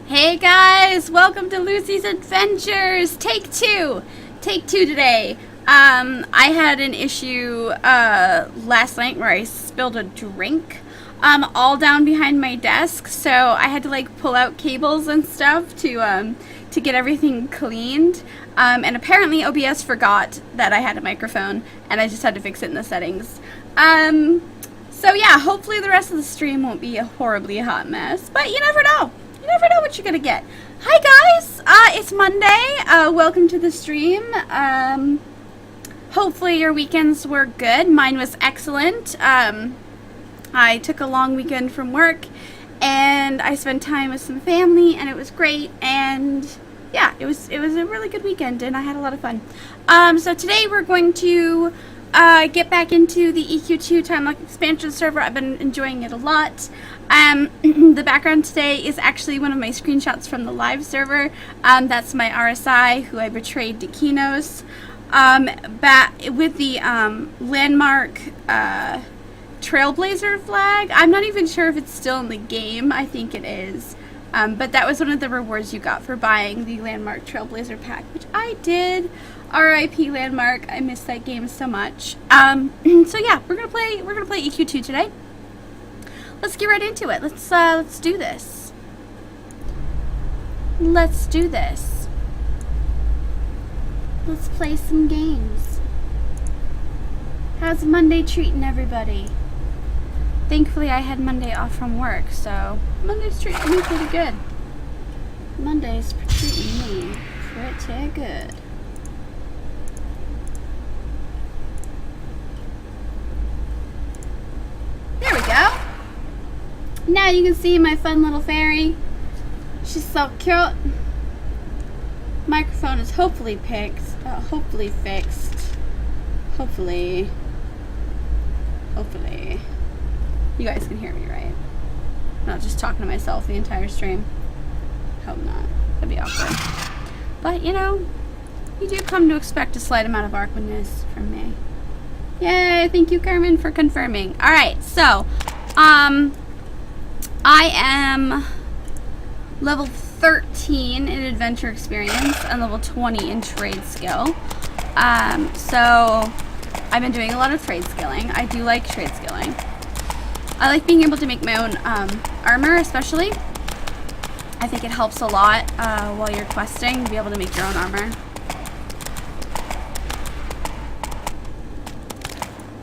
Hey guys, welcome to Lucy's Adventures. Take two today. I had an issue last night where I spilled a drink all down behind my desk, so I had to like pull out cables and stuff to get everything cleaned. And apparently OBS forgot that I had a microphone, and I just had to fix it in the settings. So yeah, hopefully the rest of the stream won't be a horribly hot mess, but you never know. You never know what you're gonna get. Hi guys, it's Monday. Welcome to the stream. Hopefully your weekends were good. Mine was excellent. I took a long weekend from work, and I spent time with some family, and it was great. And yeah, it was a really good weekend, and I had a lot of fun. So today we're going to get back into the EQ2 time lock expansion server. I've been enjoying it a lot. The background today is actually one of my screenshots from the live server. That's my RSI who I betrayed to Kinos. With the landmark Trailblazer flag. I'm not even sure if it's still in the game. I think it is. But that was one of the rewards you got for buying the landmark Trailblazer pack, which I did. R.I.P. Landmark. I miss that game so much. So yeah, we're gonna play EQ2 today. Let's get right into it. Let's do this. Let's do this. Let's play some games. How's Monday treating everybody? Thankfully, I had Monday off from work, so Monday's treating me pretty good. Monday's treating me pretty good. There we go. Now you can see my fun little fairy. She's so cute. Microphone is hopefully fixed. Hopefully. You guys can hear me, right? I'm not just talking to myself the entire stream. Hope not. That'd be awkward. But, you know, you do come to expect a slight amount of awkwardness from me. Yay, thank you, Carmen, for confirming. Alright, so, I am level 13 in adventure experience and level 20 in trade skill. So I've been doing a lot of trade skilling. I do like trade skilling. I like being able to make my own armor, especially. I think it helps a lot while you're questing to be able to make your own armor.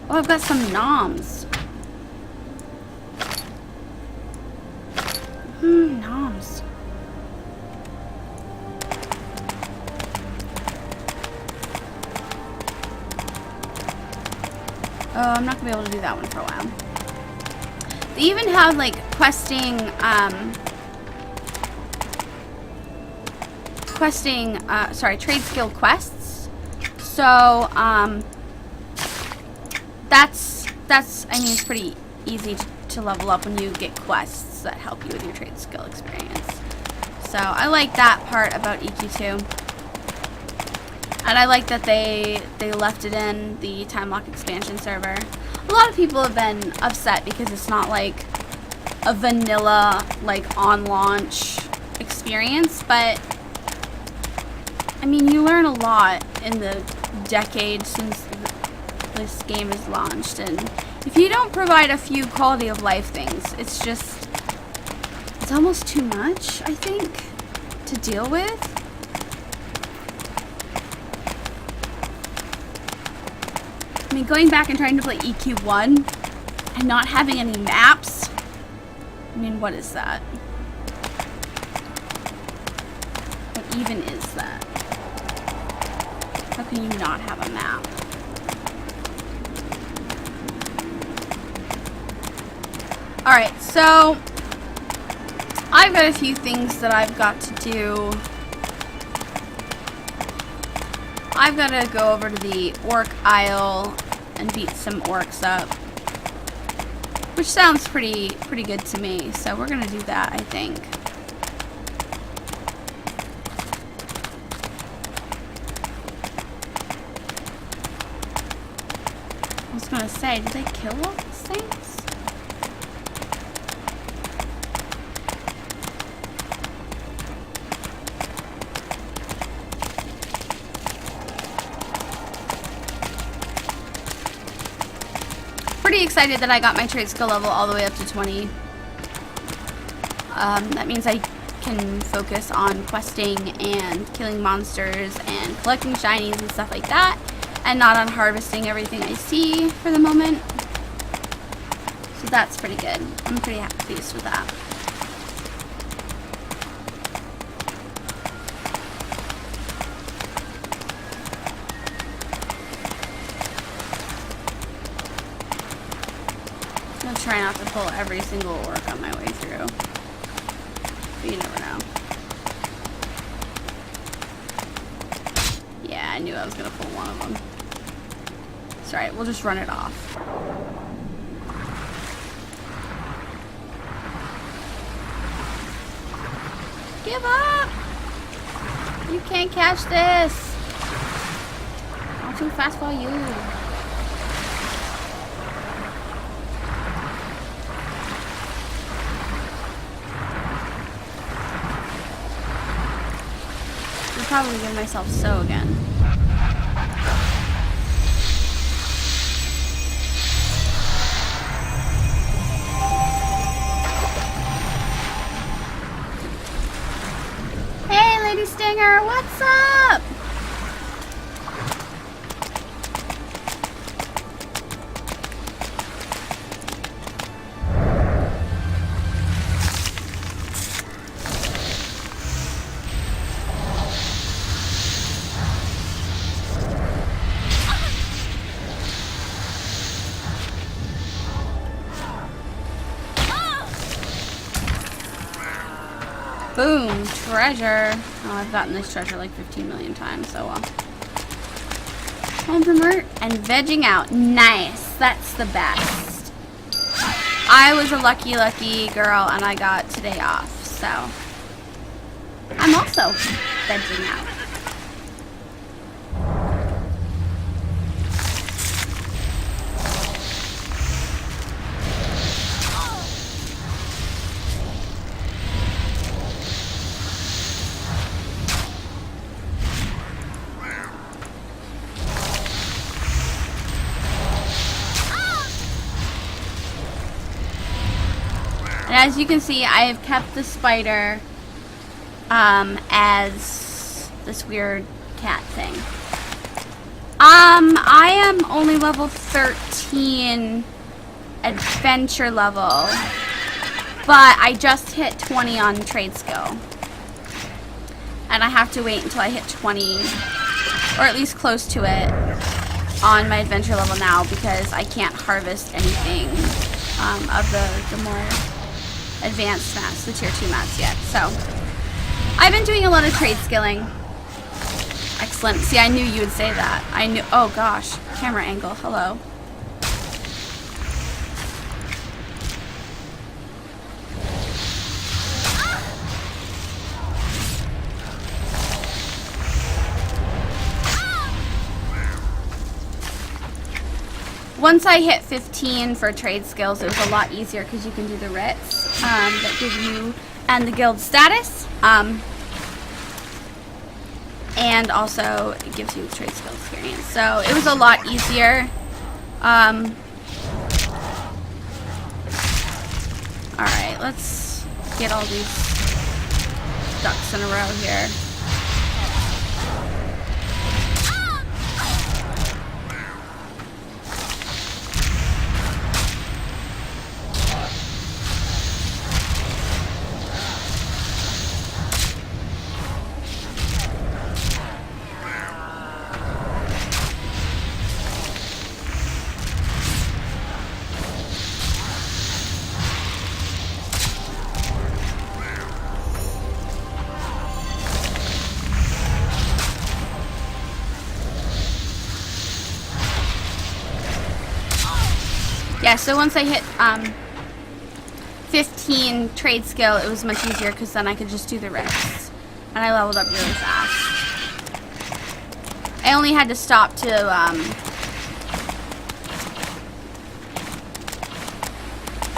Oh, I've got some noms. Noms. Oh, I'm not gonna be able to do that one for a while. They even have like questing, trade skill quests. So, that's, I mean, it's pretty easy to level up when you get quests that help you with your trade skill experience. So I like that part about EQ2. And I like that they left it in the time lock expansion server. A lot of people have been upset because it's not like a vanilla, like on launch experience, but I mean, you learn a lot in the decade since this game is launched, and if you don't provide a few quality of life things, it's almost too much, I think, to deal with. I mean, going back and trying to play EQ1 and not having any maps, I mean, what is that? What even is that? How can you not have a map? Alright, so I've got a few things that I've got to do. I've got to go over to the Orc Isle and beat some orcs up, which sounds pretty good to me, so we're gonna do that, I think. I was gonna say, did they kill all these things? excited that I got my trade skill level all the way up to 20. That means I can focus on questing and killing monsters and collecting shinies and stuff like that, and not on harvesting everything I see for the moment. So that's pretty good. I'm pretty pleased with that. I'm gonna try not to pull every single orc on my way through. But you never know. Yeah, I knew I was gonna pull one of them. It's alright, we'll just run it off. Give up! You can't catch this! I'm too fast for you. I'll probably give myself so again. Hey, Lady Stinger, what's up? Boom, treasure. Oh, I've gotten this treasure like 15 million times, so well. Home from work and vegging out. Nice. That's the best. I was a lucky girl and I got today off, so I'm also vegging out. And as you can see, I have kept the spider as this weird cat thing. I am only level 13 adventure level, but I just hit 20 on trade skill. And I have to wait until I hit 20, or at least close to it, on my adventure level now, because I can't harvest anything of the more advanced mats, the tier 2 mats yet. So I've been doing a lot of trade skilling. Excellent. See, I knew you would say that. I knew. Oh gosh, camera angle. Hello. Once I hit 15 for trade skills, it was a lot easier because you can do the writs that give you and the guild status. And also it gives you trade skill experience. So it was a lot easier. Alright, let's get all these ducks in a row here. Yeah, so once I hit 15 trade skill, it was much easier because then I could just do the rest. And I leveled up really fast. I only had to stop to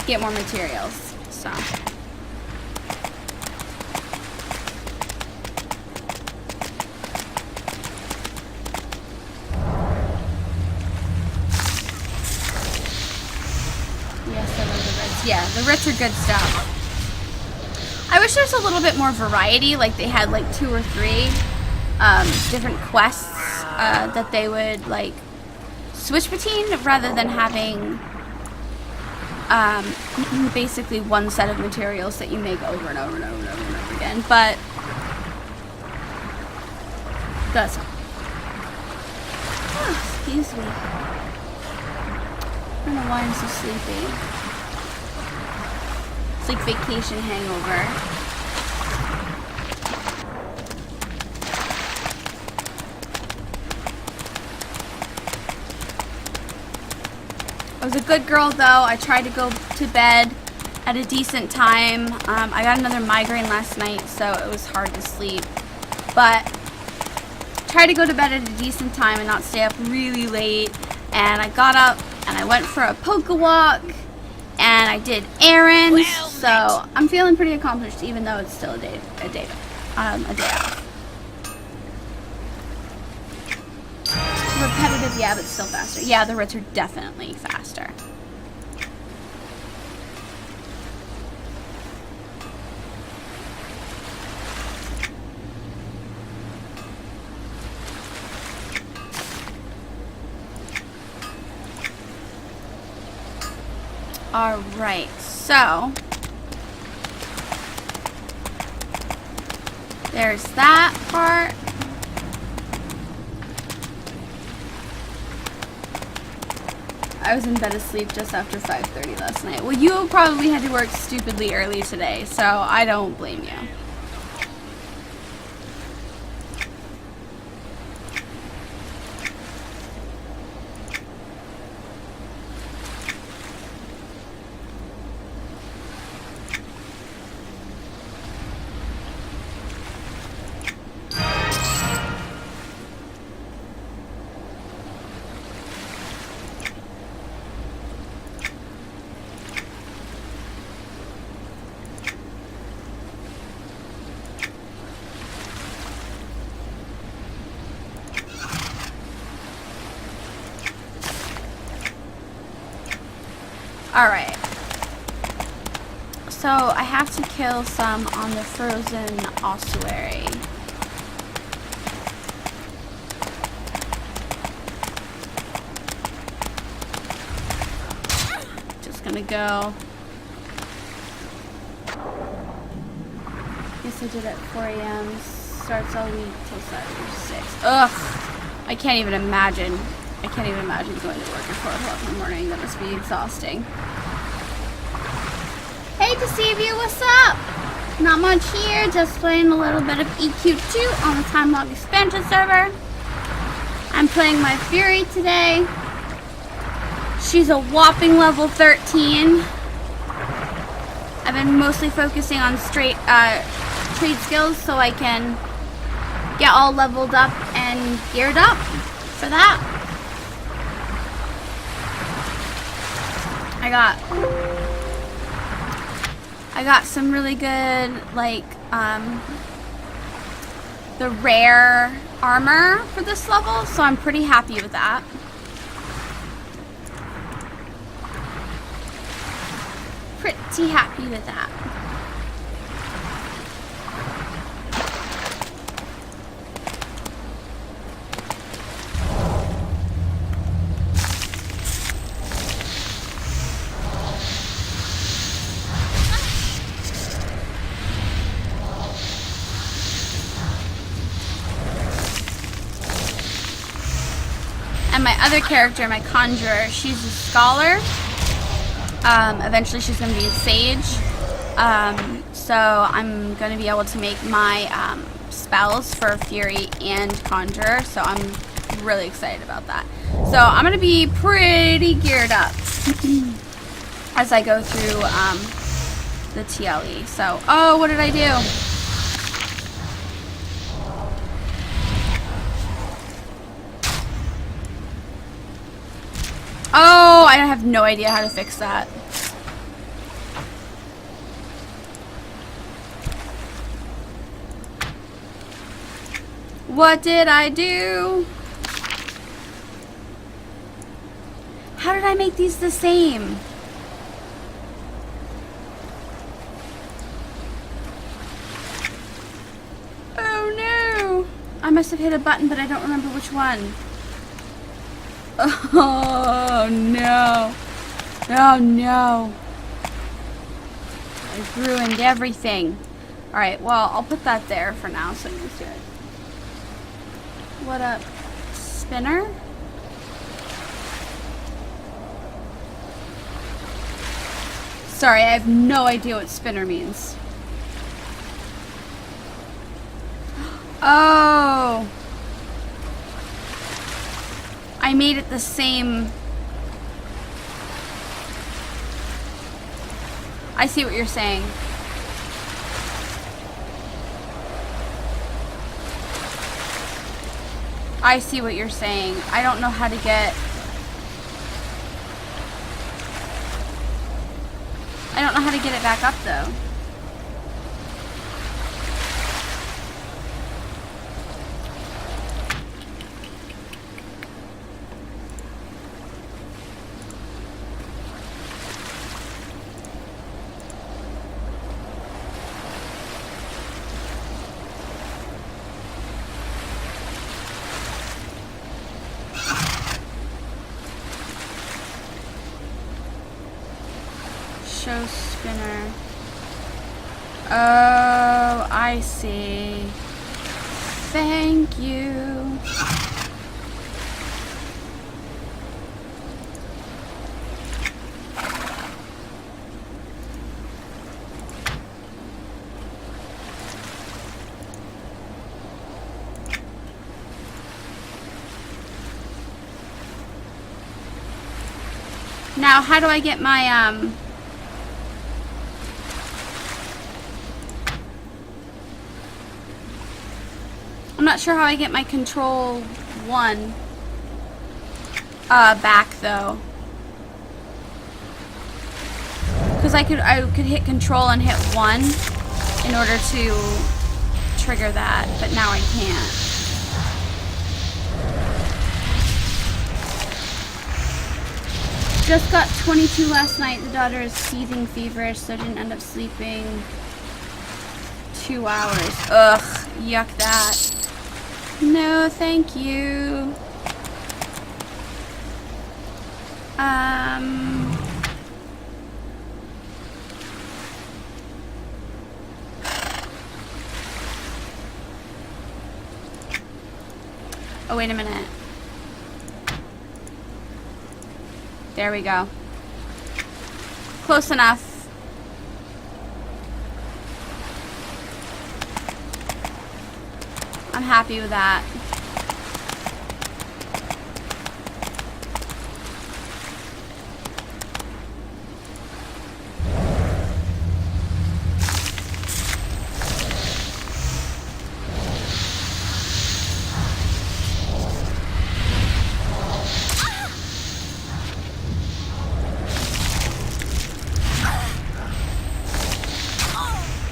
get more materials, so. the writs are good stuff. I wish there's a little bit more variety, like they had like 2 or 3 different quests that they would like switch between, rather than having basically one set of materials that you make over and over and over and over and over again. But that's excuse me. I don't know why I'm so sleepy. It's like vacation hangover. I was a good girl though. I tried to go to bed at a decent time. I got another migraine last night, so it was hard to sleep. But tried to go to bed at a decent time and not stay up really late. And I got up and I went for a poke walk and I did errands. So I'm feeling pretty accomplished, even though it's still a day off. Repetitive, yeah, but still faster. Yeah, the writs are definitely faster. Alright, so there's that part. I was in bed asleep just after 5:30 last night. Well, you probably had to work stupidly early today, so I don't blame you. Alright. So I have to kill some on the frozen ossuary. Just gonna go. Guess I did it at 4 a.m. Starts all week till Saturday 6. Ugh! I can't even imagine. I can't even imagine going to work at 4 o'clock in the morning. That must be exhausting. Hey, Deceive, what's up? Not much here. Just playing a little bit of EQ2 on the Time Log expansion server. I'm playing my Fury today. She's a whopping level 13. I've been mostly focusing on straight trade skills so I can get all leveled up and geared up for that. I got some really good, like, the rare armor for this level, so I'm pretty happy with that. Pretty happy with that. And my other character, my conjurer, she's a scholar. Eventually she's going to be a sage. So I'm going to be able to make my spells for Fury and Conjurer. So I'm really excited about that. So I'm going to be pretty geared up as I go through the TLE. So, oh, what did I do? Oh, I have no idea how to fix that. What did I do? How did I make these the same? I must have hit a button, but I don't remember which one. Oh no. Oh no. I've ruined everything. Alright, well, I'll put that there for now so you can see it. What up? Spinner? Sorry, I have no idea what spinner means. Oh! I made it the same. I see what you're saying. I see what you're saying. I don't know how to get... I don't know how to get it back up though. Show spinner. Oh, I see. Thank you. Now, how do I get my, I'm not sure how I get my control 1 back though. Because I could hit control and hit 1 in order to trigger that, but now I can't. Just got 22 last night. The daughter is seething feverish, so I didn't end up sleeping 2 hours. Ugh, yuck that. No, thank you. Oh, wait a minute. There we go. Close enough. I'm happy with that.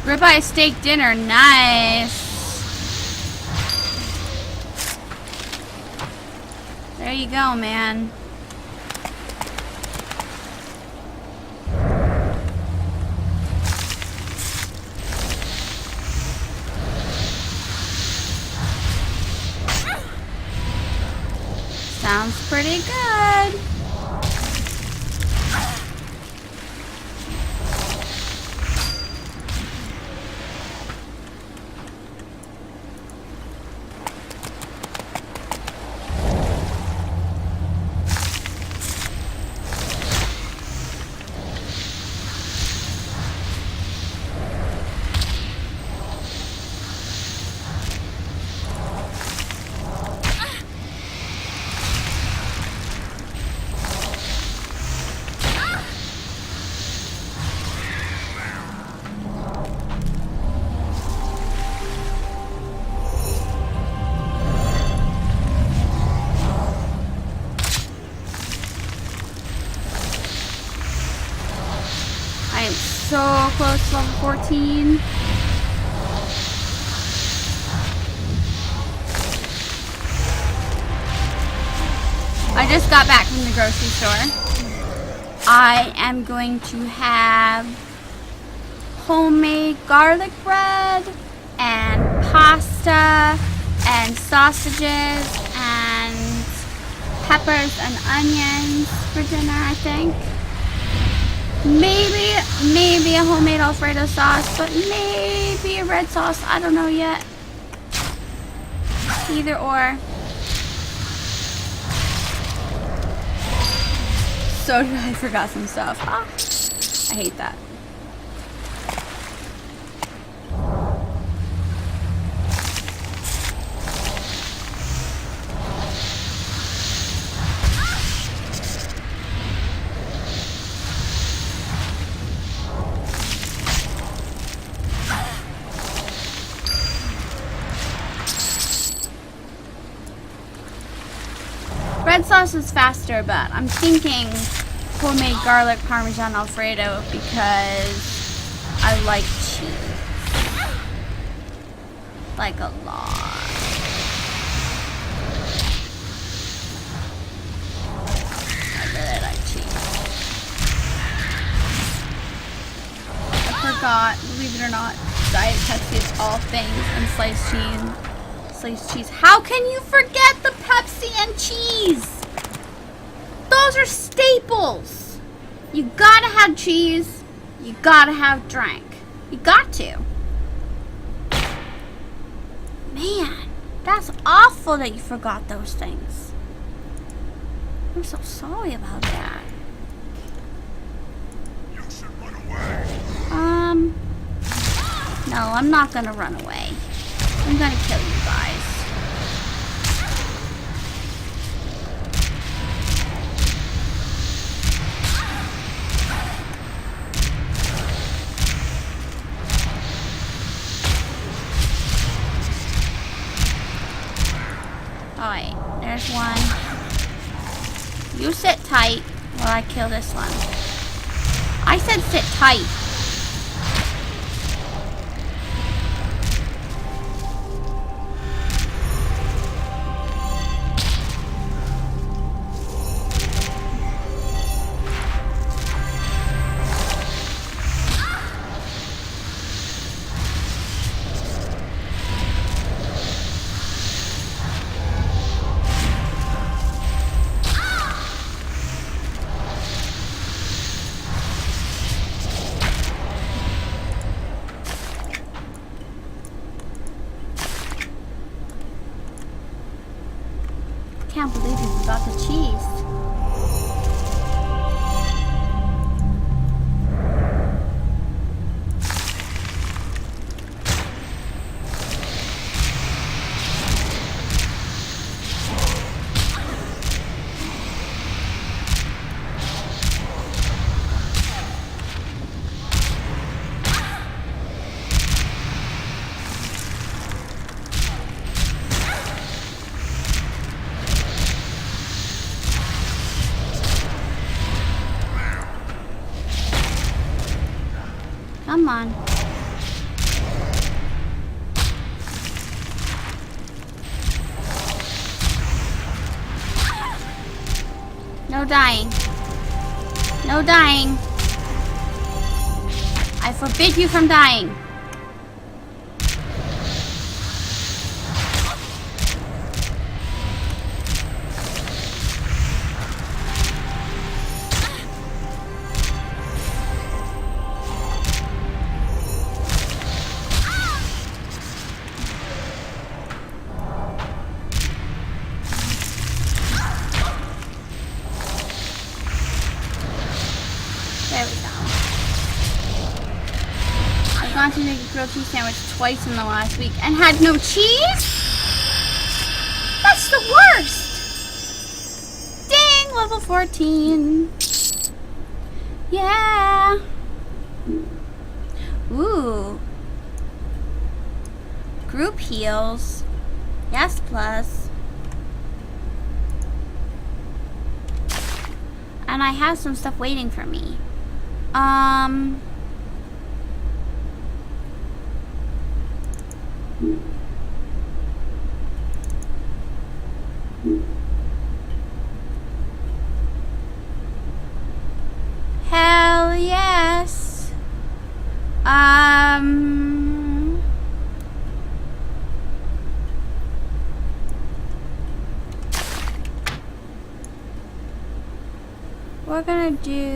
Ribeye steak dinner, nice. There you go, man. Sounds pretty good. So close to level 14. I just got back from the grocery store. I am going to have homemade garlic bread and pasta and sausages and peppers and onions for dinner, I think. Maybe a homemade Alfredo sauce, but maybe a red sauce. I don't know yet. Either or. So I forgot some stuff. Ah, I hate that. Red sauce is faster, but I'm thinking homemade garlic Parmesan Alfredo because I like cheese. Like a lot. I really like cheese. I forgot, believe it or not, Diet Pepsi is all things and sliced cheese. Sliced cheese. How can you forget the Pepsi and cheese? Those are staples. You gotta have cheese. You gotta have drink. You got to. Man, that's awful that you forgot those things. I'm so sorry about that. You should run away. No, I'm not gonna run away. I'm gonna kill you guys. Alright, there's one. You sit tight while I kill this one. I said sit tight. Can't believe you forgot the cheese. Come on. No dying. No dying. I forbid you from dying. There we go. I've gone to make a grilled cheese sandwich twice in the last week and had no cheese? That's the worst! Dang, level 14. Yeah. Ooh. Group heals. Yes, plus. And I have some stuff waiting for me. Hell yes. gonna do...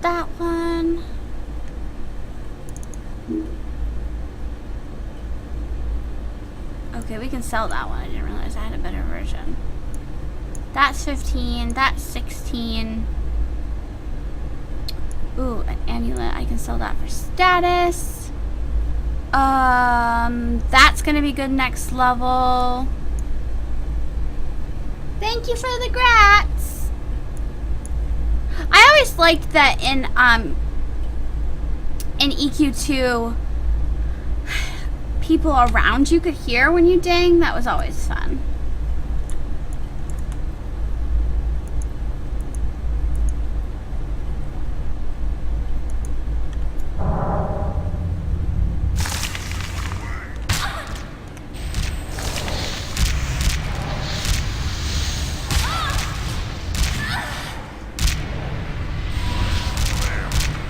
that one. Okay, we can sell that one. I didn't realize I had a better version. That's 15. That's 16. Ooh, an amulet. I can sell that for status. That's gonna be good next level. Thank you for the grats. I always liked that in EQ2, people around you could hear when you ding. That was always fun.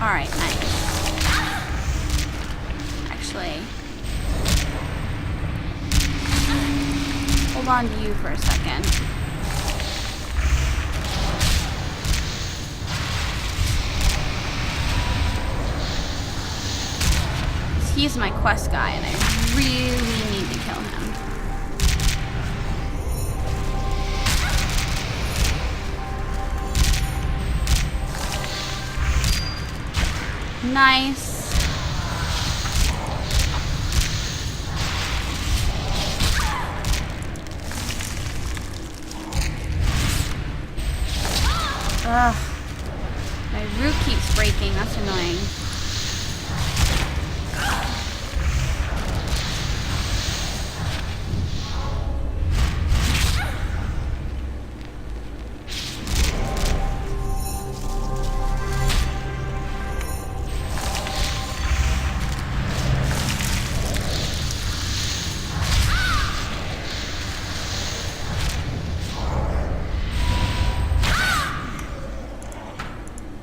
Alright, nice. Actually, hold on to you for a second. He's my quest guy and I really need to kill him. Nice. Ugh. My root keeps breaking. That's annoying.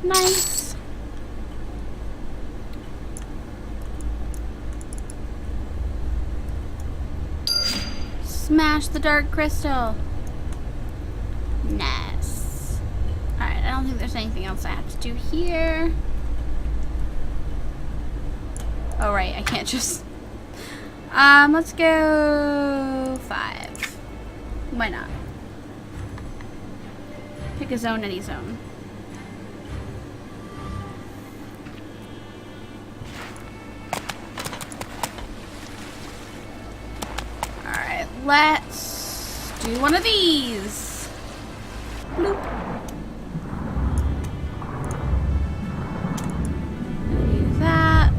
Nice. Smash the dark crystal. Nice. Alright, I don't think there's anything else I have to do here. Oh, right, I can't just... let's go 5. Why not? Pick a zone, any zone. Alright, let's do one of these. Bloop. Do that.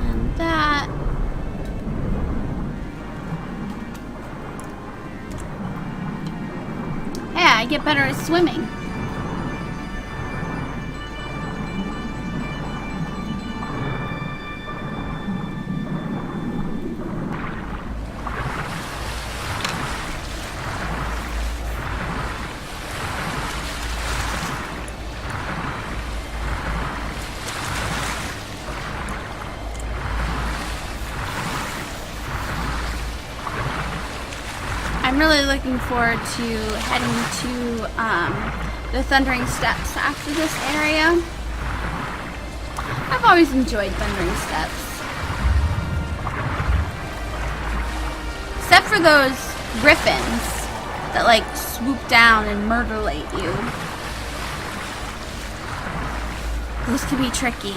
And that. Yeah, I get better at swimming. I'm really looking forward to heading to the Thundering Steps after this area. I've always enjoyed Thundering Steps. Except for those griffins that like swoop down and murderate you. Those can be tricky.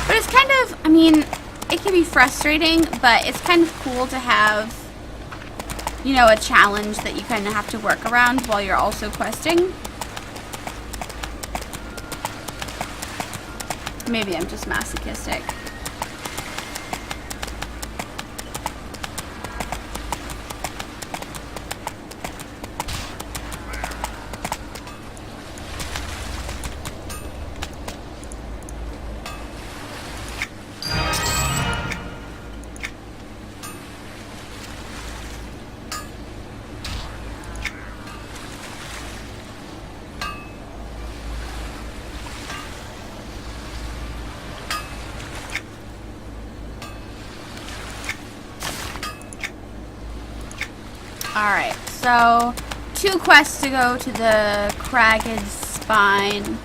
But it's kind of, I mean, it can be frustrating, but it's kind of cool to have, you know, a challenge that you kind of have to work around while you're also questing. Maybe I'm just masochistic. Alright, so 2 quests to go to the Cragged Spine,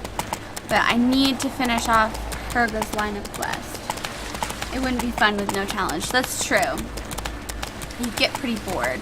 but I need to finish off Herga's line of quest. It wouldn't be fun with no challenge. That's true. You get pretty bored.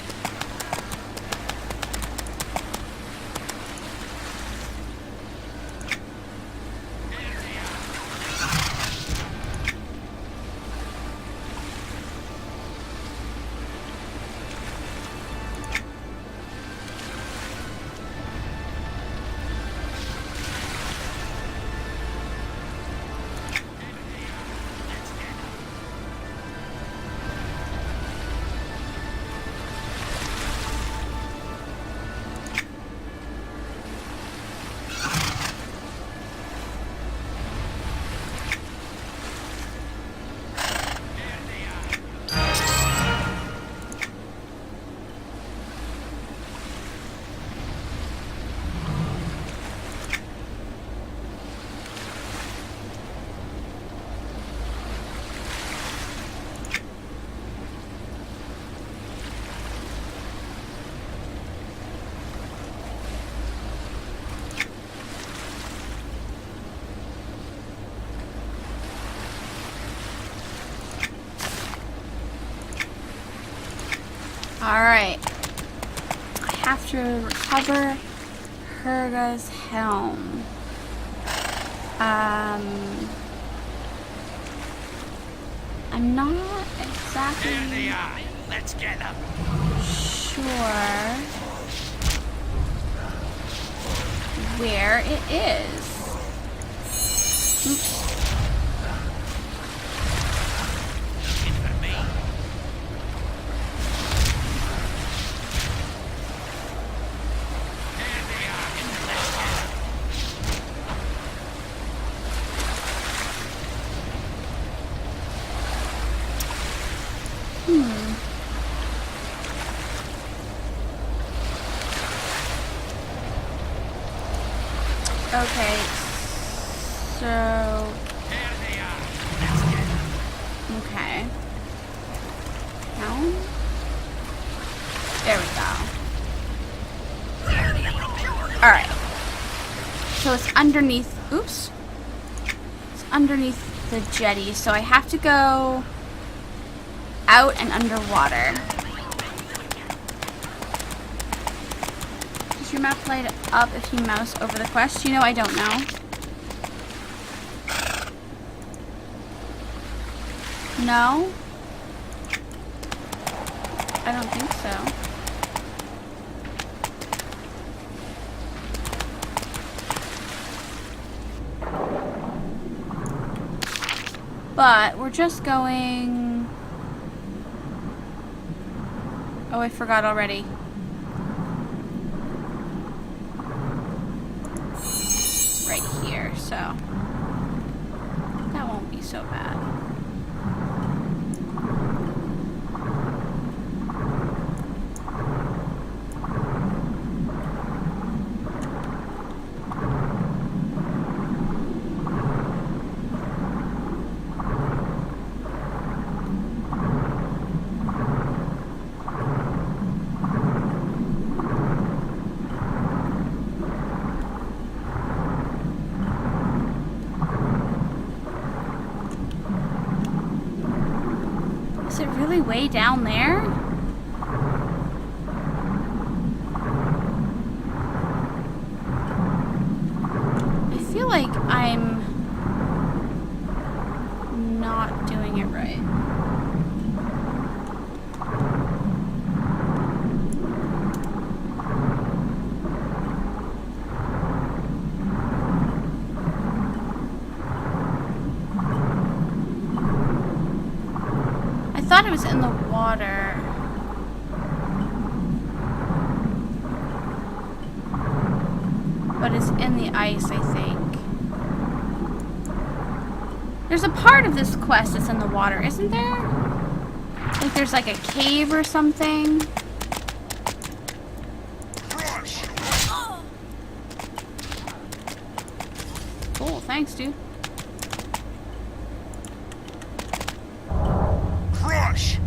Alright. I have to recover Herga's helm. I'm not exactly There they are. Let's get them. sure where it is. Oops. Looking for me. There they are. Let's get them. Okay, so There they are. Let's get them. okay. Down. There we go. Alright. So it's underneath, oops. It's underneath the jetty, so I have to go out and underwater. Does your map light up if you mouse over the quest? You know, I don't know. No? I don't think so. But we're just going... Oh, I forgot already. Right here, so that won't be so bad. Is it really way down there? I feel like I'm not doing it right. I thought it was in the water. But it's in the ice, I think. There's a part of this quest that's in the water, isn't there? Like there's like a cave or something. Crush. Cool, thanks, dude. Crush.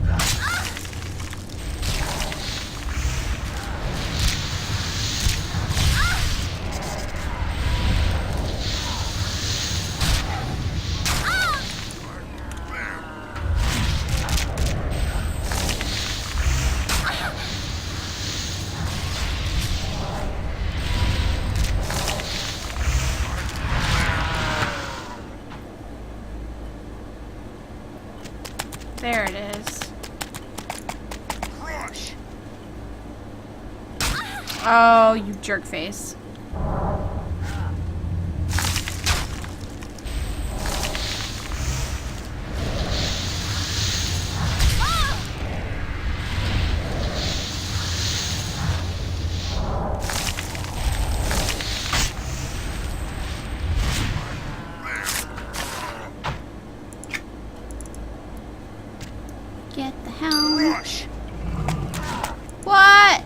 Oh, you jerk face. Get the helm. Rush. What?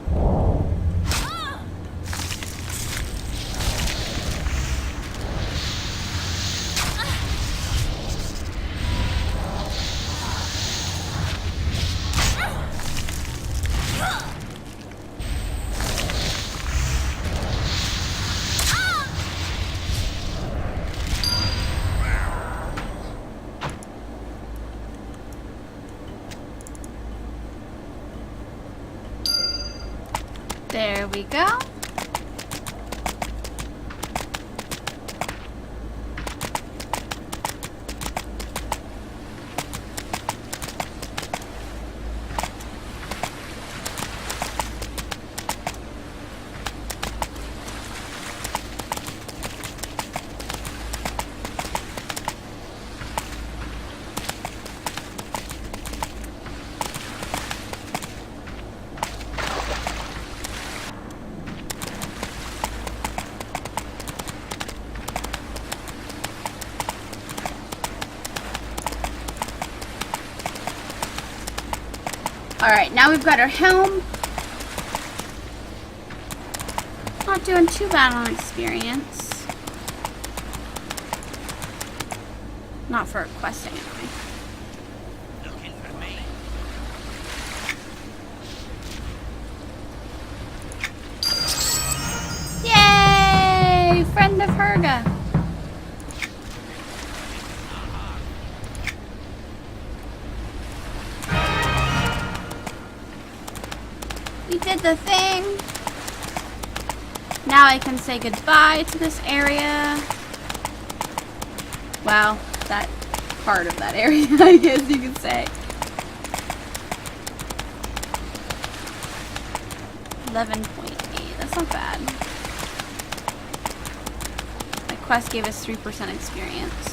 There we go. Alright, now we've got our helm. Not doing too bad on experience. Not for a quest anyway. Looking for me. Yay! Friend of Herga. We did the thing. Now I can say goodbye to this area. Well, that part of that area, I guess you could say. 11.8. That's not bad. My quest gave us 3% experience.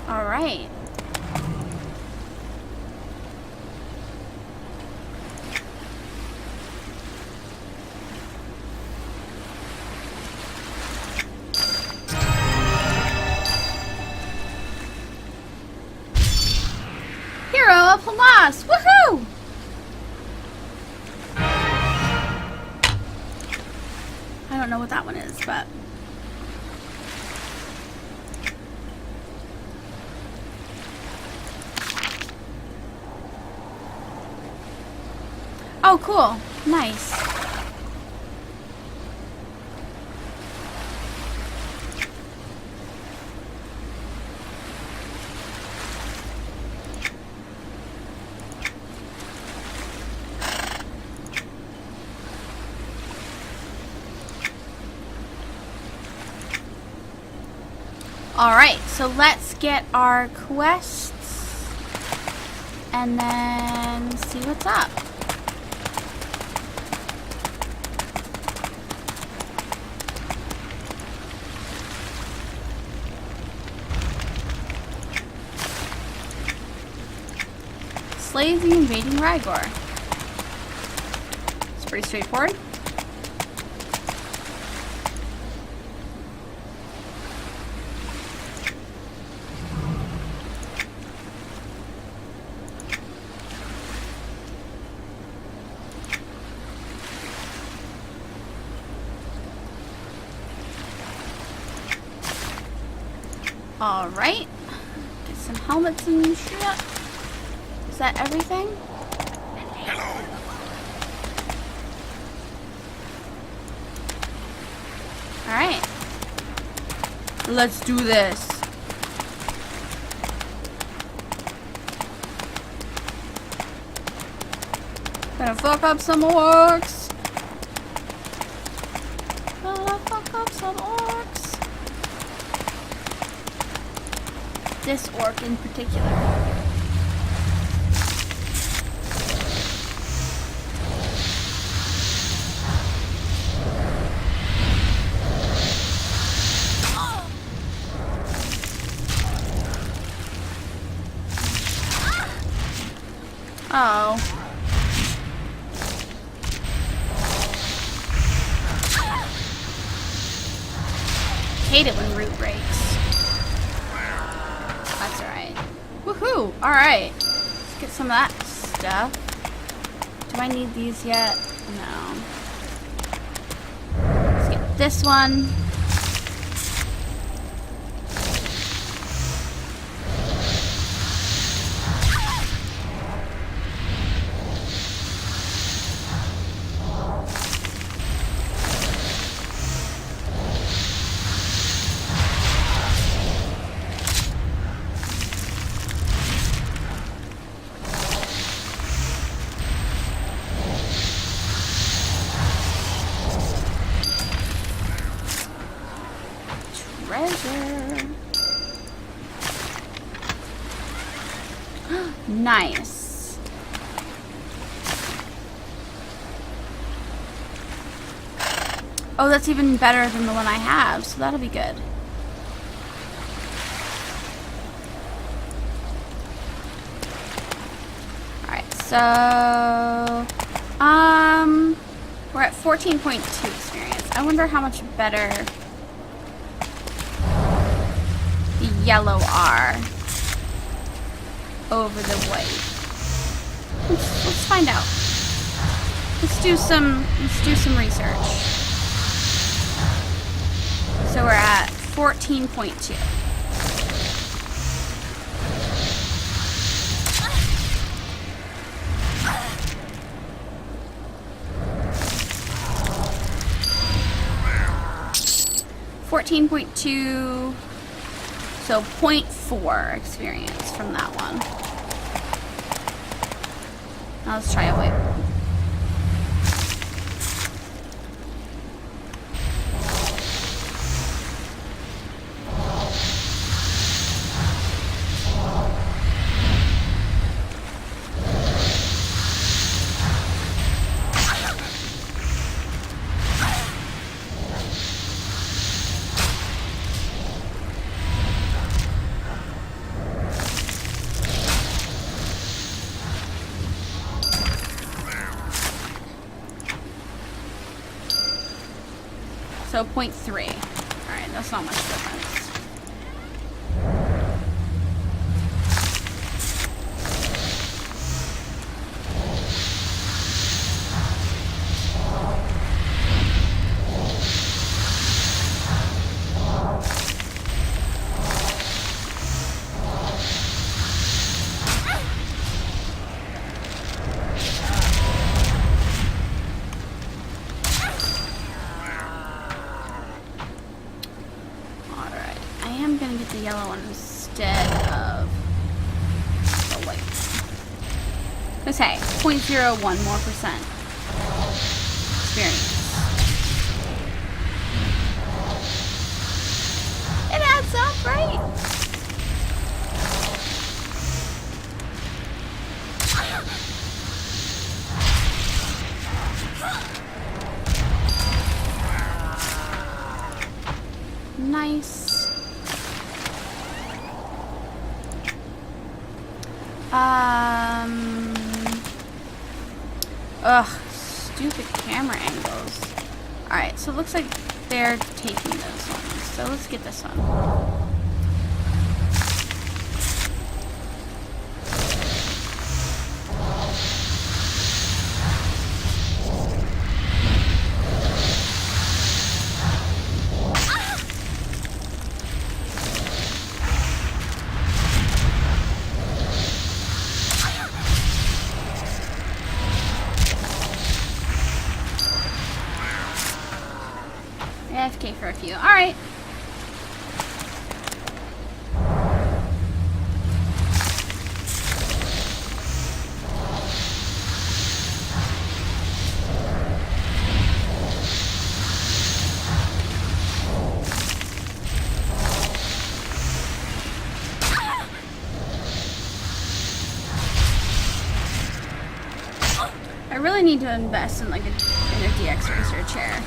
All right. Hero of Hamas! Woohoo! I don't know what that one is, but oh, cool. Nice. Alright, so let's get our quests and then see what's up. Slay the invading Rygor. It's pretty straightforward. Alright. Get some helmets and shit. Is that everything? Hello. Alright. Let's do this. Gonna fuck up some orcs. Gonna fuck up some orcs. This orc in particular. Oh. Hate it when root breaks. That's alright. Woohoo! Alright. Let's get some of that stuff. Do I need these yet? No. Let's get this one. Treasure. Nice. Oh, that's even better than the one I have, so that'll be good. Alright, so we're at 14.2 experience. I wonder how much better the yellow are over the white. Let's find out. Let's do some research. So we're at 14.2. So 0.4 experience from that one. Now let's try a white. So 0.3. Alright, that's not much difference. The yellow one instead of the white. Let's say 0.01 more percent experience. It adds up, right? Nice. Ugh, stupid camera angles. Alright, so it looks like they're taking those ones. So let's get this one. AFK for a few. Alright. really need to invest in like in a DX racer chair.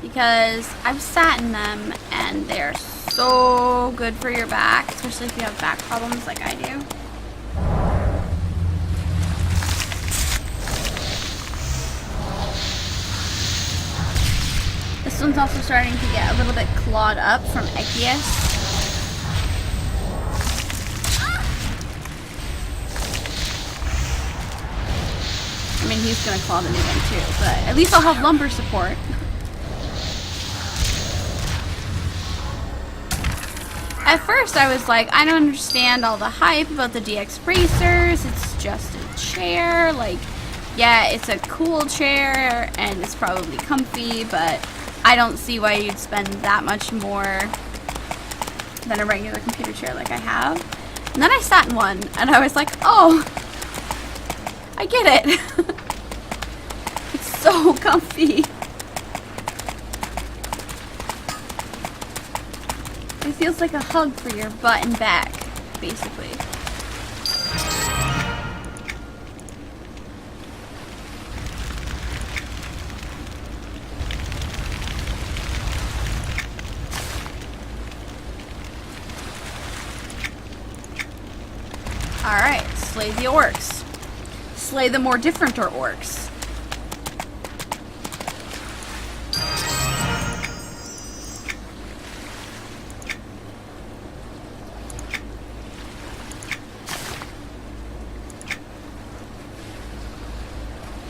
Because I've sat in them and they're so good for your back, especially if you have back problems like I do. This one's also starting to get a little bit clawed up from Echius. I mean, he's gonna claw the new one too, but at least I'll have lumbar support. At first I was like, I don't understand all the hype about the DX Racers, it's just a chair, like, yeah, it's a cool chair, and it's probably comfy, but I don't see why you'd spend that much more than a regular computer chair like I have. And then I sat in one, and I was like, oh, I get it. It's so comfy. It feels like a hug for your butt and back, basically. Alright, slay the orcs. Slay the more different orcs.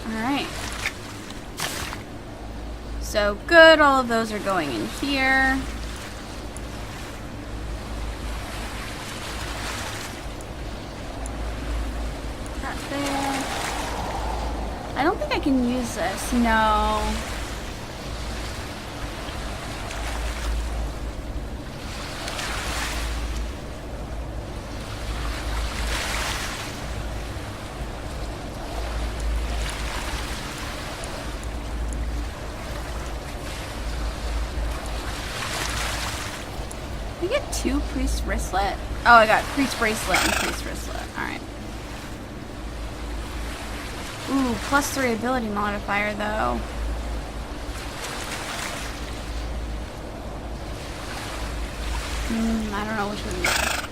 Alright. So good, all of those are going in here. There. I don't think I can use this. No. Did I get 2 priest wristlet? Oh, I got priest bracelet and priest wristlet. Alright. Ooh, +3 ability modifier, though. I don't know which one to get.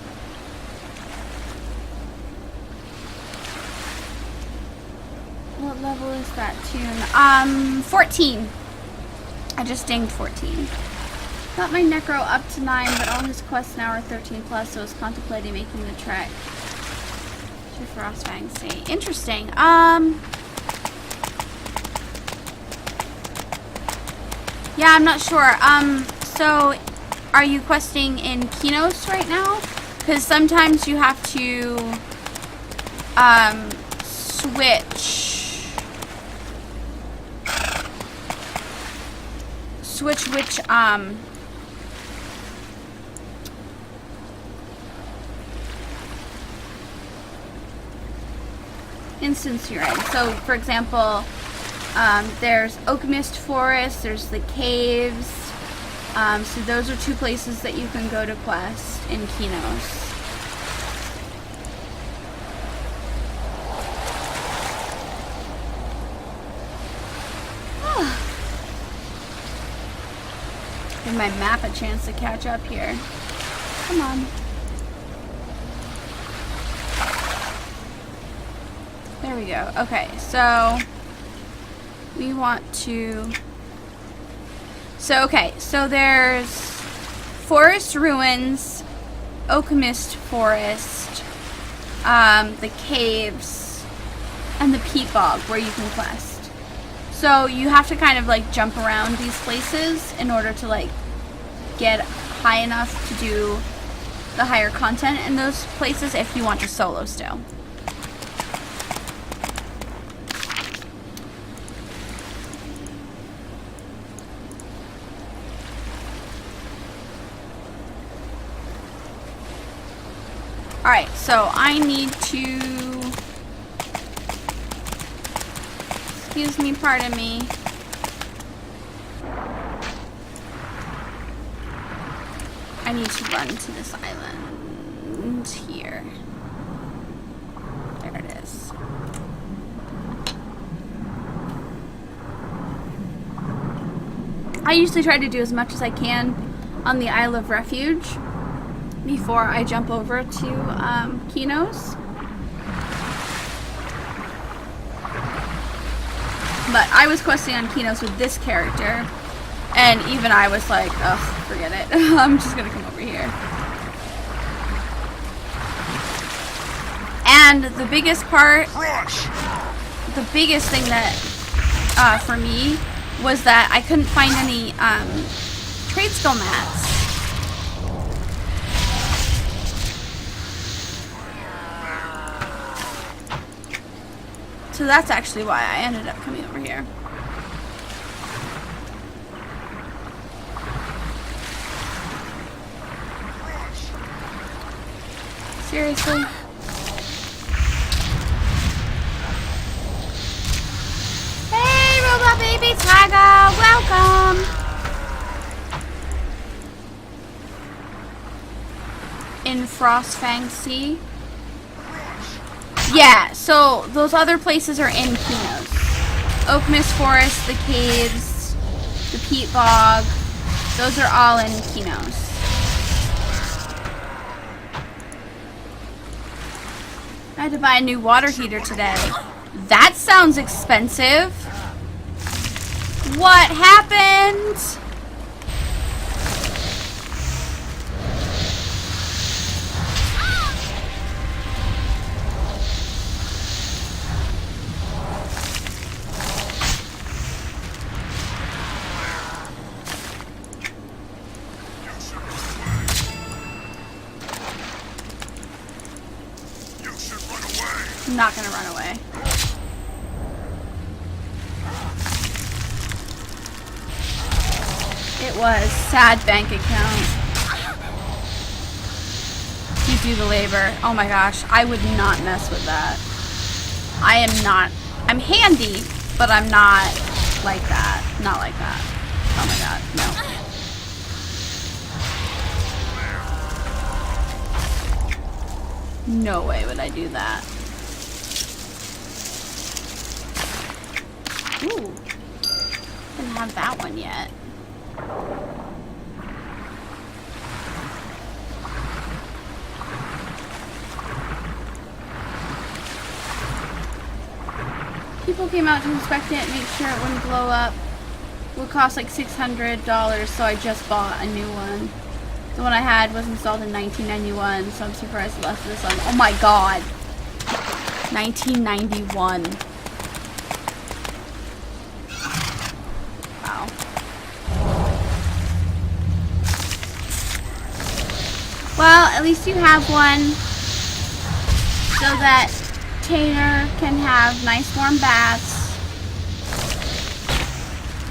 What level is that tune? 14. I just dinged 14. Got my Necro up to 9, but all his quests now are 13+, so I was contemplating making the trek to Frostfang State. Interesting. Yeah, I'm not sure. So are you questing in Kinos right now? Because sometimes you have to, switch which, instance you're in. So, for example, there's Oakmist Forest, there's the caves. So those are 2 places that you can go to quest in Kinos. Give my map a chance to catch up here. Come on. There we go. Okay, so we want to... So there's Forest Ruins, Oakmist Forest, the caves, and the peat bog where you can quest. So you have to kind of like jump around these places in order to like get high enough to do the higher content in those places if you want to solo still. Alright, so I need to... Excuse me, pardon me. I need to run to this island here. There it is. I usually try to do as much as I can on the Isle of Refuge before I jump over to Kino's. But I was questing on Kino's with this character, and even I was like, ugh, forget it. I'm just gonna come over here. And the biggest part, the biggest thing that for me was that I couldn't find any trade skill mats. So that's actually why I ended up coming over here. Seriously? Hey, Robot Baby Tiger! Welcome! In Frostfang Sea. Yeah, so those other places are in Kino's. Oak Mist Forest, the caves, the peat bog, those are all in Kino's. I had to buy a new water heater today. That sounds expensive. What happened? I'm not gonna run away. It was sad bank account. You do the labor. Oh my gosh, I would not mess with that. I am not. I'm handy, but I'm not like that. Not like that. Oh my god, no. No way would I do that. Ooh. Didn't have that one yet. People came out to inspect it and make sure it wouldn't blow up. It would cost like $600, so I just bought a new one. The one I had was installed in 1991, so I'm surprised the rest of this on. Oh my god! 1991. Wow. Well, at least you have one, so that Tater can have nice warm baths.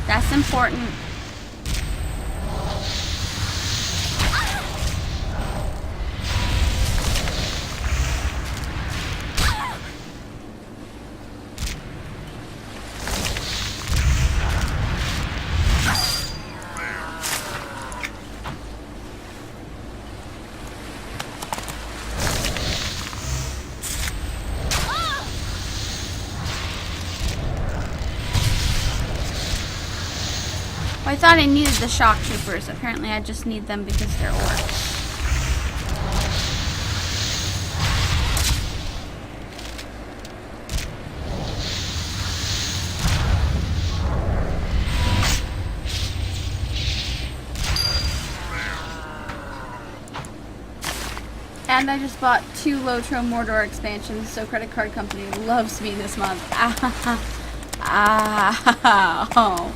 That's important. I thought I needed the shock troopers. Apparently I just need them because they're orcs. And I just bought 2 Lotro Mordor expansions, so credit card company loves me this month. Oh.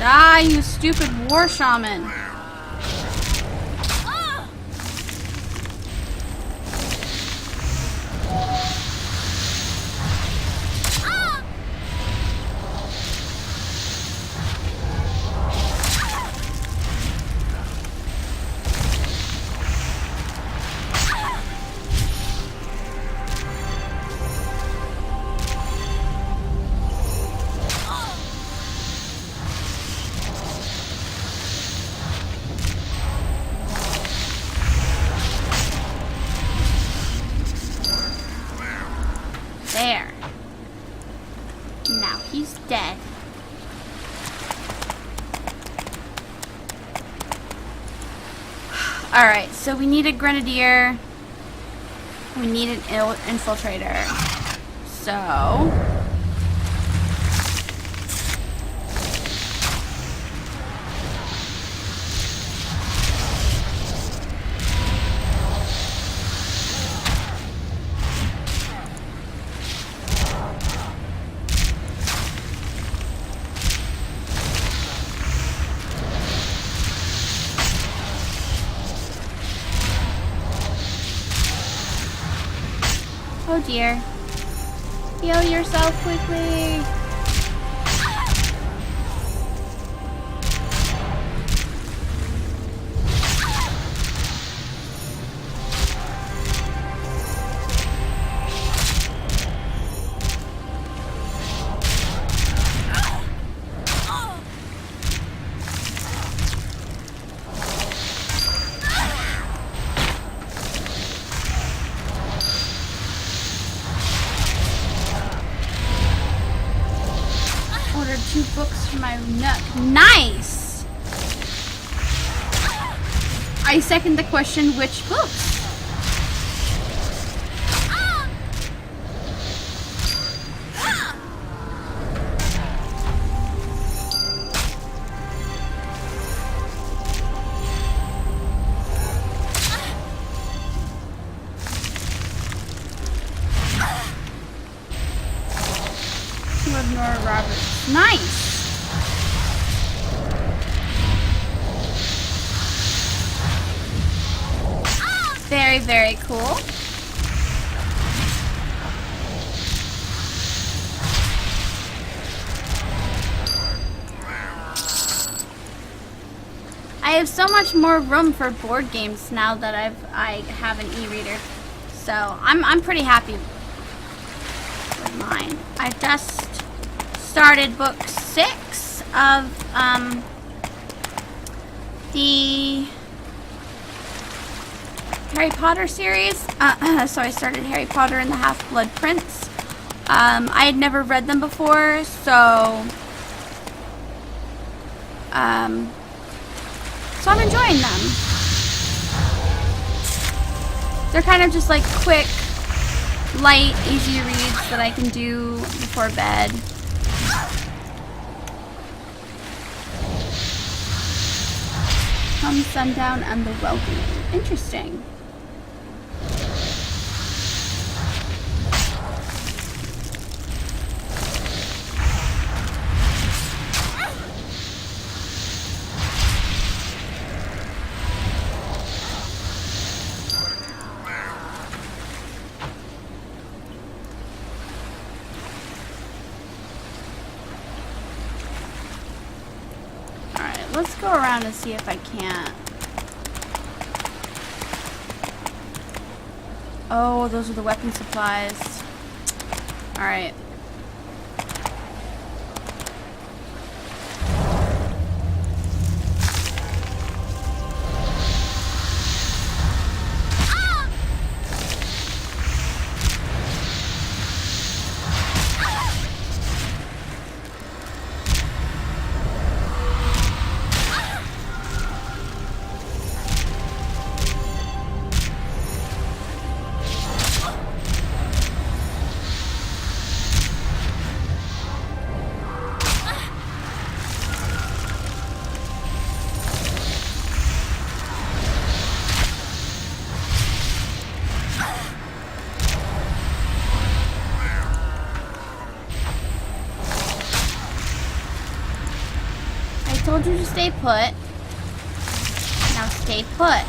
Die, you stupid war shaman. There. Now he's dead. Alright, so we need a grenadier. We need an infiltrator. So... Oh dear. Heal yourself quickly. Ordered 2 books for my nook. Nice! I second the question, which books? Nora Roberts. Nice! Very, very cool. I have so much more room for board games now that I have an e-reader. So I'm pretty happy with mine. I've just started book 6 of the Harry Potter series. So I started Harry Potter and the Half-Blood Prince. I had never read them before, so I'm enjoying them. They're kind of just like quick, light, easy reads that I can do before bed. Come sundown and the welcoming. Interesting. Let's go around and see if I can't. Oh, those are the weapon supplies. Alright. told you to stay put. Now stay put.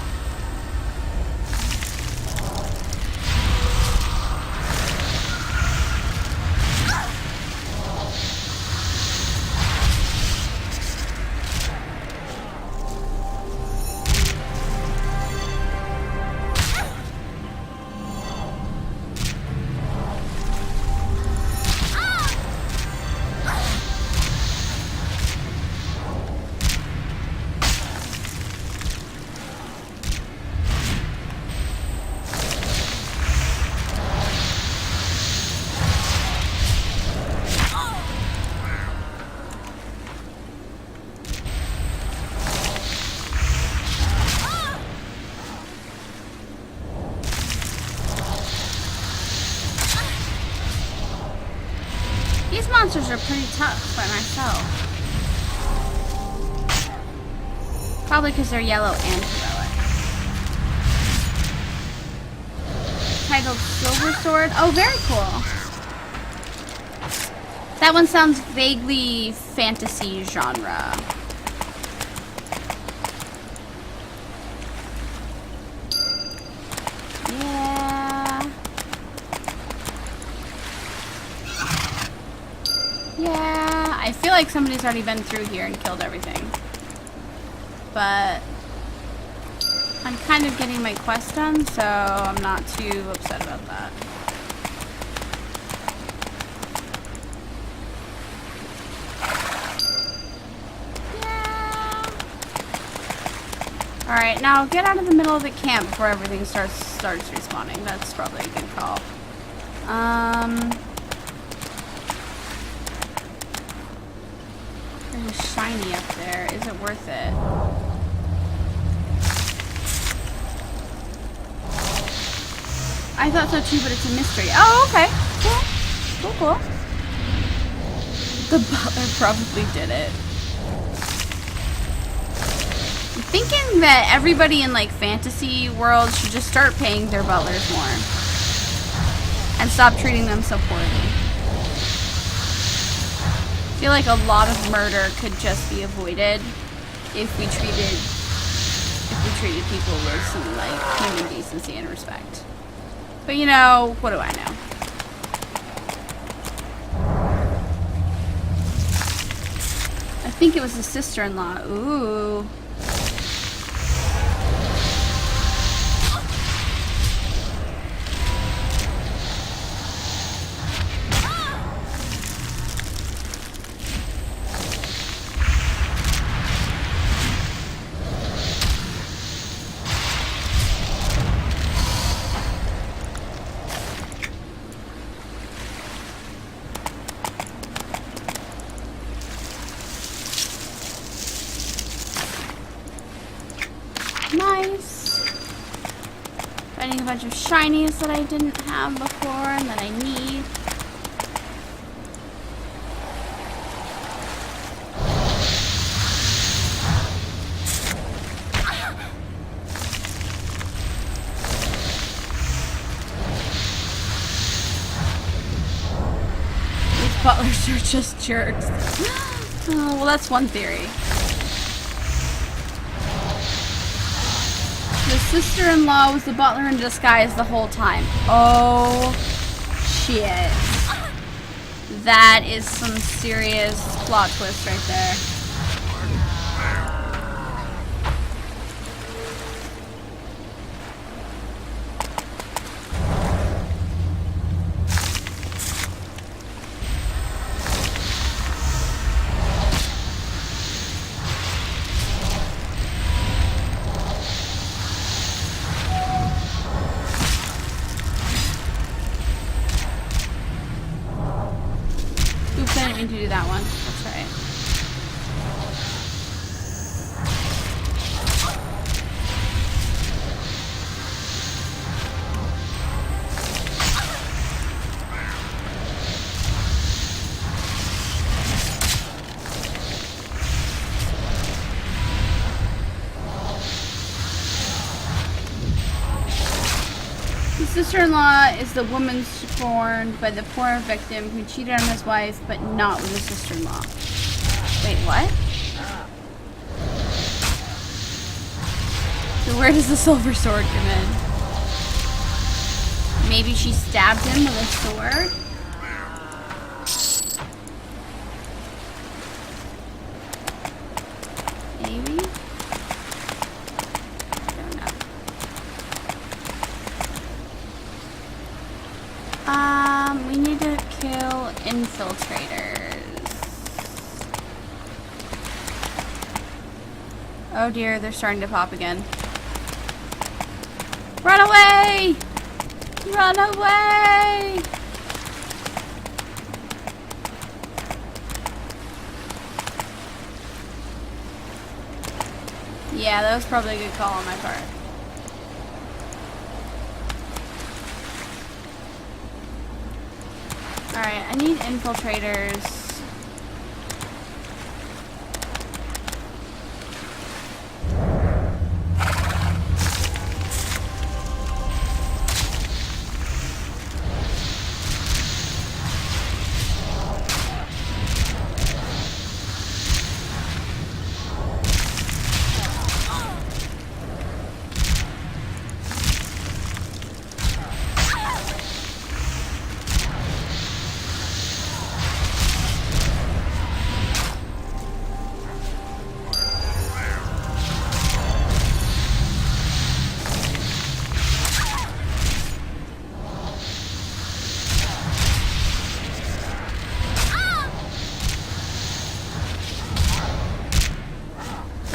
These monsters are pretty tough by myself. Probably because they're yellow and heroic. Titled Silver Sword. Oh, very cool. That one sounds vaguely fantasy genre. Yeah, I feel like somebody's already been through here and killed everything. But I'm kind of getting my quest done, so I'm not too upset about that. Yeah. Alright, now get out of the middle of the camp before everything starts respawning. That's probably a good call. There's shiny up there. Is it worth it? I thought so too, but it's a mystery. Oh, okay. Cool. Cool, cool. The butler probably did it. I'm thinking that everybody in like fantasy world should just start paying their butlers more. And stop treating them so poorly. I feel like a lot of murder could just be avoided if we treated people with some like human decency and respect. But you know, what do I know? I think it was the sister-in-law. Ooh. Nice. Finding a bunch of shinies that I didn't have before and that I need. These butlers are just jerks. Oh, well, that's one theory. The sister-in-law was the butler in disguise the whole time. Oh, shit. That is some serious plot twist right there. Oops, I didn't mean to do that one. That's right. The sister-in-law is the woman scorned by the poor victim who cheated on his wife, but not with his sister-in-law. Wait, what? Where does the silver sword come in? Maybe she stabbed him with a sword? Maybe? I don't know. We need to kill infiltrators. Oh dear, they're starting to pop again. Run away! Run away! Yeah, that was probably a good call on my part. Alright, I need infiltrators.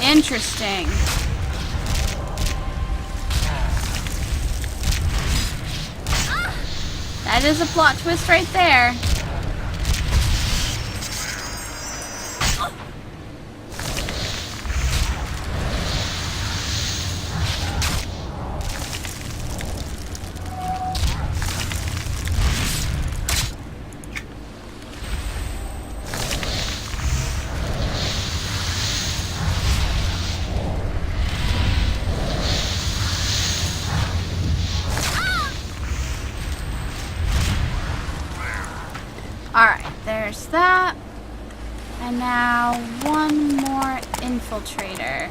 Interesting. That is a plot twist right there. Alright, there's that. And now one more infiltrator.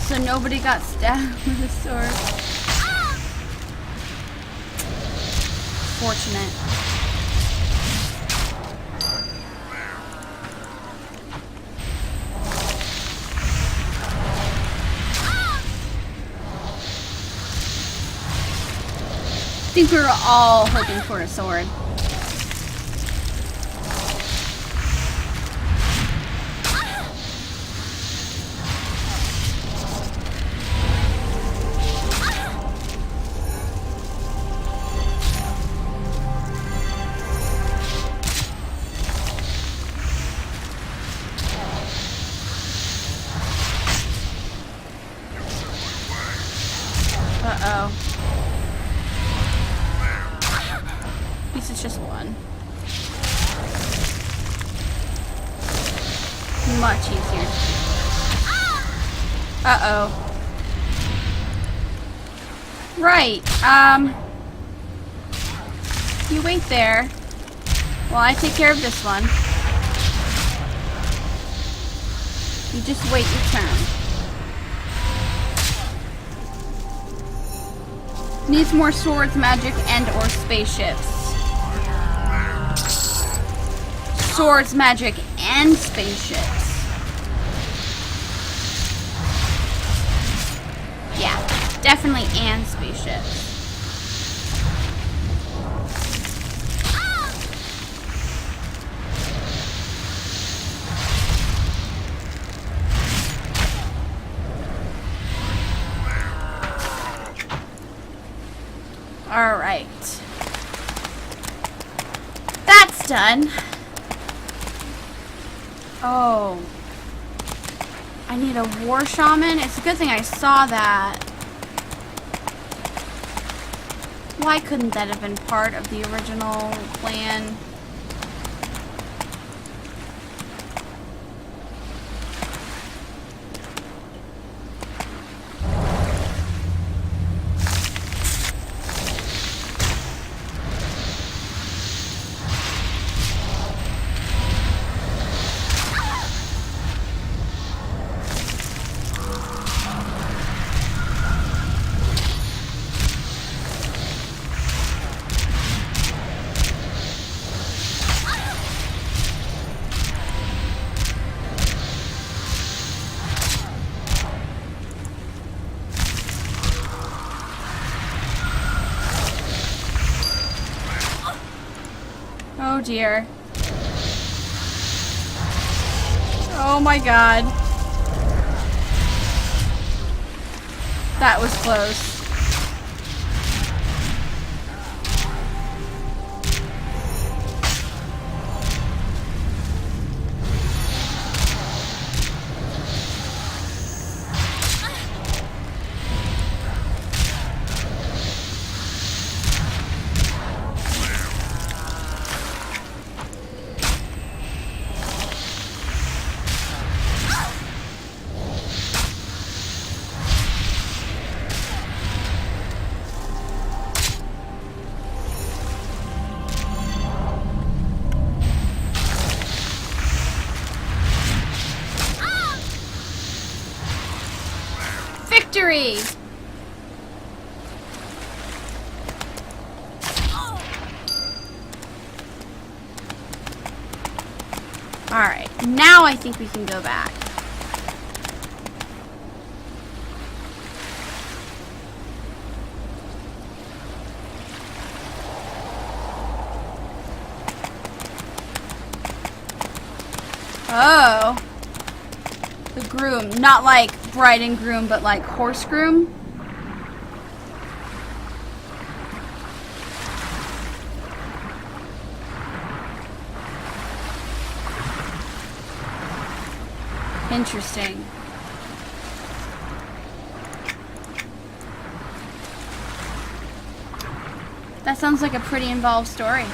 So nobody got stabbed with a sword. Fortunate. I think we were all hoping for a sword. Uh-oh. This is just one. Much easier. Uh-oh. Right, you wait there while I take care of this one. You just wait your turn. Needs more swords, magic, and or spaceships. Swords, magic, and spaceships. Yeah, definitely and spaceships. All right. That's done. Oh. I need a war shaman. It's a good thing I saw that. Why couldn't that have been part of the original plan? Oh dear. Oh my god. That was close. Victory! Alright, now I think we can go back. Oh. The groom. Not like bride and groom, but like horse groom. Interesting. That sounds like a pretty involved story.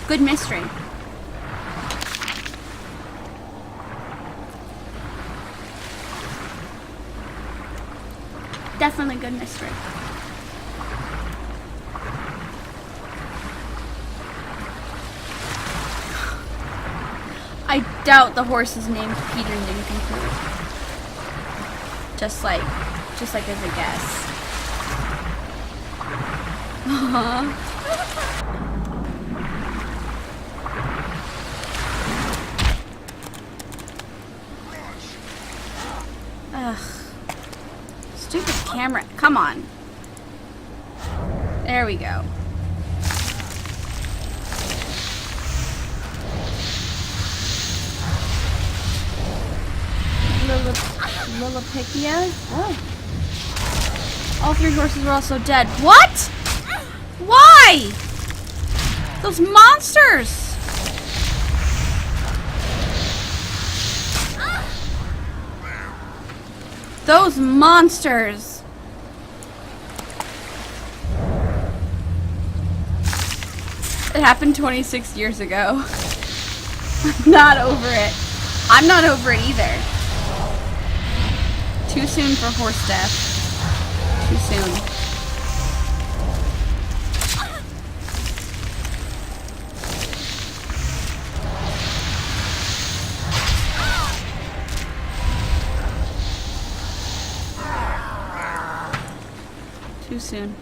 Good mystery. Definitely good mystery. I doubt the horse is named Peter Nincompoop. Just like as a guess. Ugh. Stupid camera. Come on. There we go. Lilliputias? Oh. All three horses were also dead. What? Why? Those monsters! Those monsters! It happened 26 years ago. I'm not over it. I'm not over it either. Too soon for horse death. Too soon. Too soon.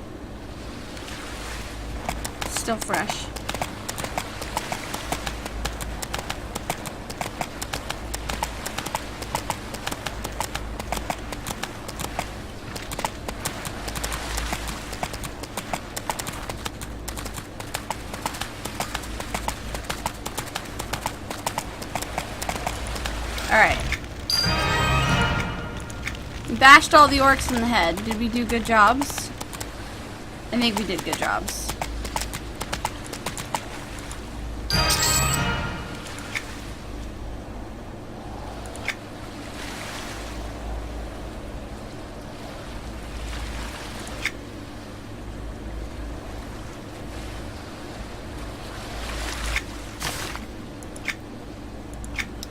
Still fresh. Alright. We bashed all the orcs in the head. Did we do good jobs? I think we did good jobs.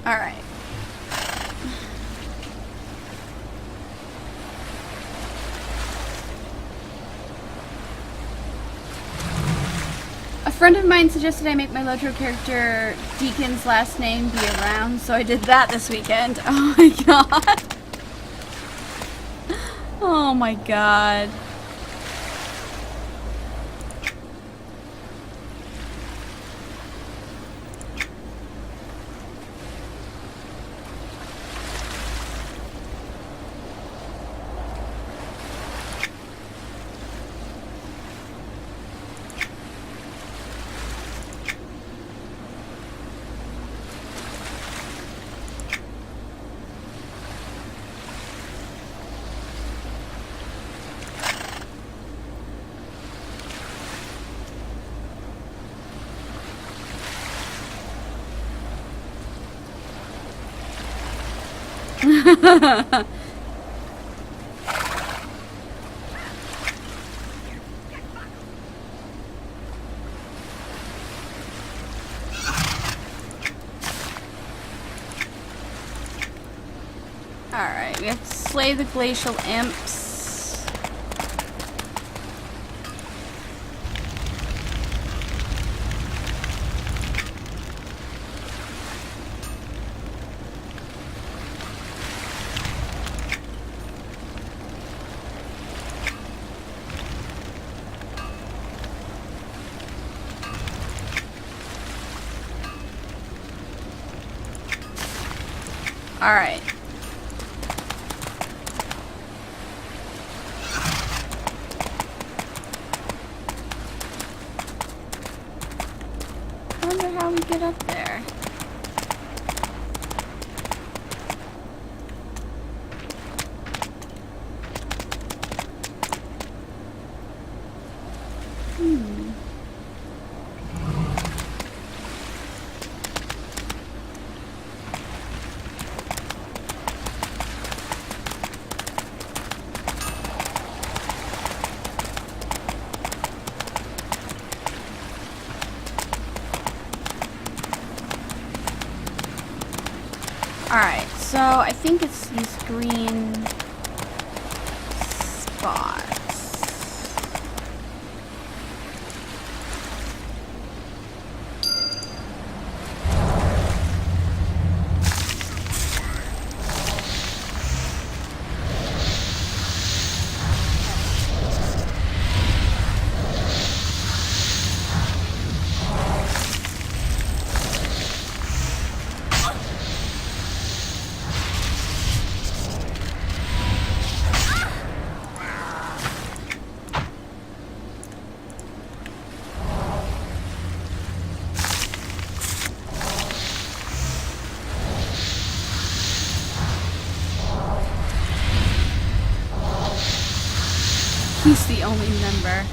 Alright. A friend of mine suggested I make my Lotro character Deacon's last name be around, so I did that this weekend. Oh my god. Oh my god. Alright, we have to slay the glacial imps. Alright. I wonder how we get up there. Alright, so I think it's these green spots. He's the only member.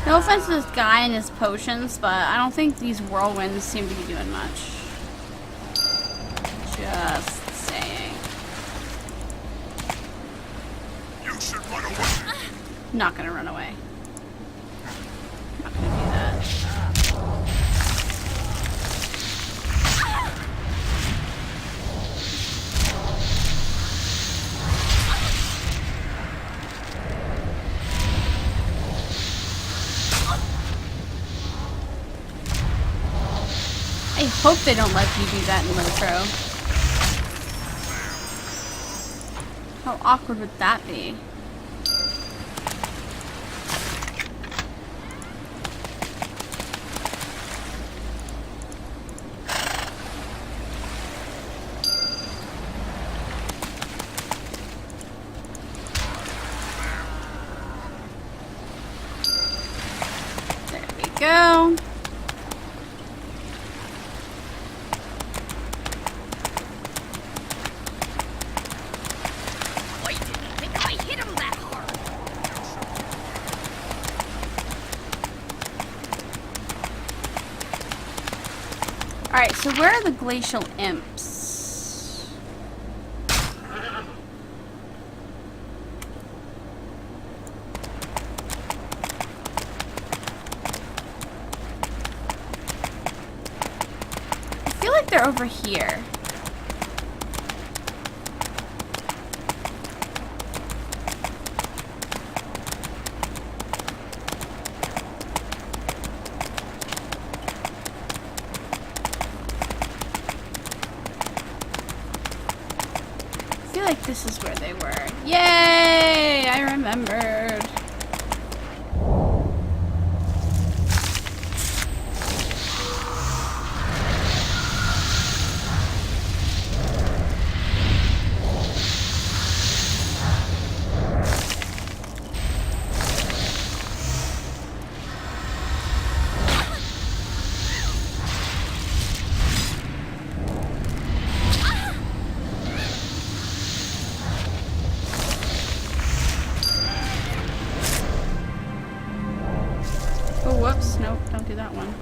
No offense to this guy and his potions, but I don't think these whirlwinds seem to be doing much. Just saying. You should run away. Not gonna run away. Not gonna do that. I hope they don't let you do that in Lotro. How awkward would that be? There we go. I didn't think I hit him that hard. Alright, so where are the glacial imps? I feel like they're over here. like this is where they were. Yay! I remembered. Oh, whoops. Nope, don't do that one.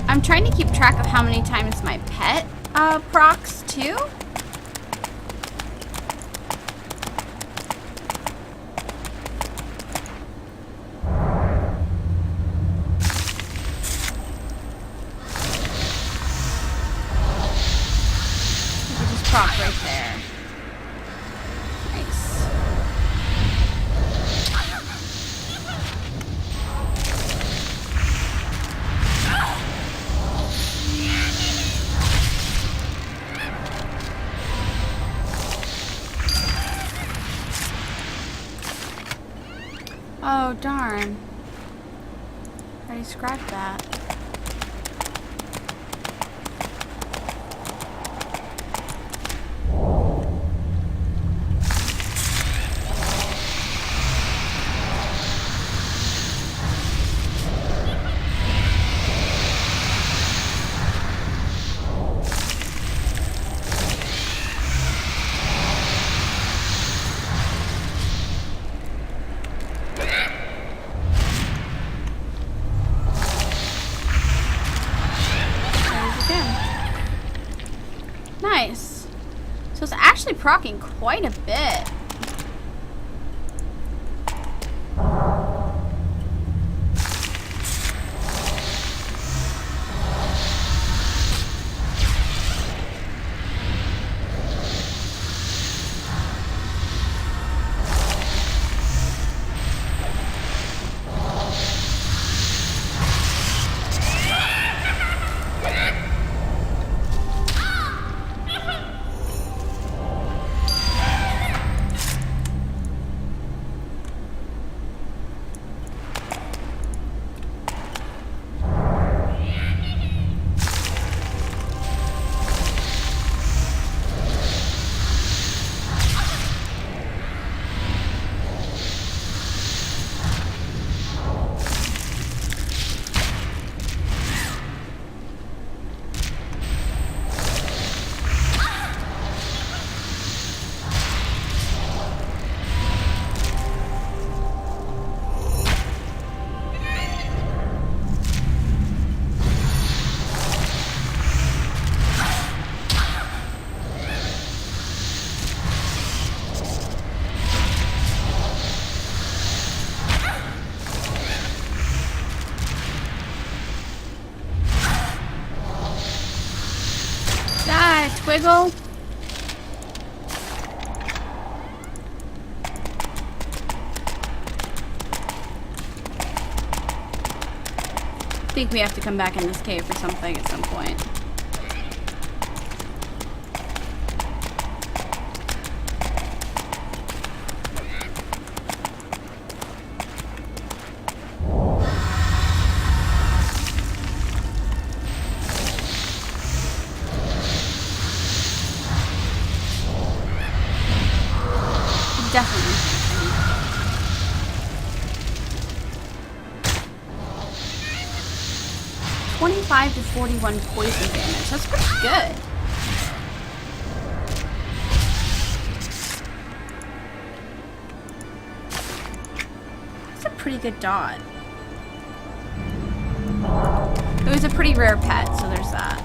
I'm trying to keep track of how many times my pet procs too. Just proc right there. Nice. Oh, darn. I already described that. Nice. So it's actually proccing quite a bit. squiggle. I think we have to come back in this cave for something at some point. Definitely. 25 to 41 poison damage. That's pretty good. That's a pretty good dot. It was a pretty rare pet, so there's that.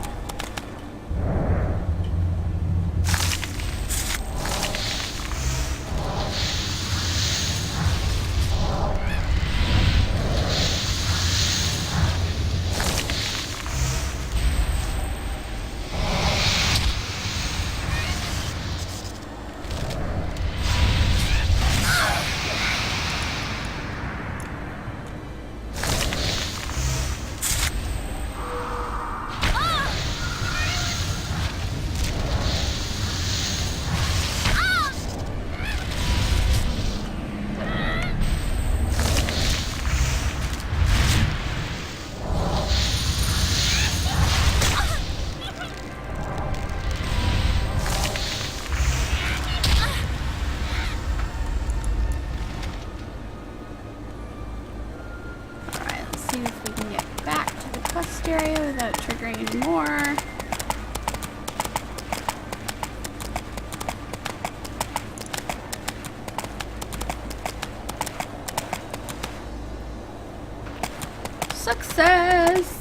Area without triggering any more. Success!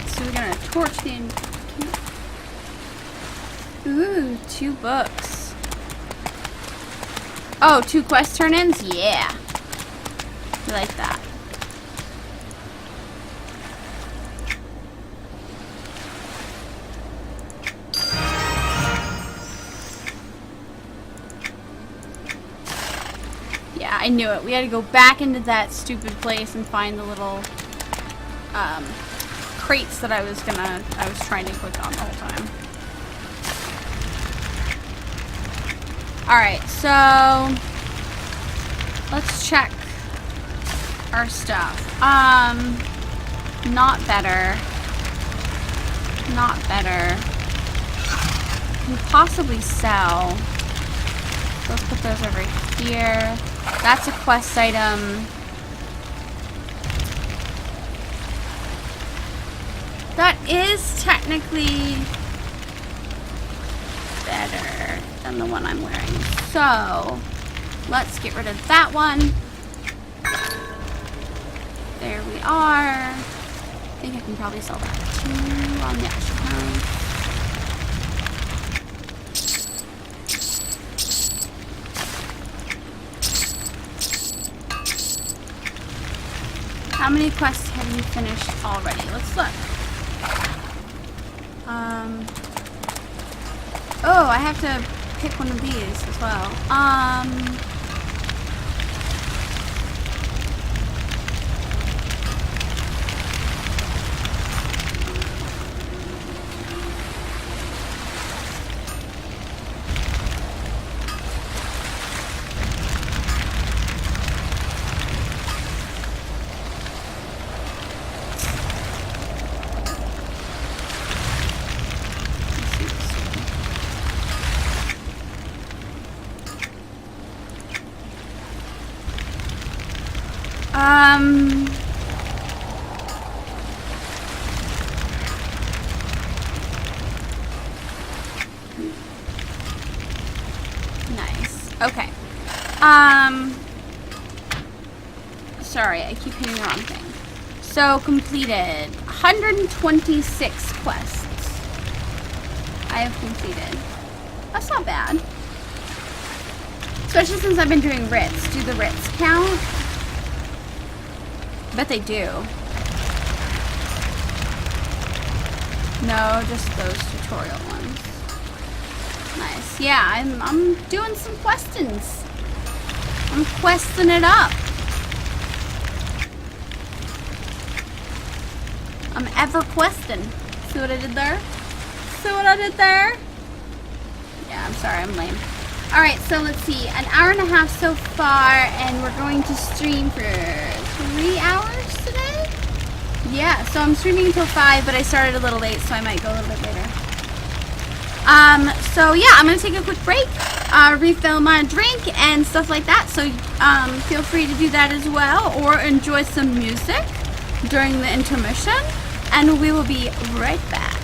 So we're gonna torch the... Ooh, 2 books. Oh, 2 quest turn-ins? Yeah. I like that. Yeah, I knew it. We had to go back into that stupid place and find the little, crates that I was trying to click on the whole time. Alright, so let's check our stuff. Not better. Not better. Can possibly sell. Let's put those over here. That's a quest item. That is technically better than the one I'm wearing. So, let's get rid of that one. There we are. I think I can probably sell that too on the extra pound. How many quests have you finished already? Let's look. Oh, I have to pick one of these as well. Nice. Okay. sorry, I keep hitting the wrong thing. So, completed 126 quests. I have completed. That's not bad. Especially since I've been doing writs. Do the writs count? I bet they do. No, just those tutorial ones. Nice. Yeah, I'm doing some questions. I'm questing it up. I'm ever questing. See what I did there? See what I did there? Yeah, I'm sorry, I'm lame. Alright, so let's see. An hour and a half so far, and we're going to stream for 3 hours today? Yeah, so I'm streaming until 5, but I started a little late, so I might go a little bit later. So yeah, I'm gonna take a quick break, refill my drink and stuff like that, so feel free to do that as well, or enjoy some music during the intermission, and we will be right back.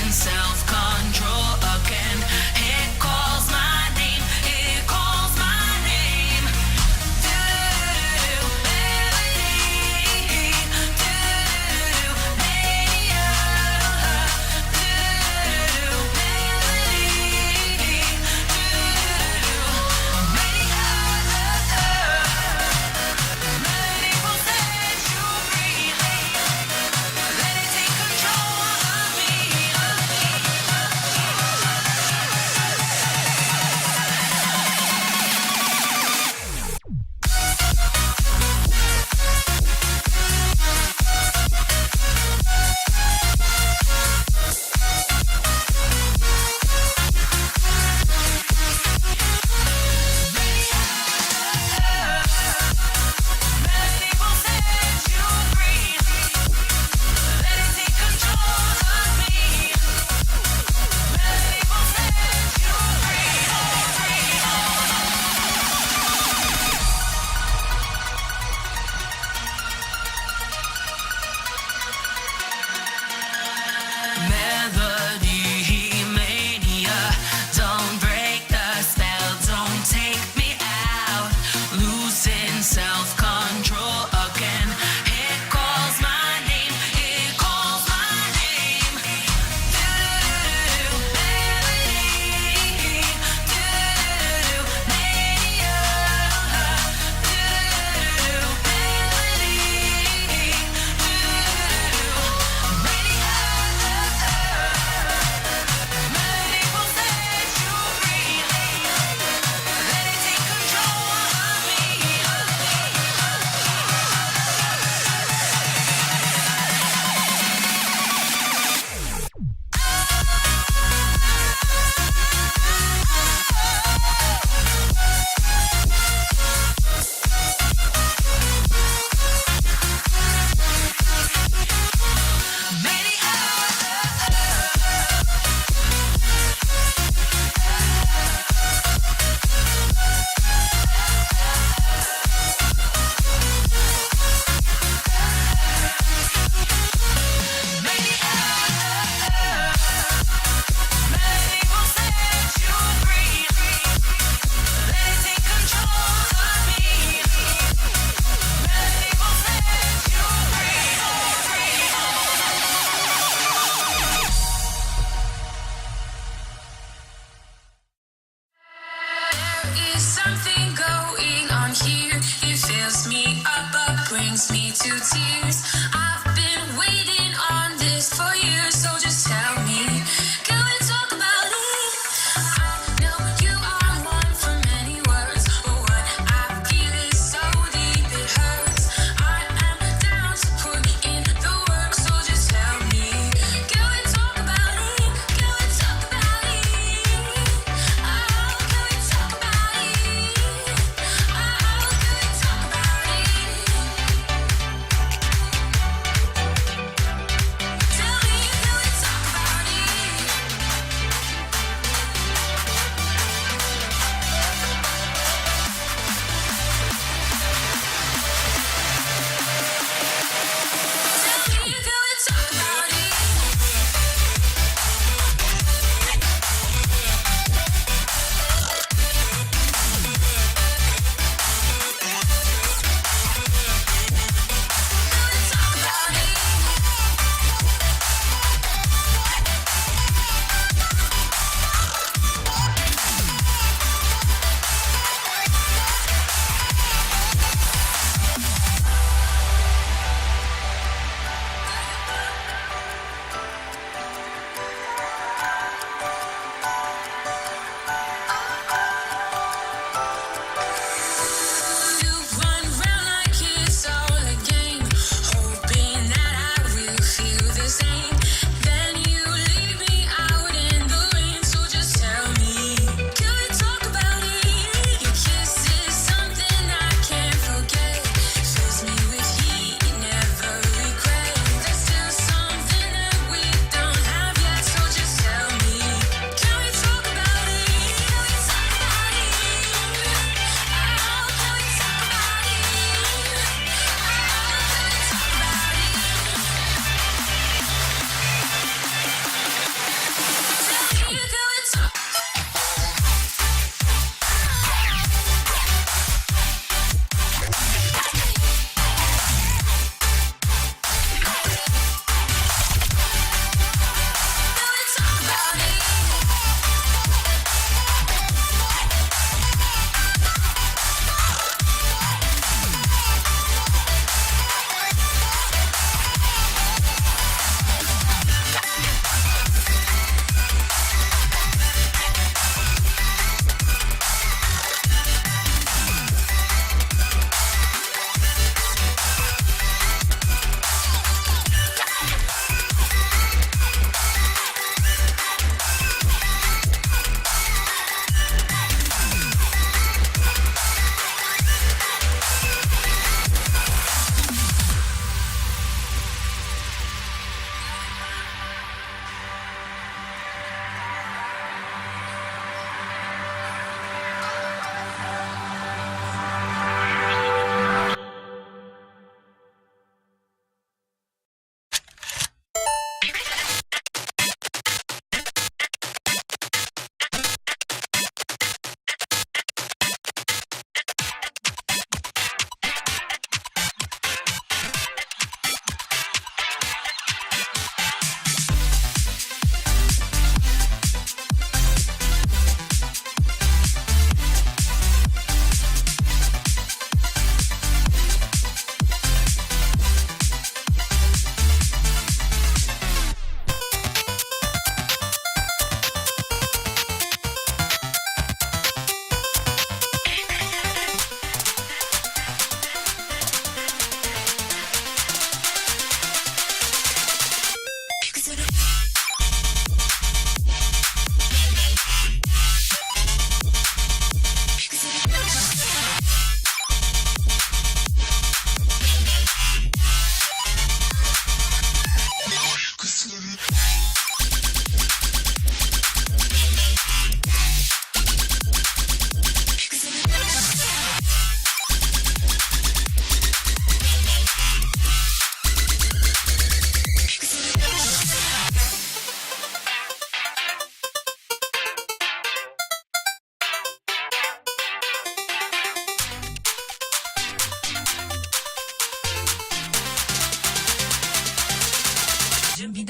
Self-control again. It calls my name. It calls my name. Do-do-do-do, melody. Do-do-do-do, mania. Do-do-do-do, melody. Do-do-do-do, mania. Melody will set you free. Let it take control of me. Melody will set you free. Let it take control of me. Melody will set you free. Melody mania. Don't break the spell. Don't take me out. Losing self-control again. It calls my name. It calls my name. Do-do-do-do, melody. Do-do-do-do, mania. Do-do-do-do, melody. Do-do-do-do, mania. Melody will set you free. Let it take control of me. Melody will set you free. Let it take control of me. Melody will set you free. There is something going on here. It fills me up, brings me to tears. I've been waiting on this for years, so just tell me, can we talk about it? I know you are one for many words, but what I feel is so deep it hurts. I am down to put in the work, so just tell me, can we talk about it? Can we talk about it? Oh, can we talk about it? Oh, can we talk about it?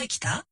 きた?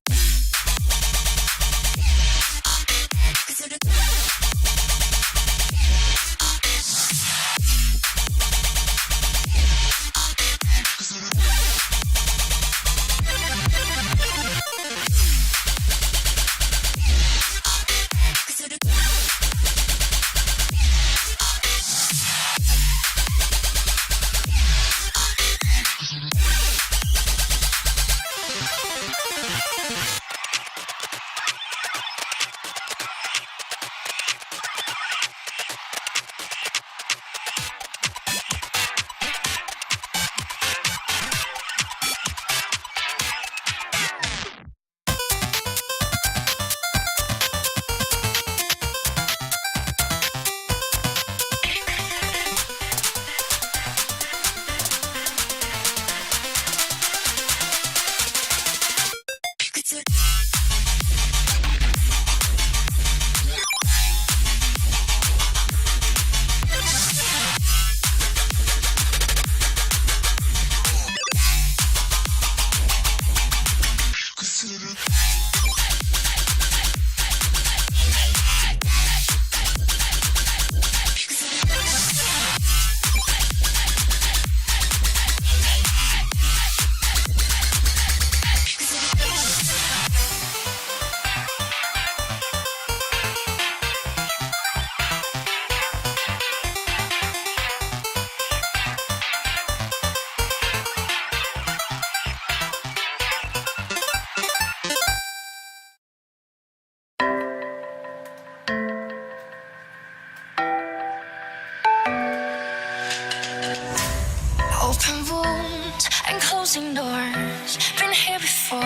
Open wounds and closing doors. Been here before,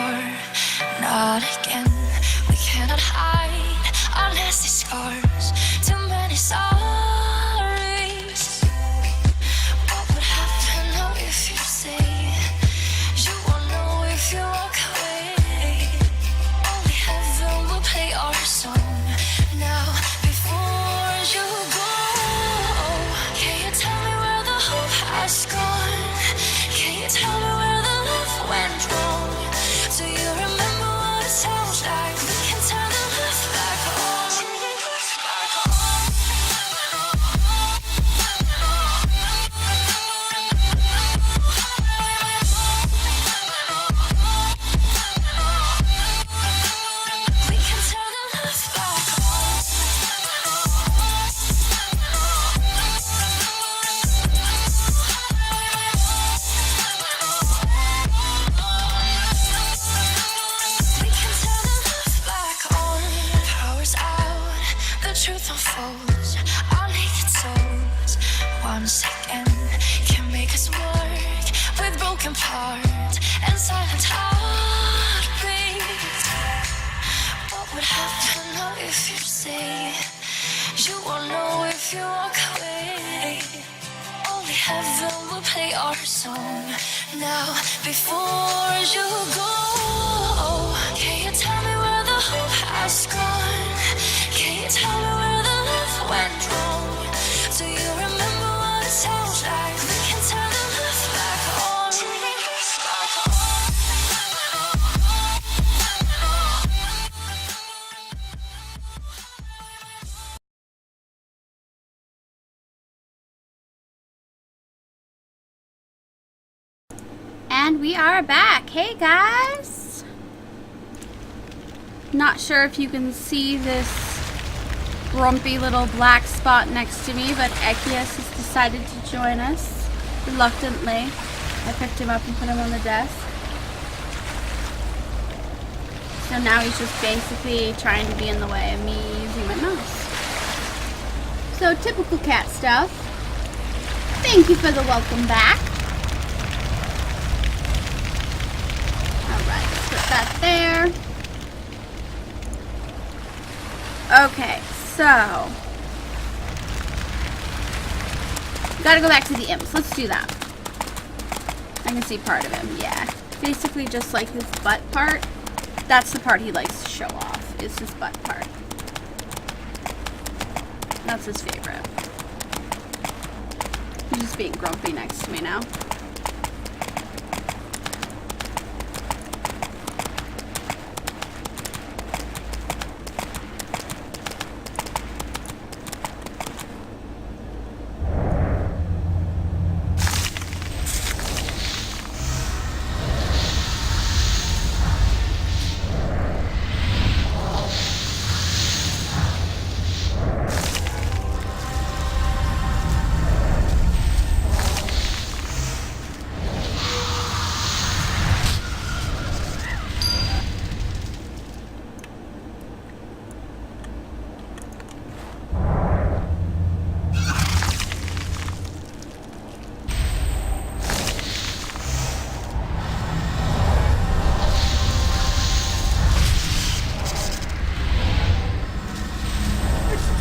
not again. We cannot hide our nasty scars. Too many sorries. What would happen now if you say you won't know if you walk away? Only heaven will play our song now before you go. Can you tell me where the hope has gone? Can you tell me where the love went wrong? Do you remember what it sounds like? We can turn the left back on. We can turn the left back on. We can turn the left back on. Power's out, the truth unfolds. Our naked souls, once again, can make us work with broken parts and silent heartbeats. What would happen now if you say you won't know if you walk away? Only heaven will play our song now before you go. Can you tell me where the hope has gone? Can you tell me where the love went wrong? Do you remember what it sounds like? We can turn the left back on. And we are back. Hey guys! Not sure if you can see this grumpy little black spot next to me, but Ekias has decided to join us reluctantly. I picked him up and put him on the desk. So now he's just basically trying to be in the way of me using my mouse. So typical cat stuff. Thank you for the welcome back. Alright, let's put that there. Okay, so gotta go back to the imps. Let's do that. I can see part of him, yeah. Basically just like his butt part. That's the part he likes to show off, is his butt part. That's his favorite. He's just being grumpy next to me now.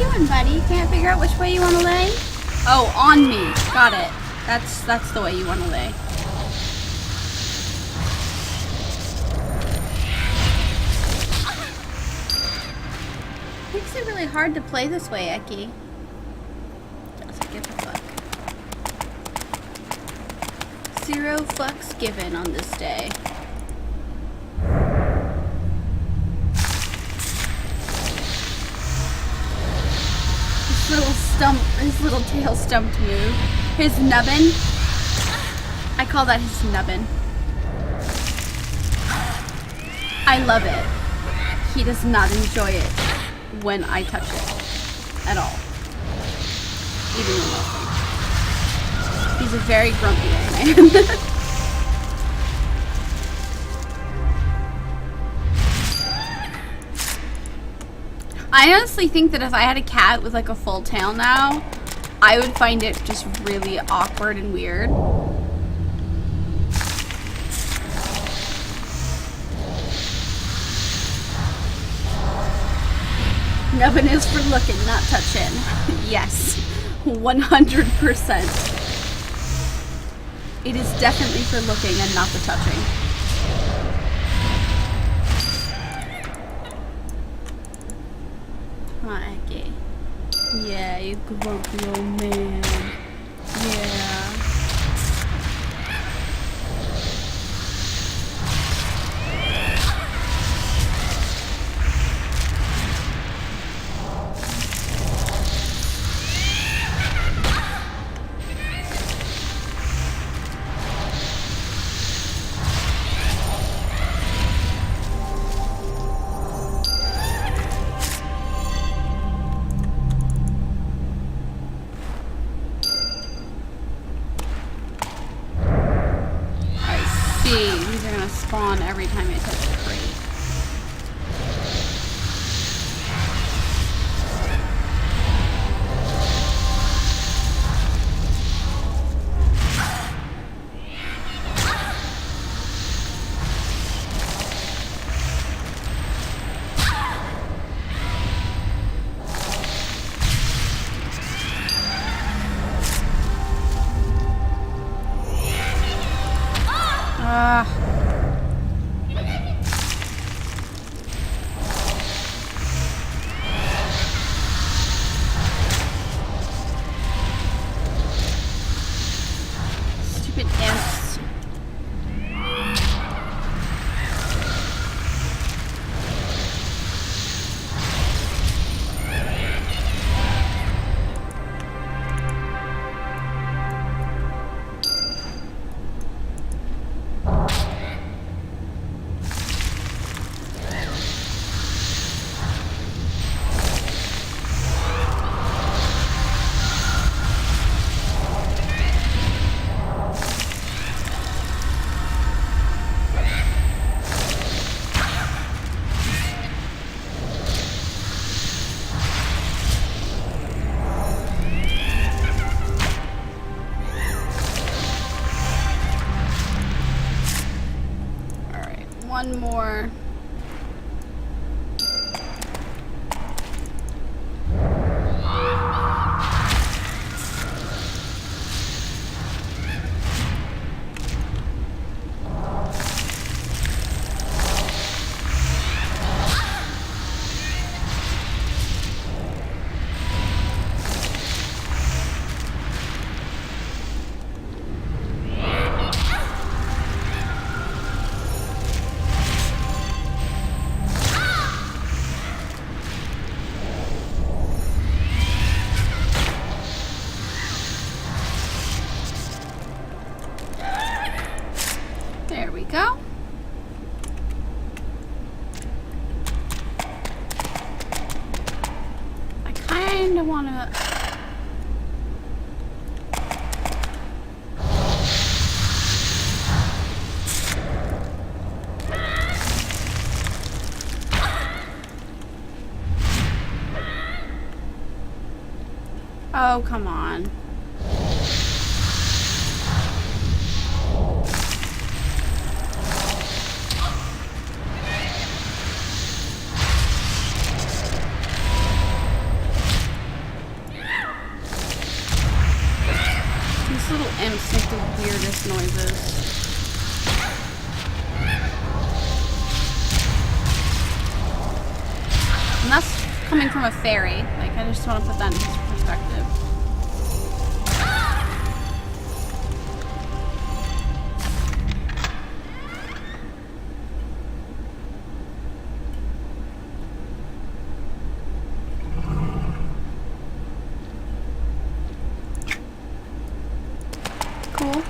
doing, buddy? Can't figure out which way you want to lay? Oh, on me. Got it. That's the way you want to lay. Makes it really hard to play this way, Eki. Doesn't give a fuck. 0 fucks given on this day. His little tail stumped move. His nubbin. I call that his nubbin. I love it. He does not enjoy it when I touch it at all. Even remotely. He's a very grumpy old man. I honestly think that if I had a cat with like a full tail now, I would find it just really awkward and weird. Nubbin is for looking, not touching. Yes, 100%. It is definitely for looking and not the touching. Hi, Eki. Yeah, you grumpy old man. Yeah. These are gonna spawn every time I touch the crate. Stupid ants. One more. There we go. I kind of want to... Oh, come on. imps make the weirdest noises. And that's coming from a fairy. Like, I just want to put that in perspective. Cool.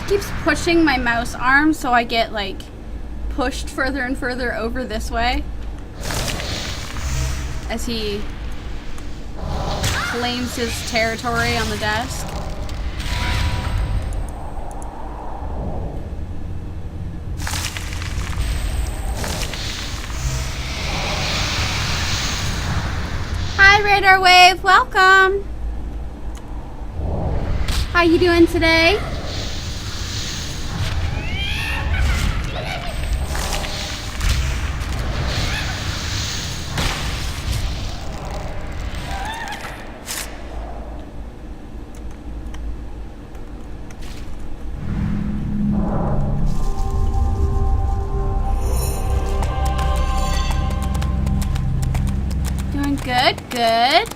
Keeps pushing my mouse arm so I get like pushed further and further over this way as he claims his territory on the desk. Hi Radar Wave, welcome. How you doing today? Good, good.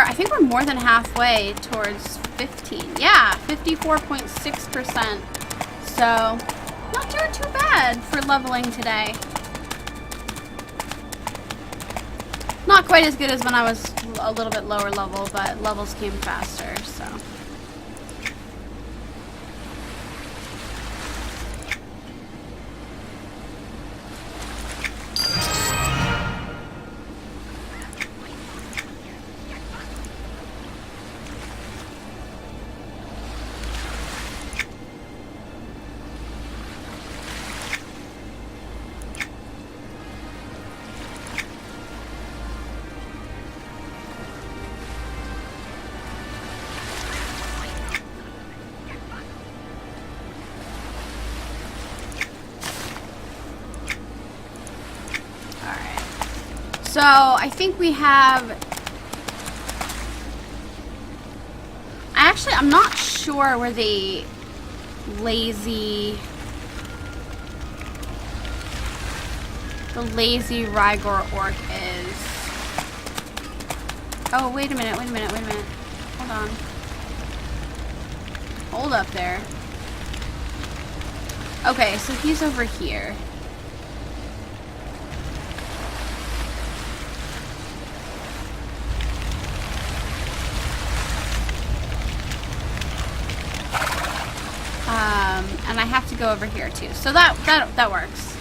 I think we're more than halfway towards 15. Yeah, 54.6%. So, not doing too bad for leveling today. Not quite as good as when I was a little bit lower level, but levels came faster, so. So, I think we have... I'm not sure where the lazy Rygor orc is. Oh, wait a minute. Hold on. Hold up there. Okay, so he's over here. And I have to go over here too. So that works.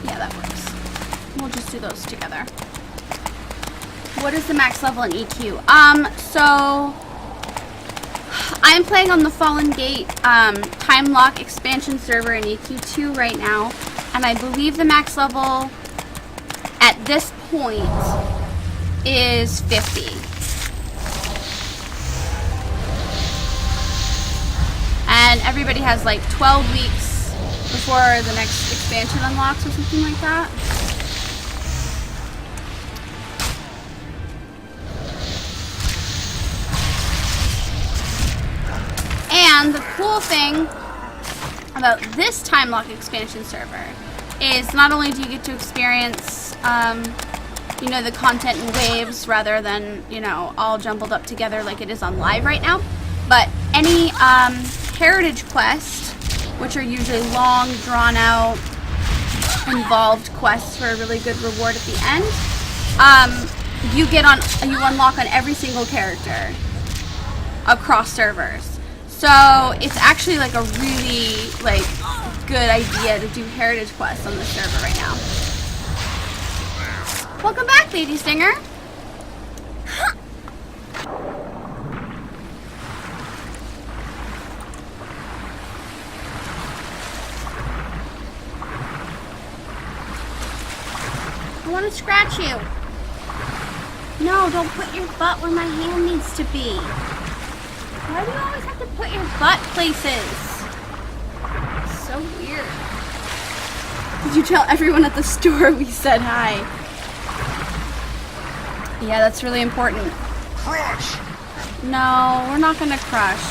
Yeah, that works. We'll just do those together. What is the max level in EQ? So I'm playing on the Fallen Gate Time Lock expansion server in EQ2 right now, and I believe the max level at this point is 50. And everybody has like 12 weeks before the next expansion unlocks or something like that. And the cool thing about this time lock expansion server is not only do you get to experience, you know, the content in waves rather than, you know, all jumbled up together like it is on live right now, but any heritage quests, which are usually long, drawn-out, involved quests for a really good reward at the end, you unlock on every single character across servers. So it's actually like a really like good idea to do heritage quests on the server right now. Welcome back, Lady Stinger. I want to scratch you. No, don't put your butt where my hand needs to be. Why do you always have to put your butt places? So weird. Did you tell everyone at the store we said hi? Yeah, that's really important. Crush! No, we're not gonna crush.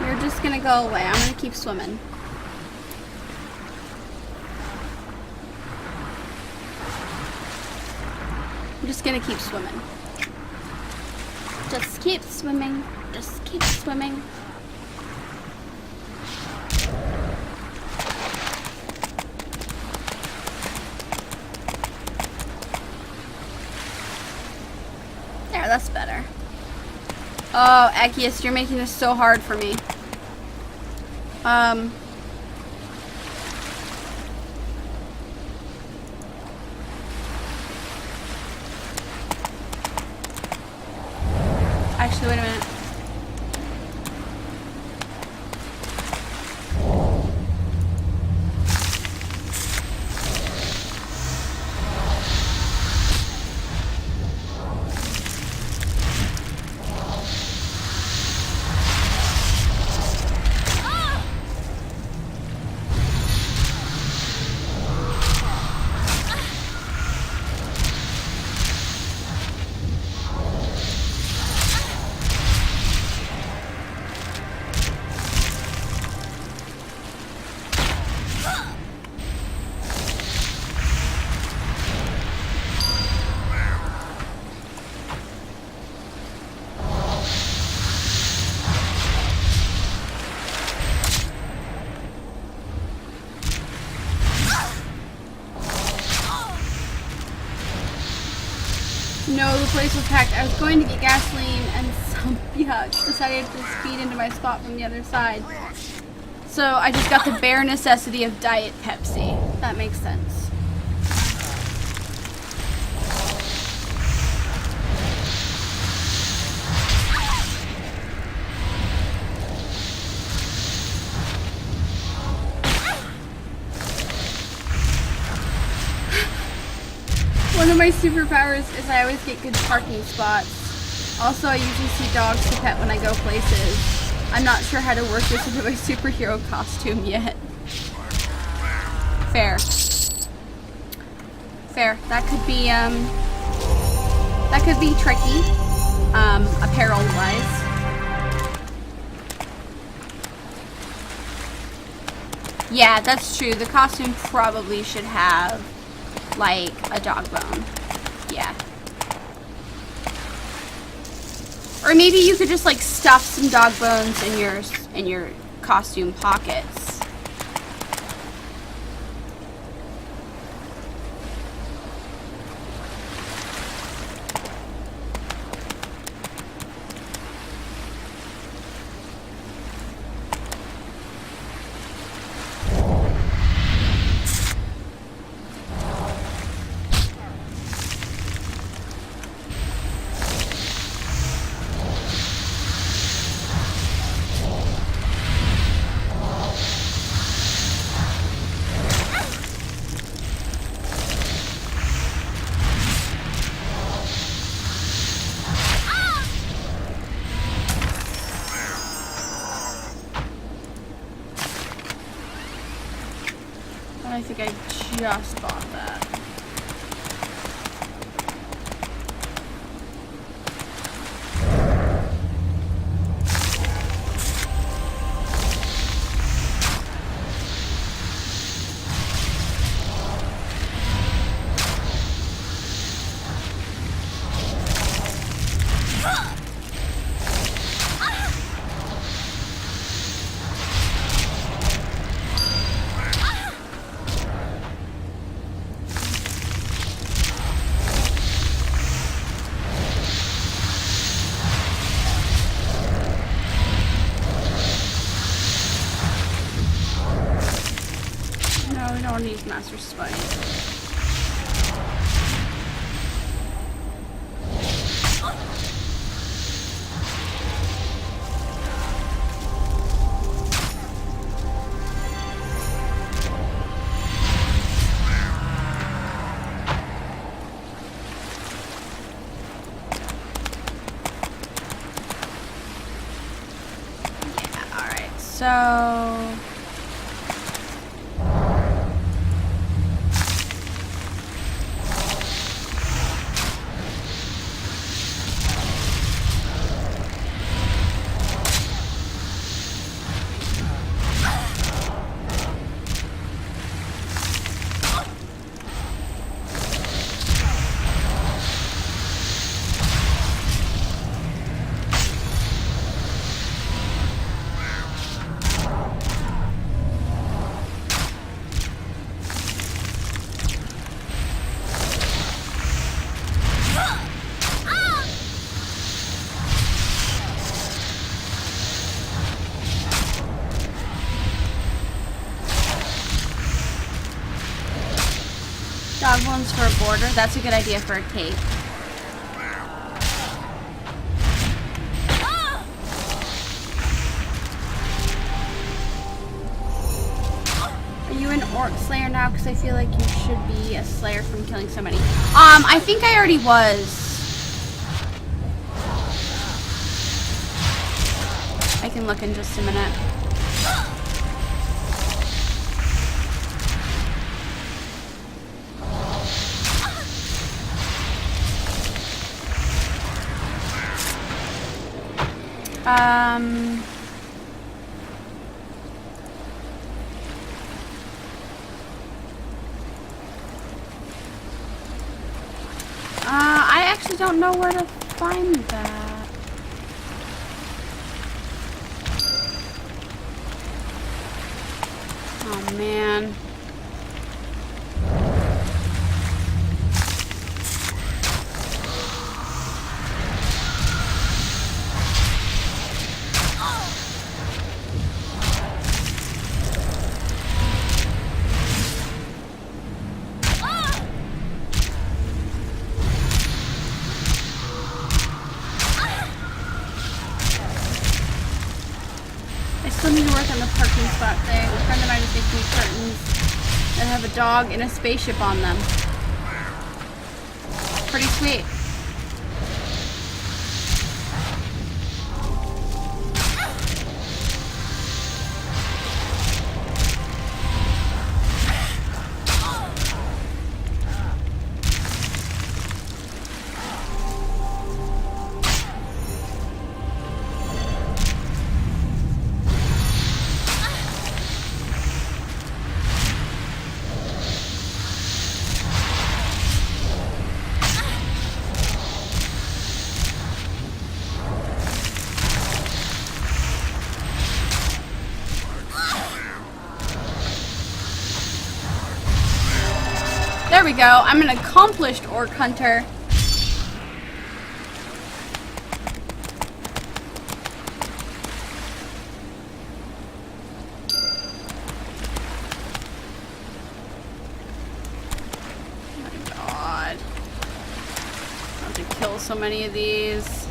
You're just gonna go away. I'm gonna keep swimming. I'm just gonna keep swimming. Just keep swimming. Just keep swimming. There, that's better. Oh, Ekius, you're making this so hard for me. Actually, wait a minute. No, the place was packed. I was going to get gasoline and some yucks decided to speed into my spot from the other side. So I just got the bare necessity of Diet Pepsi. That makes sense. One of my superpowers is I always get good parking spots. Also, I usually see dogs to pet when I go places. I'm not sure how to work this into my superhero costume yet. Fair. Fair. That could be tricky, apparel-wise. Yeah, that's true. The costume probably should have like a dog bone. Yeah. Or maybe you could just like stuff some dog bones in your costume pockets. I think I just bought that. monster spine. Yeah, alright, so... Dog bones for a border. That's a good idea for a cape. Are you an orc slayer now? Because I feel like you should be a slayer from killing so many. I think I already was. I can look in just a minute. I actually don't know where to find that. Oh man. I still need to work on the parking spot thing. A friend of mine is making me curtains that have a dog and a spaceship on them. Pretty sweet. There we go. I'm an accomplished orc hunter. Oh my god. I have to kill so many of these.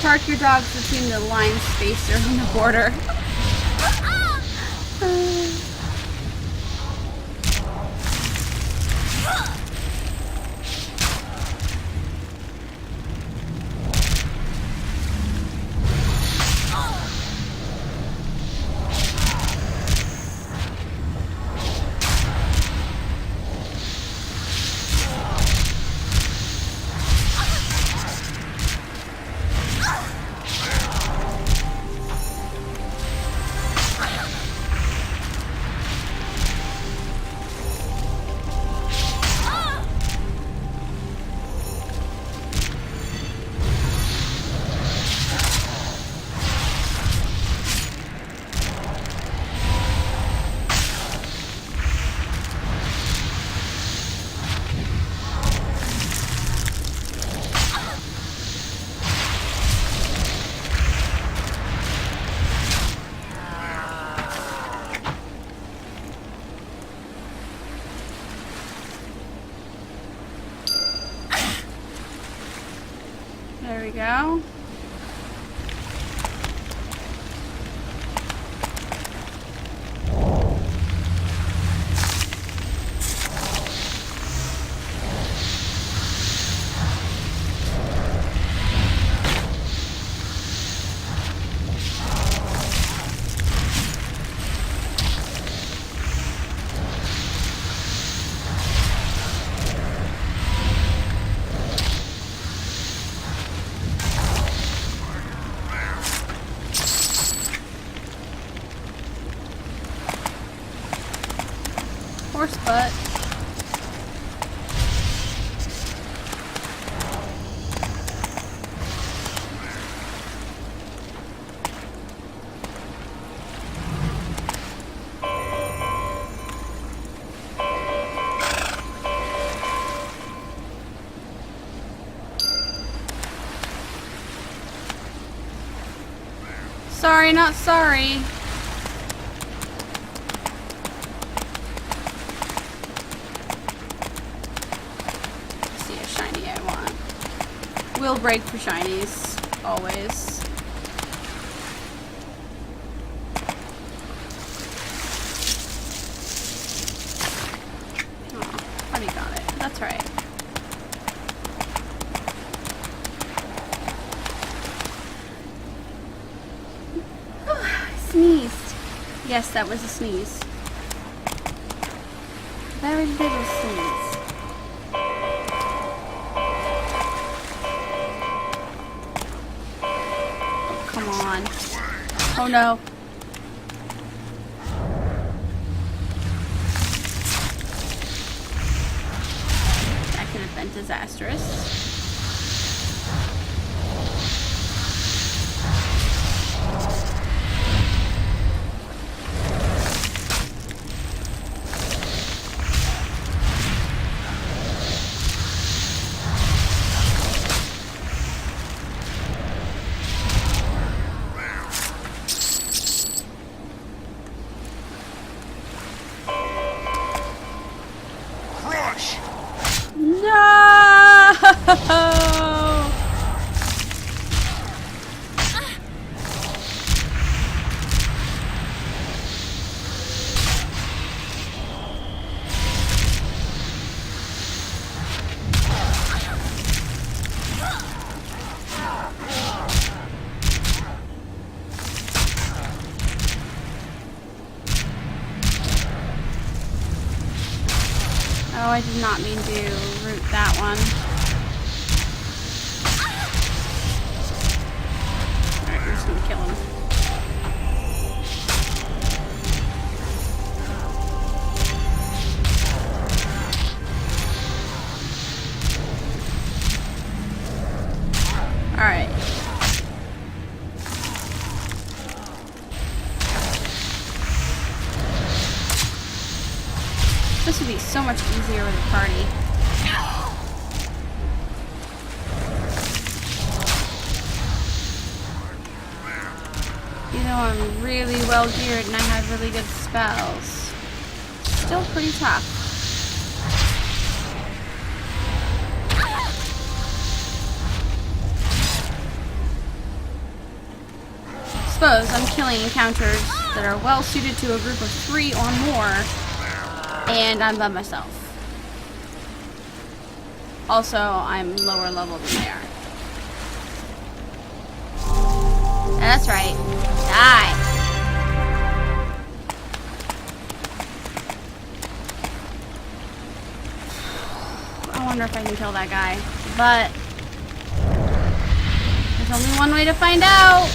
Park your dogs between the line spacer and the border. go. Horse butt. Sorry, not sorry. See a shiny I want. Will break for shinies, always. Oh, already got it. That's right. Sneezed. Yes, that was a sneeze. Very little sneeze. Oh, come on. Oh no. That could have been disastrous. Crush! No! Oh, I did not mean to root that one. Alright, we're just gonna kill him. Alright. This would be so much easier with a party. You know, I'm really well geared and I have really good spells. Still pretty tough. Suppose I'm killing encounters that are well suited to a group of 3 or more. And I'm by myself. Also, I'm lower level than they are. That's right. Die. I wonder if I can kill that guy. But there's only one way to find out.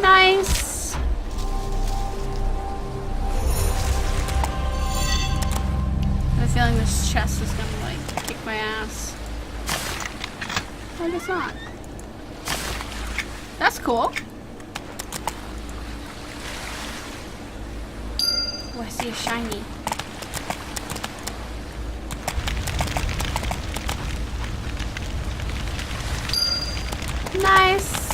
Nice. I have a feeling this chest is gonna like kick my ass. I guess not. That's cool. Oh, I see a shiny. Nice.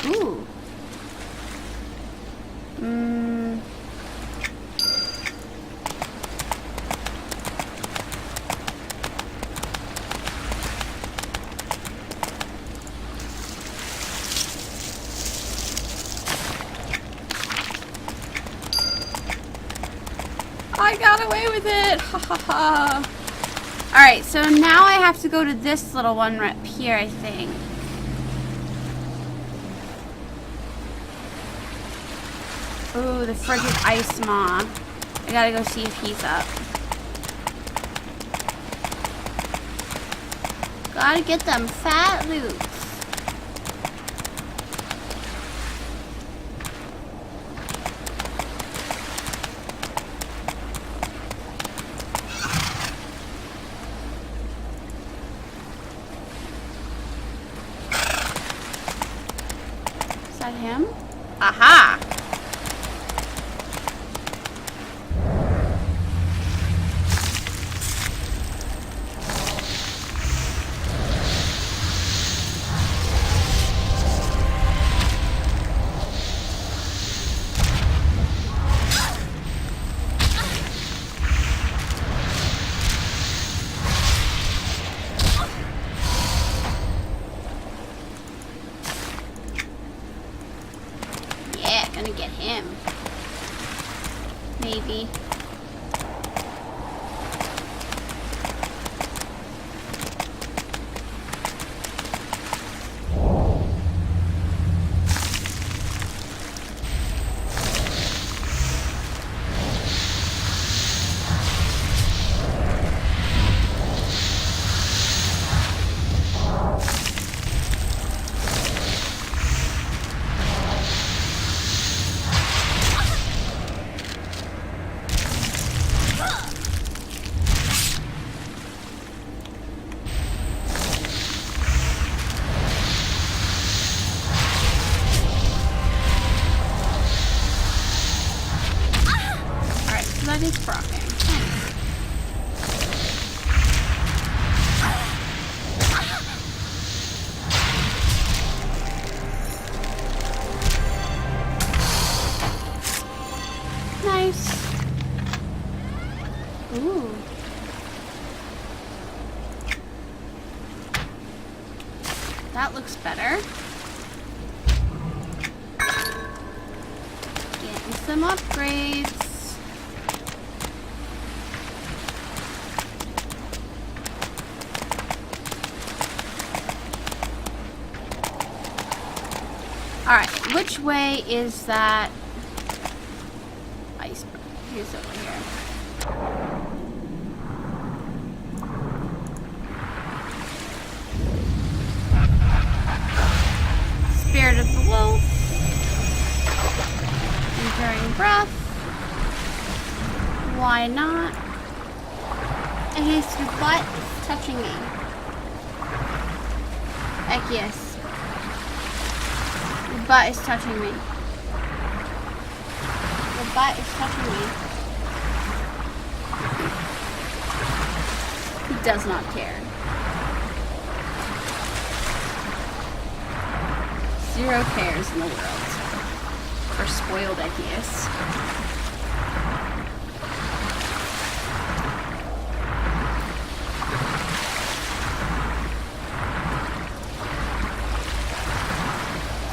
Ooh. I got away with it! Ha ha ha! Alright, so now I have to go to this little one right here, I think. Ooh, the frigid ice maw. I gotta go see if he's up. Gotta get them fat loops. Is that him? Aha! Gonna get him. Maybe. That is frocking. Nice. Ooh. That looks better. Getting some upgrades. Alright, which way is that iceberg? Here's over here. Spirit of the wolf. Enduring breath. Why not? And his butt is touching me. Heck yes. The butt is touching me. The butt is touching me. He does not care. 0 cares in the world. For spoiled ideas.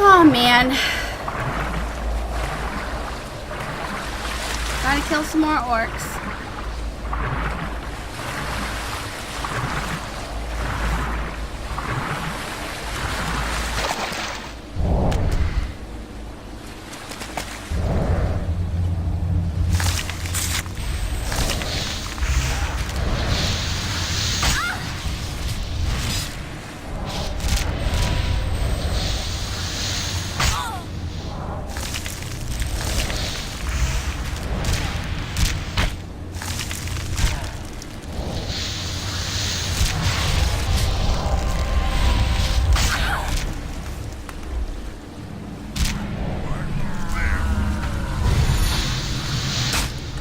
Oh man. Gotta kill some more orcs.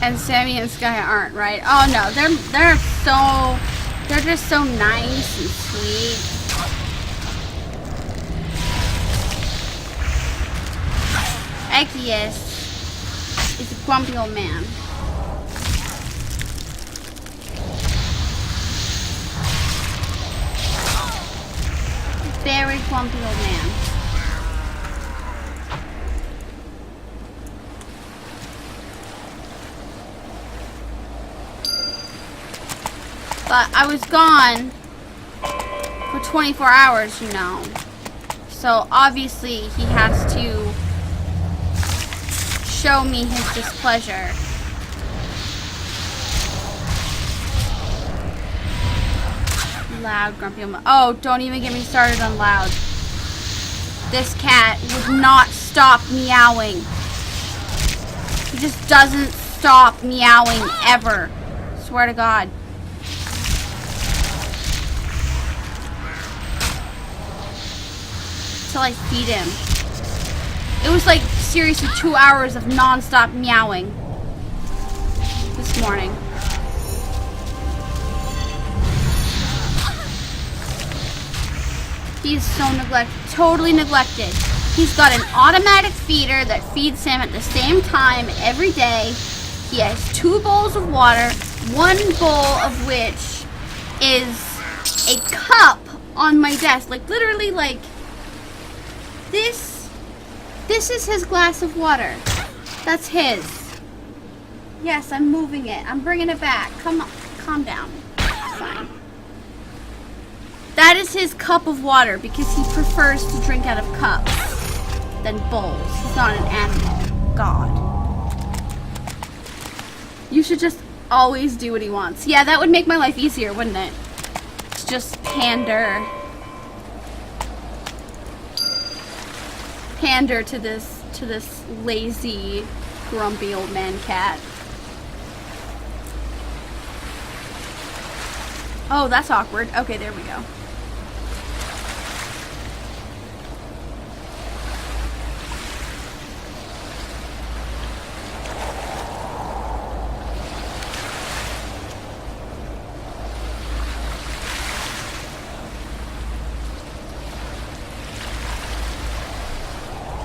And Sammy and Sky aren't, right? Oh no, they're just so nice and sweet. Echius is a grumpy old man. Very grumpy old man. But I was gone for 24 hours, you know. So obviously he has to show me his displeasure. Loud, grumpy. Oh, don't even get me started on loud. This cat would not stop meowing. He just doesn't stop meowing ever. Swear to God. Till I feed him. It was like seriously 2 hours of non-stop meowing this morning. He's so neglected, totally neglected. He's got an automatic feeder that feeds him at the same time every day. He has 2 bowls of water, 1 bowl of which is a cup on my desk. Like literally like this is his glass of water. That's his. Yes, I'm moving it. I'm bringing it back. Come on, calm down. It's fine. That is his cup of water because he prefers to drink out of cups than bowls. He's not an animal. God. You should just always do what he wants. Yeah, that would make my life easier, wouldn't it? To just pander to this lazy, grumpy old man cat. Oh, that's awkward. Okay, there we go.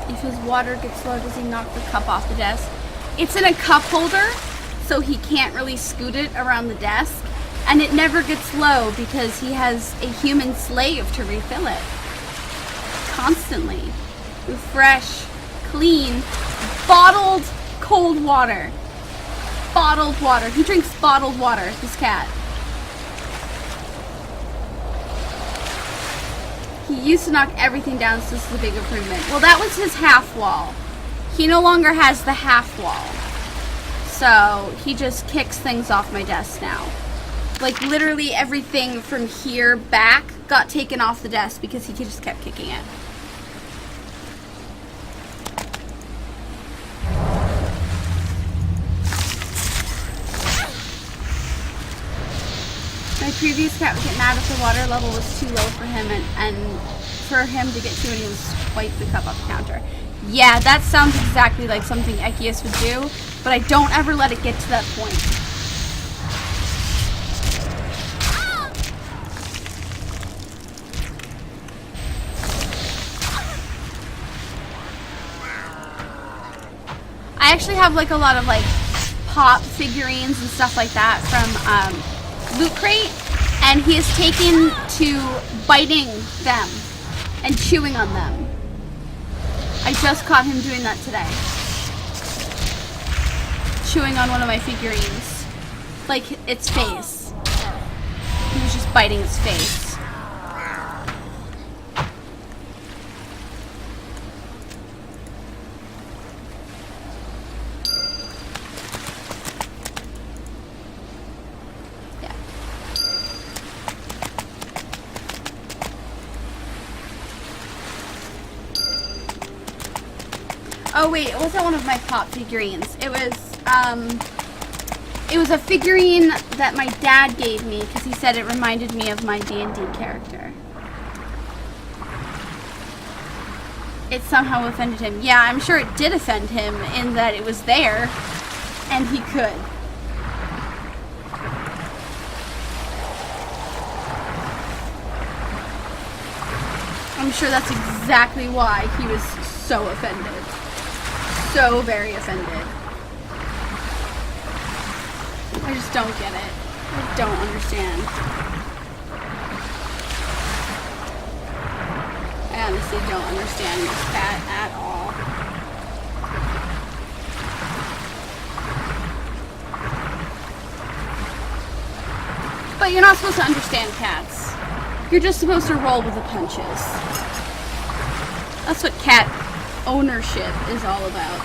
If his water gets low, does he knock the cup off the desk? It's in a cup holder, so he can't really scoot it around the desk. And it never gets low because he has a human slave to refill it. Constantly. With fresh, clean, bottled cold water. Bottled water. He drinks bottled water, this cat. He used to knock everything down, so this is a big improvement. Well, that was his half wall. He no longer has the half wall. So, he just kicks things off my desk now. Like, literally everything from here back got taken off the desk because he just kept kicking it. My previous cat would get mad if the water level was too low for him and for him to get to and he would swipe the cup off the counter. Yeah, that sounds exactly like something Echius would do, but I don't ever let it get to that point. I actually have like a lot of like pop figurines and stuff like that from Loot Crate, and he has taken to biting them and chewing on them. I just caught him doing that today. Chewing on one of my figurines. Like its face. He was just biting its face. Oh wait, it wasn't one of my pop figurines. It was a figurine that my dad gave me because he said it reminded me of my D&D character. It somehow offended him. Yeah, I'm sure it did offend him in that it was there and he could. I'm sure that's exactly why he was so offended. So very offended. I just don't get it. I don't understand. I honestly don't understand this cat at all. But you're not supposed to understand cats. You're just supposed to roll with the punches. That's what cat ownership is all about.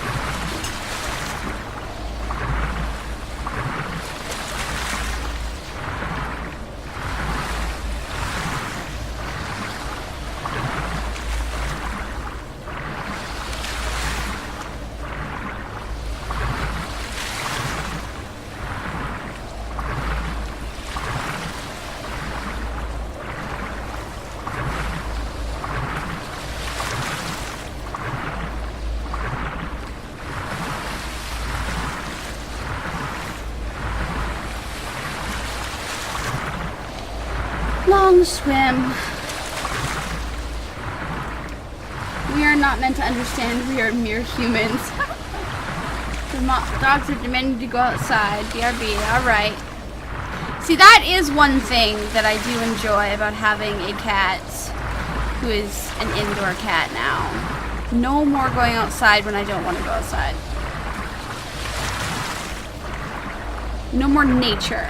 Long swim. We are not meant to understand. We are mere humans. The dogs are demanding to go outside. BRB. Alright. See, that is one thing that I do enjoy about having a cat who is an indoor cat now. No more going outside when I don't want to go outside. No more nature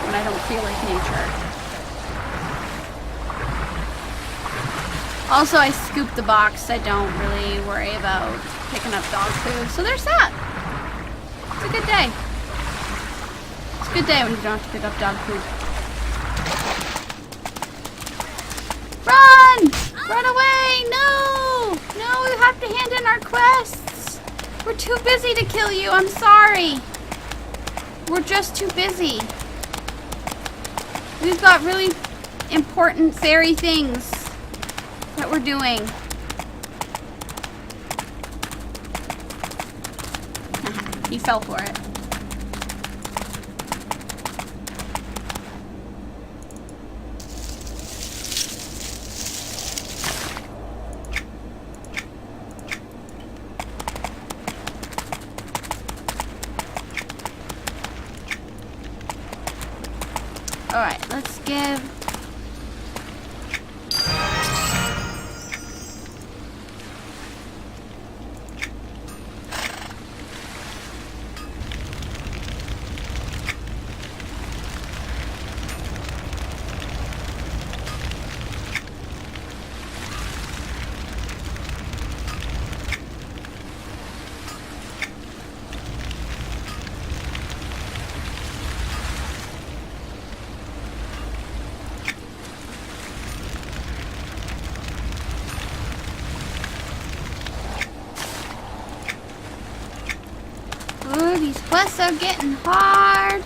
when I don't feel like nature. Also, I scoop the box. I don't really worry about picking up dog food. So there's that. It's a good day. It's a good day when you don't have to pick up dog food. Run! Run away! No! No, we have to hand in our quests. We're too busy to kill you. I'm sorry. We're just too busy. We've got really important fairy things that we're doing. He fell for it. All right, let's give these quests are getting hard.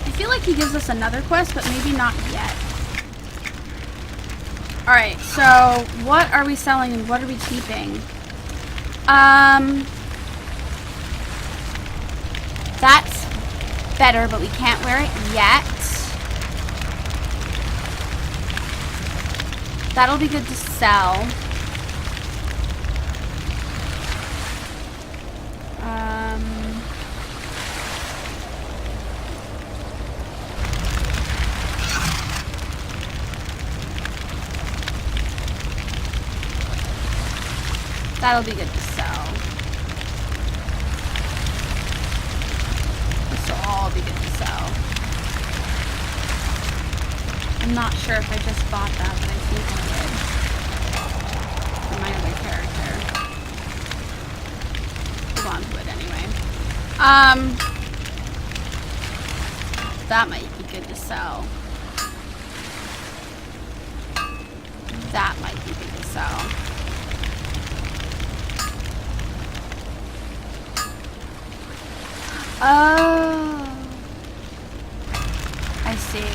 I feel like he gives us another quest, but maybe not yet. Alright, so what are we selling and what are we keeping? That's better, but we can't wear it yet. That'll be good to sell. That'll be good to sell. This will all be good to sell. I'm not sure if I just bought that, but I think I did. For my other a character. Hold on to it anyway. That might be good to sell. That might be good to sell. Oh, I see.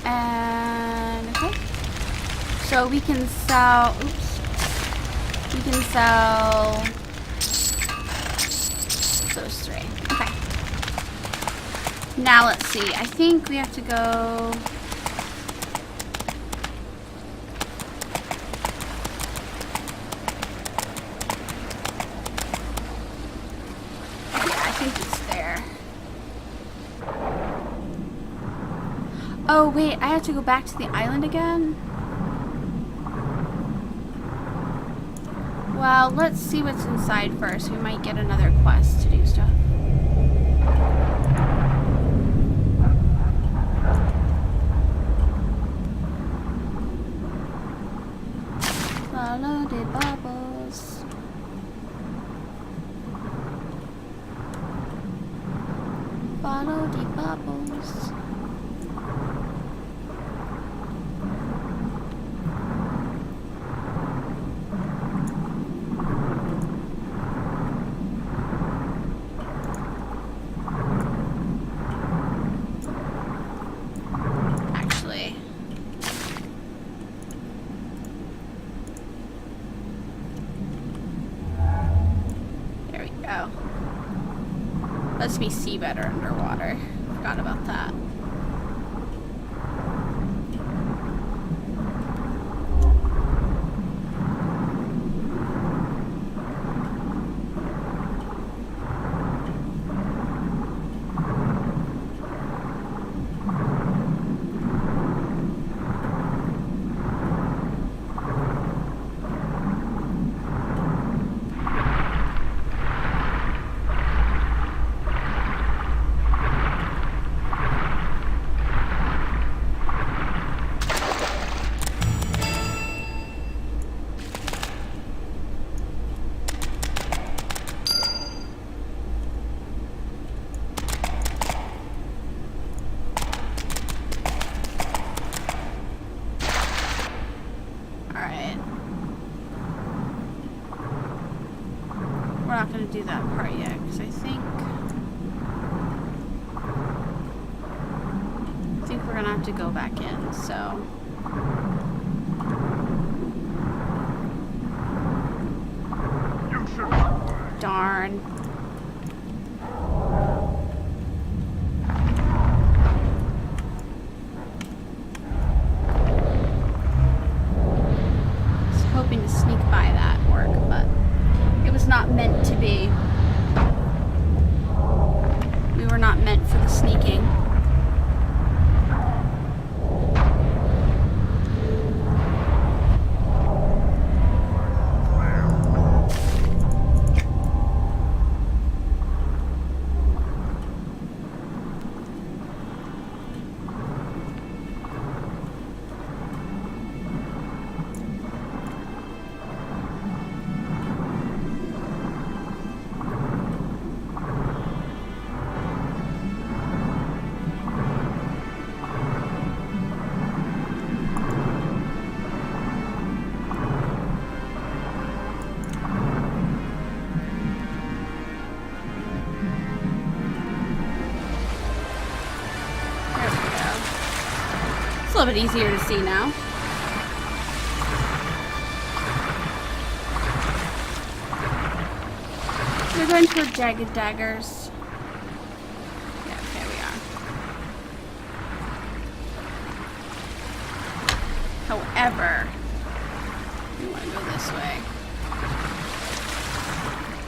And okay, so we can sell. Oops, we can sell those three. Okay. Now let's see. I think we have to go. Oh wait, I have to go back to the island again? Well, let's see what's inside first. We might get another quest to do stuff. Follow the bubbles. Follow the bubbles. Lets me see better underwater. Forgot about that. We're not going to do that part yet, because I think we're going to have to go back in, so... Darn. I was hoping to sneak by that work, but it was not meant to be. We were not meant for the sneaking. It's a little bit easier to see now. We're going toward Jagged Daggers. Yeah, okay, we are. However, we want to go this way.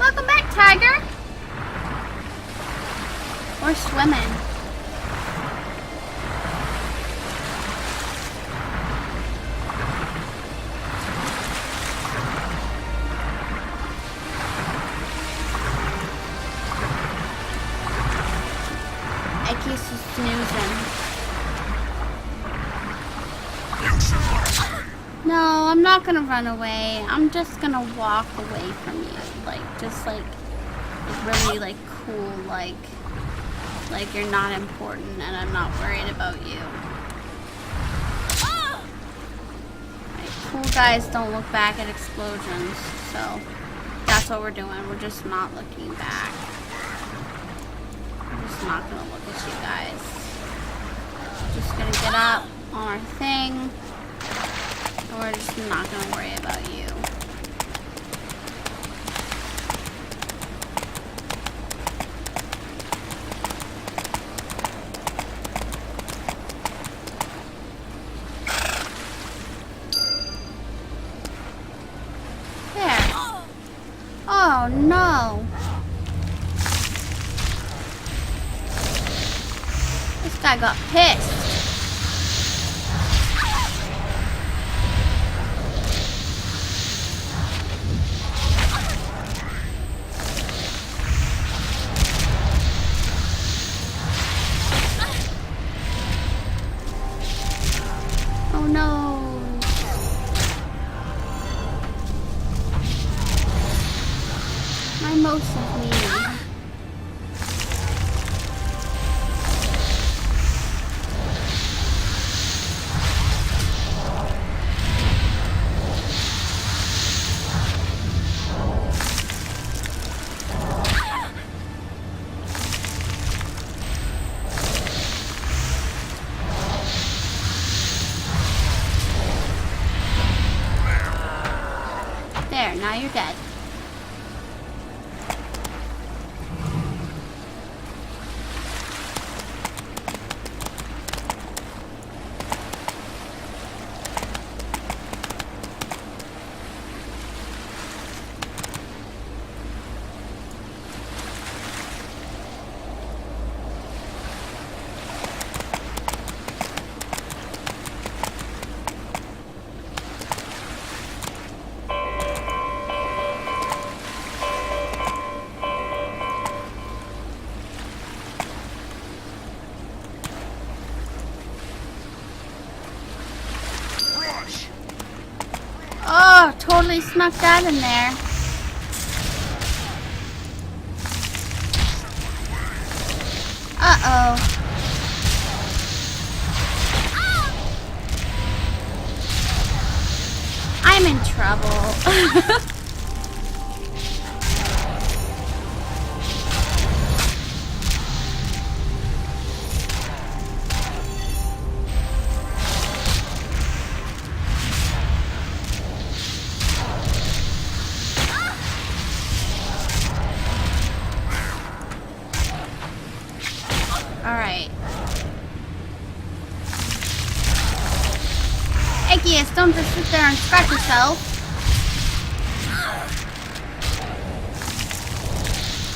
Welcome back, Tiger! We're swimming. He's snoozing. I'm not gonna run away. I'm just gonna walk away from you. Like, just like really like cool, like you're not important and I'm not worried about you. Like, cool guys don't look back at explosions, so that's what we're doing. We're just not looking back. We're just not gonna look at you guys. Just gonna get up on our thing. And we're just not gonna worry about you. There. Oh no. This guy got pissed. Oh no. My most of me. There, now you're dead. Rush! Oh, totally snuck that in there. Uh-oh. I'm in trouble. Alright. Ikius, don't just sit there and scratch yourself.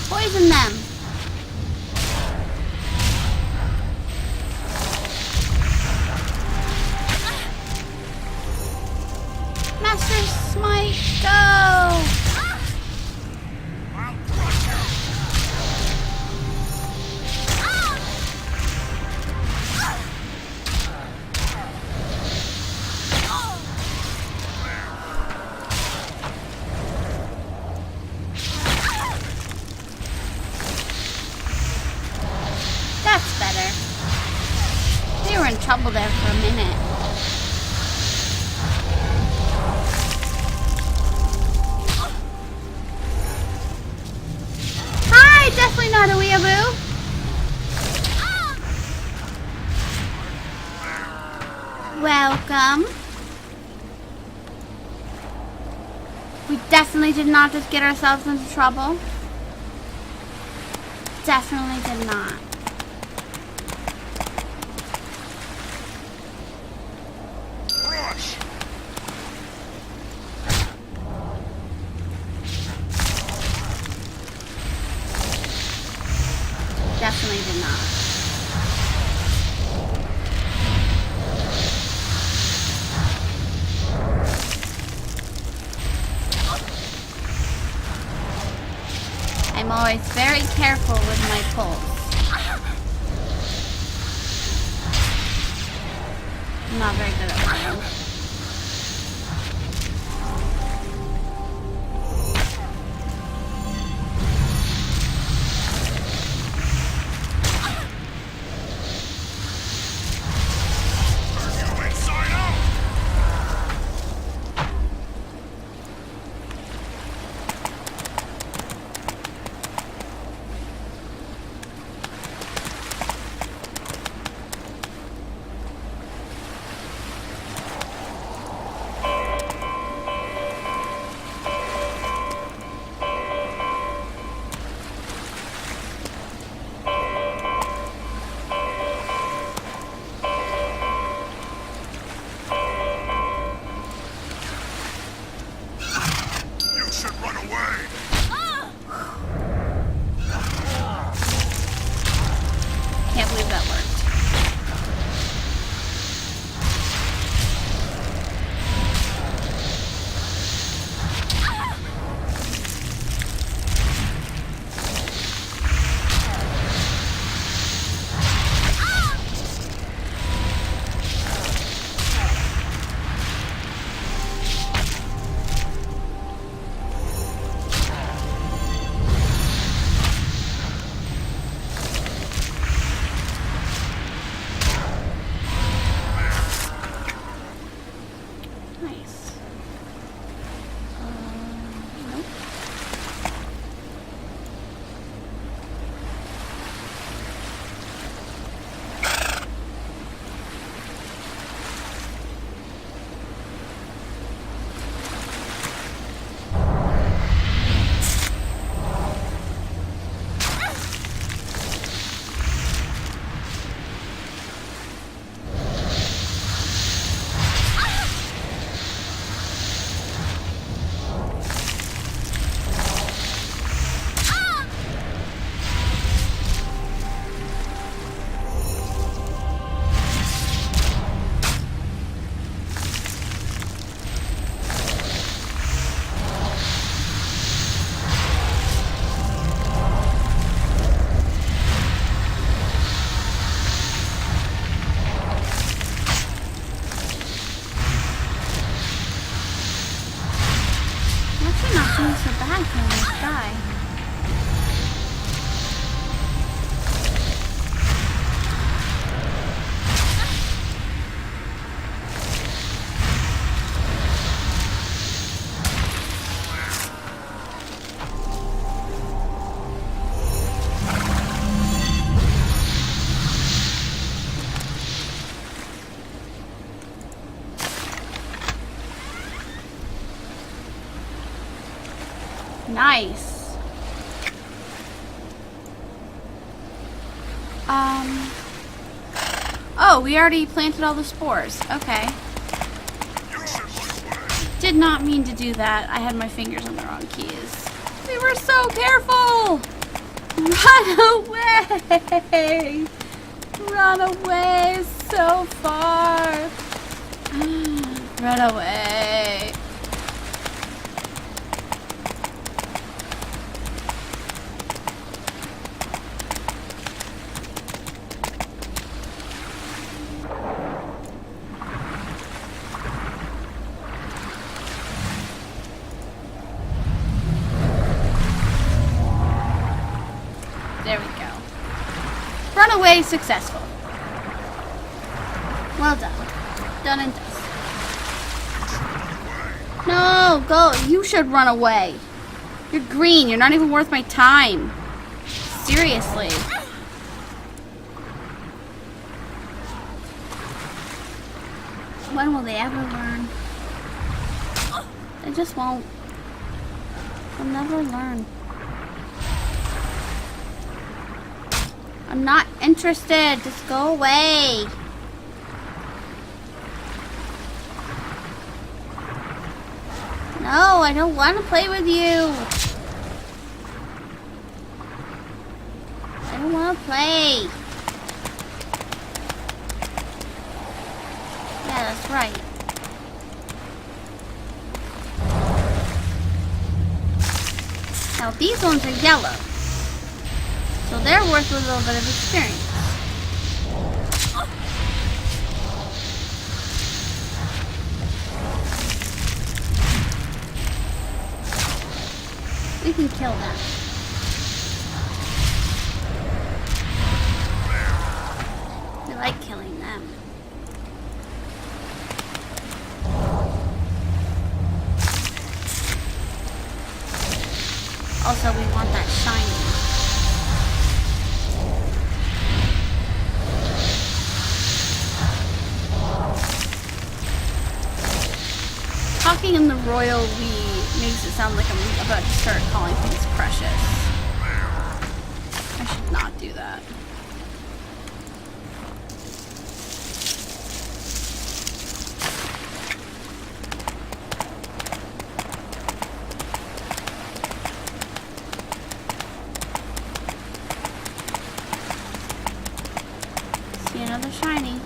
Poison them. Master Smite, go! I'll crush you! That's better. They were in trouble there for a minute. Hi, definitely not a weeaboo. Welcome. We definitely did not just get ourselves into trouble. Definitely did not. Rush! Definitely did not. I'm always very careful with my pulls. I'm not very good at running. Hi, nice guy. Nice. Oh, we already planted all the spores. Okay. You should run away. Did not mean to do that. I had my fingers on the wrong keys. We were so careful! Run away! Run away so far! Run away! There we go. Runaway successful. Well done. Done and done. No, go. You should run away. You're green. You're not even worth my time. Seriously. When will they ever learn? They just won't. They'll never learn. I'm not interested. Just go away. No, I don't want to play with you. I don't want to play. Yeah, that's right. Now these ones are yellow. So they're worth a little bit of experience. We can kill them. We like killing them. Also, we want that shiny. Talking in the royal we makes it sound like I'm about to start calling things precious. I should not do that. See another shiny.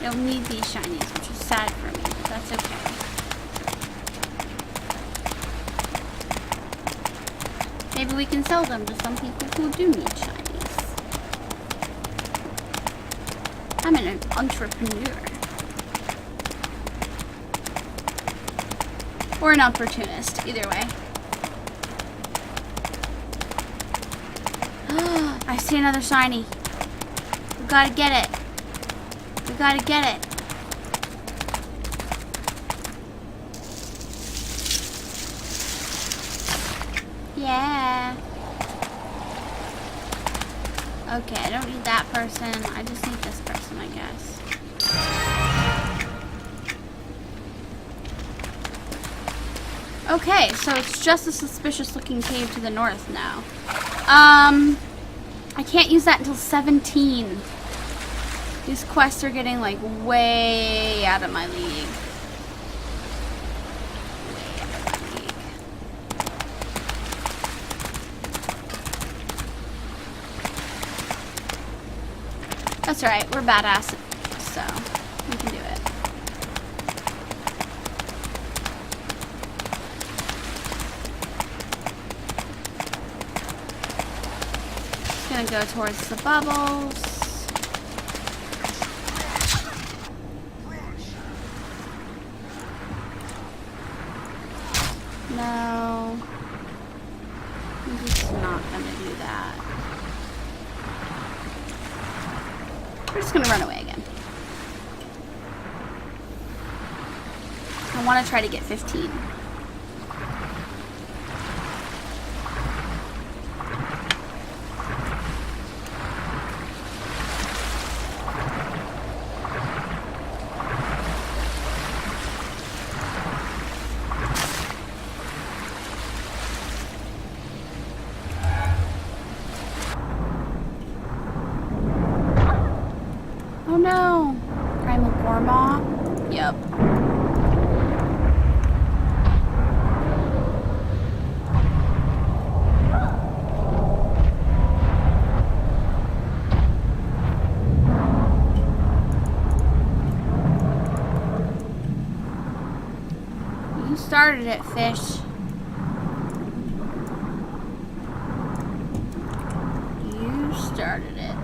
Don't need these shinies, which is sad for me, but that's okay. Maybe we can sell them to some people who do need shinies. I'm an entrepreneur. Or an opportunist, either way. I see another shiny. We gotta get it. We gotta get it. Yeah. Okay, I don't need that person. I just need this person, I guess. Okay, so it's just a suspicious looking cave to the north now. I can't use that until 17. These quests are getting like way out of my league. Way out of my league. That's alright, we're badass, so we can do it. Gonna go towards the bubbles. No. I'm just not gonna do that. We're just gonna run away again. I want to try to get 15. Oh no! Primal Gormaw? Yep. You started it, fish. You started it.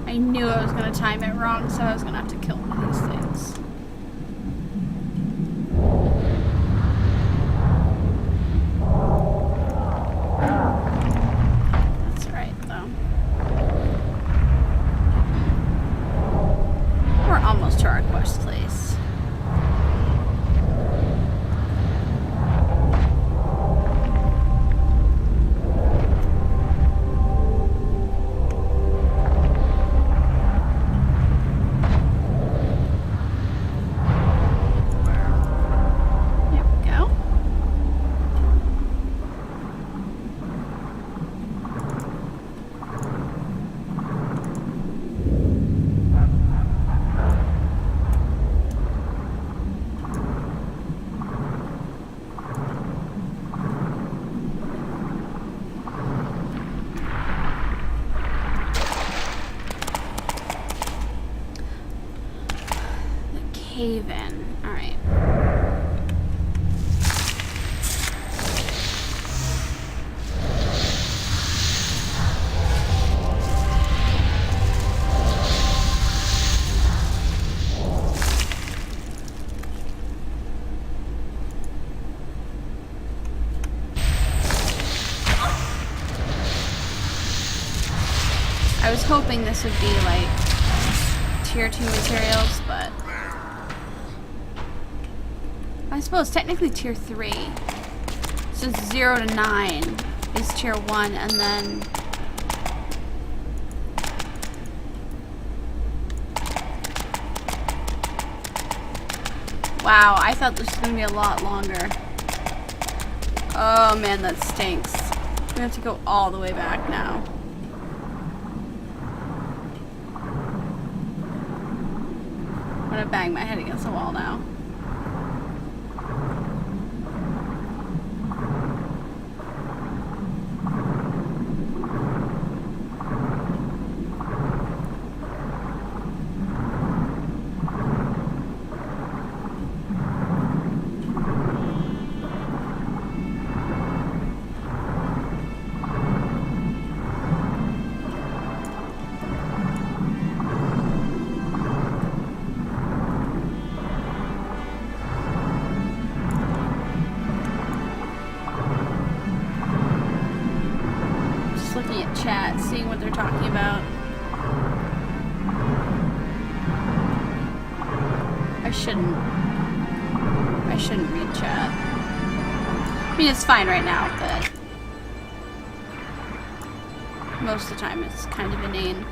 I knew I was going to time it wrong, so I was going to have to kill one of these things. That's alright, though. We're almost to our quest place. Cave in. Alright. I was hoping this would be like tier 2 materials, but I suppose technically tier 3. So 0 to 9 is tier 1, and then wow, I thought this was gonna be a lot longer. Oh man, that stinks. We have to go all the way back now. I'm gonna bang my head against the wall now. Looking at chat, seeing what they're talking about. I shouldn't read chat. I mean, it's fine right now, but most of the time it's kind of inane.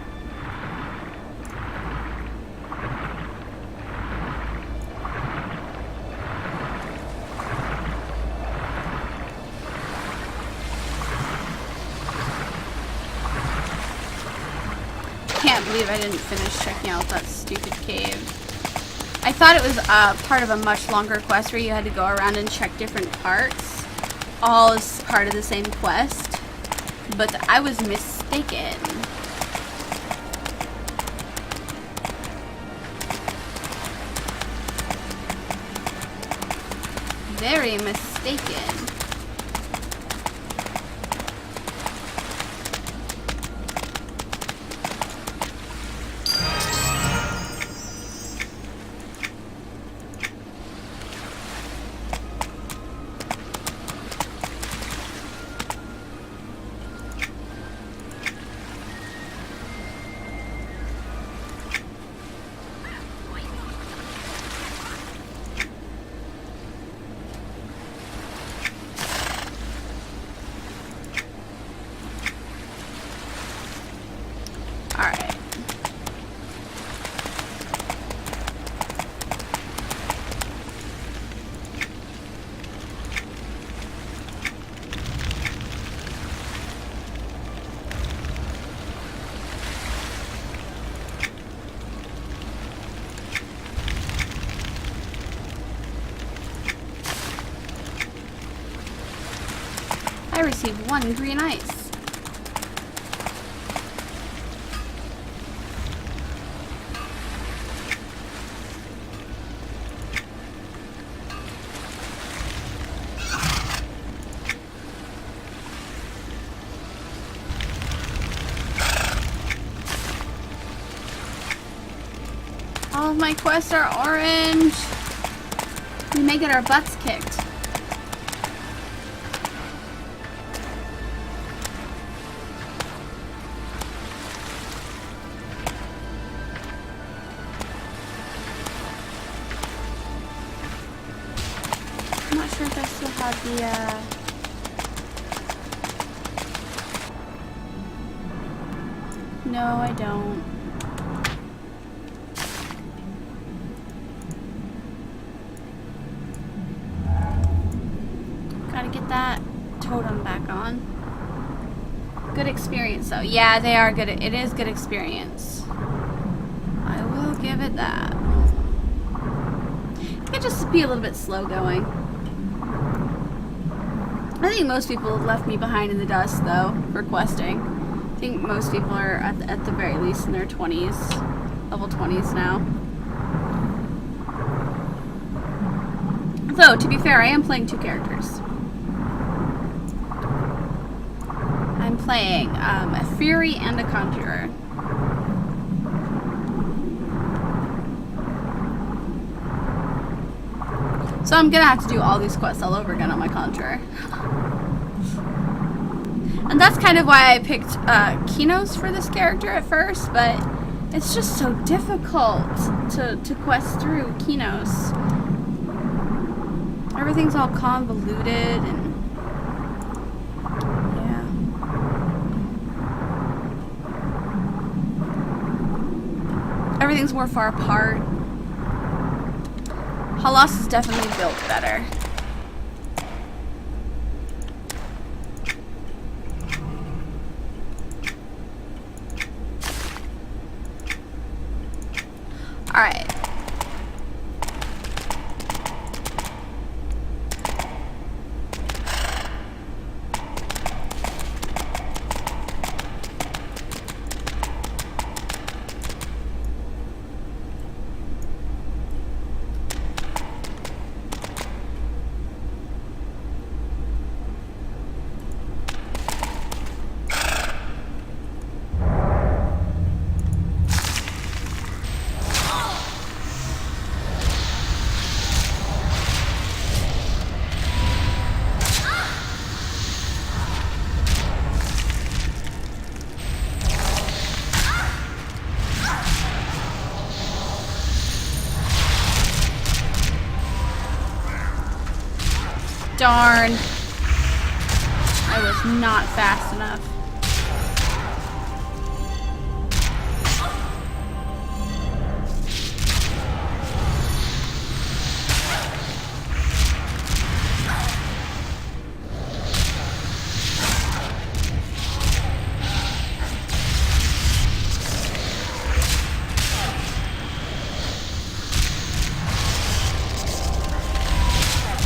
Can't believe I didn't finish checking out that stupid cave. I thought it was part of a much longer quest where you had to go around and check different parts, all as part of the same quest, but I was mistaken. very mistaken. Alright. I received 1 green ice. All of my quests are orange. We may get our butts kicked. I'm not sure if I still have the, No, I don't. Gotta get that totem back on. Good experience, though. Yeah, they are good. It is good experience. I will give it that. It could just be a little bit slow going. I think most people left me behind in the dust, though, for questing. I think most people are, at the very least, in their 20s. Level 20s now. Though, to be fair, I am playing 2 characters. I'm playing a Fury and a Conjurer. So I'm gonna have to do all these quests all over again on my Conjurer. And that's kind of why I picked Kinos for this character at first, but it's just so difficult to quest through Kinos. Everything's all convoluted and yeah. Everything's more far apart. Halas is definitely built better. Alright. Darn. I was not fast enough.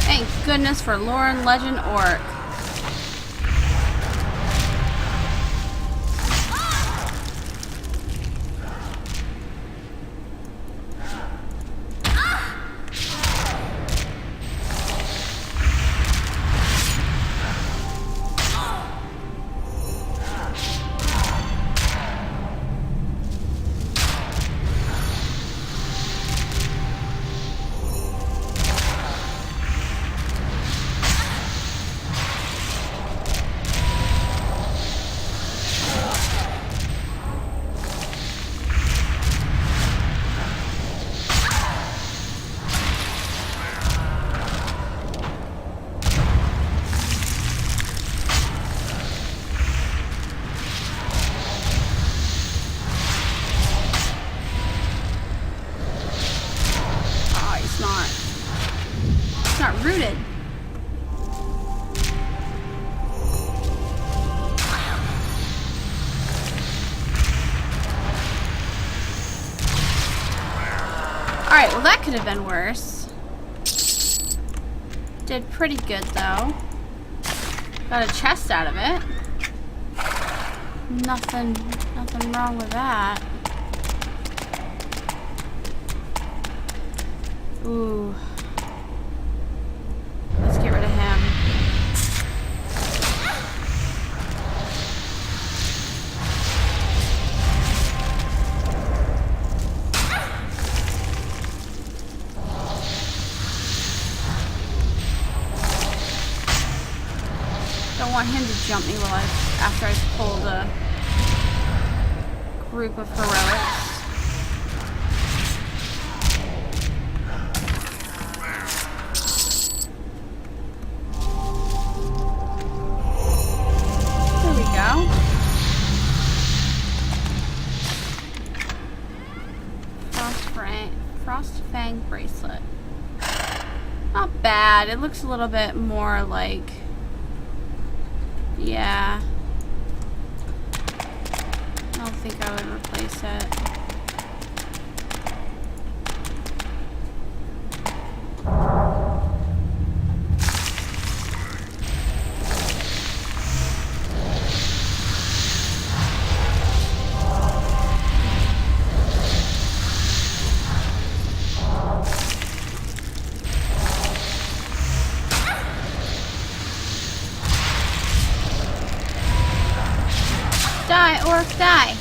Thank goodness for Lauren Legend Orc. rooted. Alright, well that could have been worse. Did pretty good though. Got a chest out of it. Nothing wrong with that. Ooh. Let's get rid of him. Don't want him to jump me after I pulled a group of heroics. There we go. Frost Fang bracelet. Not bad. It looks a little bit more like, yeah. I don't think I would replace it. Die, orc, die!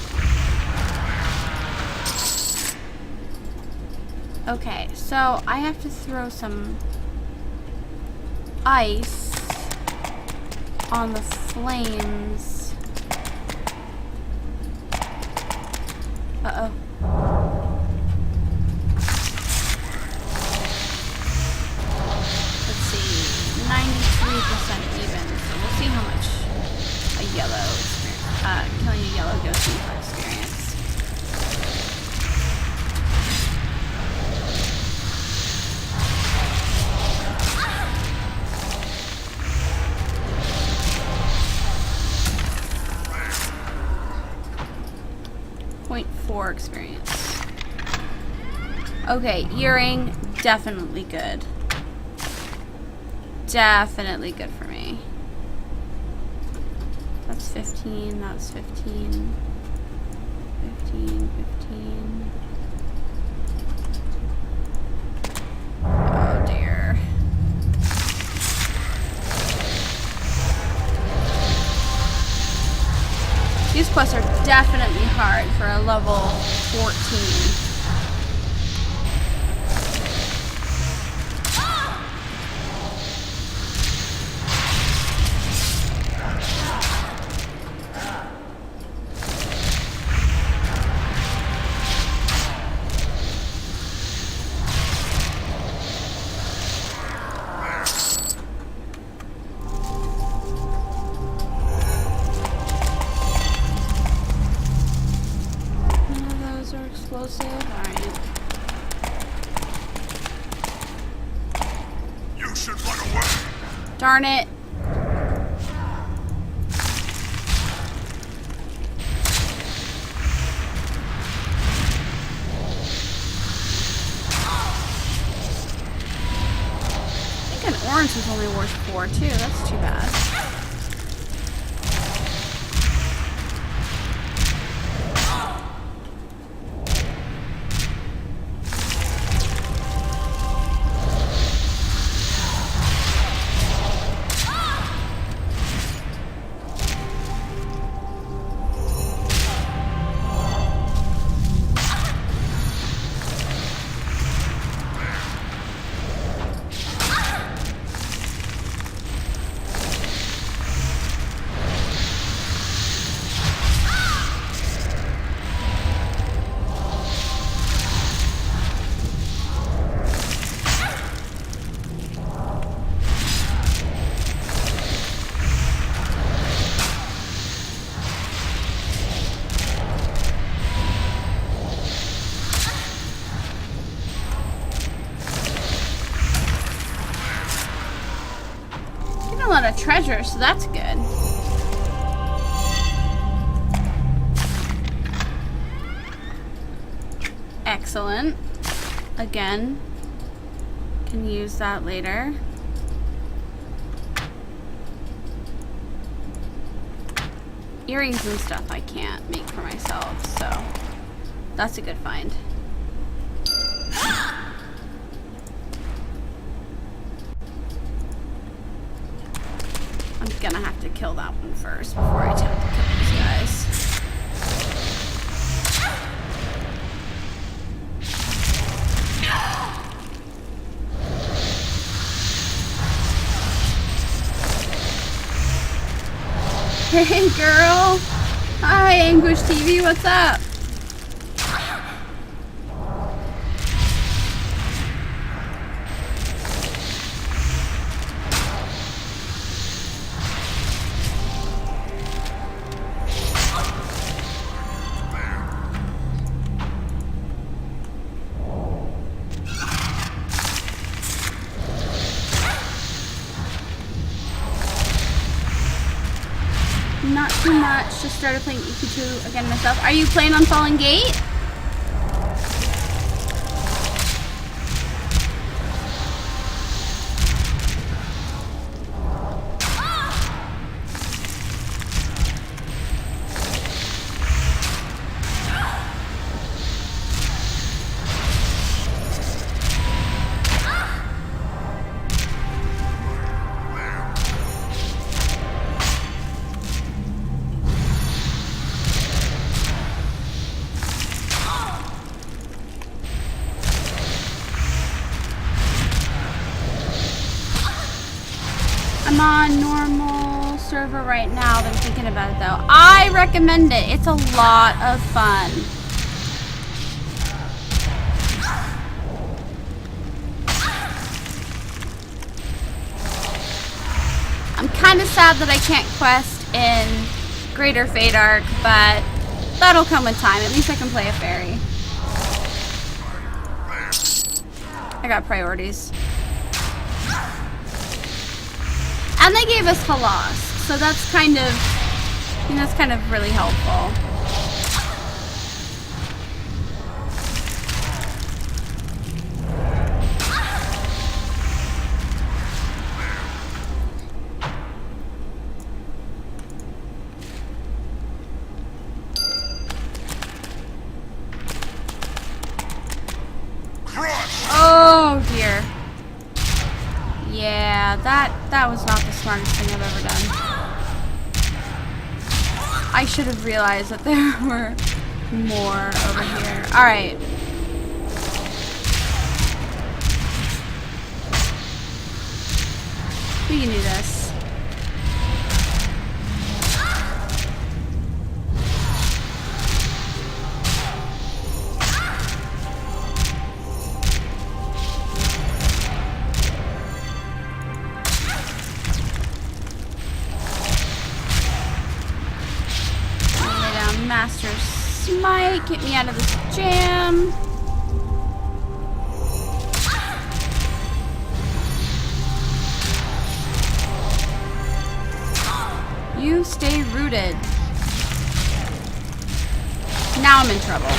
Okay, so I have to throw some ice on the flames. Uh-oh. Let's see, 93% even, so we'll see how much a yellow experience, killing a yellow goes in for experience. .4 experience. Okay, earring, definitely good. Definitely good for me. That's 15, that's 15. 15, 15. Oh dear. These quests are definitely hard for a level 14. Alright. You should run away. Darn it. I think an orange was only worth 4 too. That's too bad. lot of treasure, so that's good. Excellent. Again, can use that later. Earrings and stuff I can't make for myself, so that's a good find. I'm gonna have to kill that one first before I attempt to kill these guys. Hey girl! Hi Anguish TV, what's up? Not too much. Just started playing EQ2 again myself. Are you playing on Fallen Gate? I'm on normal server right now. Been thinking about it though. I recommend it. It's a lot of fun. I'm kind of sad that I can't quest in Greater Fate Arc, but that'll come with time. At least I can play a fairy. I got priorities. And they gave us Halas, so that's kind of, I mean, that's kind of really helpful. Oh dear. Yeah, that was not the smartest thing I've ever done. I should have realized that there were more over here. Alright. We can do this. Master Smite, get me out of this jam. You stay rooted. Now I'm in trouble.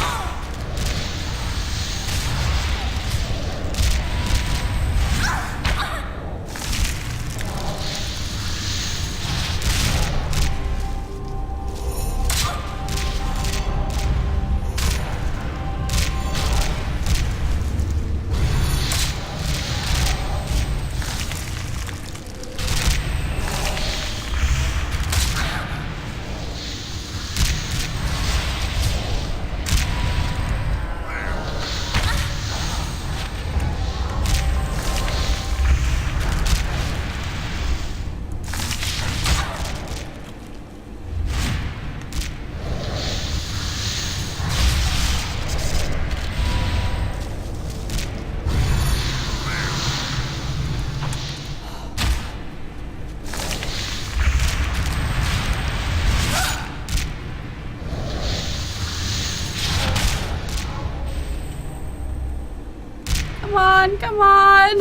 Come on, come on.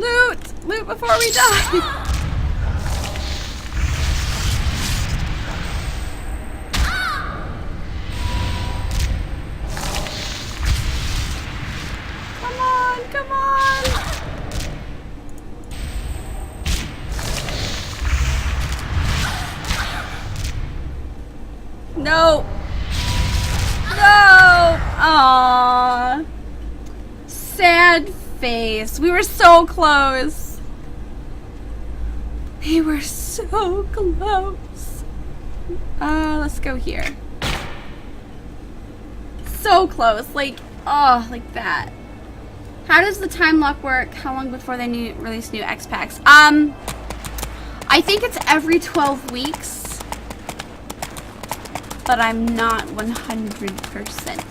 Loot! Loot before we die! Come on, come on! No! No! Aww. Sad face. We were so close. We were so close. Let's go here. So close. Like, oh, like that. How does the time lock work? How long before they release new X packs? I think it's every 12 weeks. But I'm not 100%.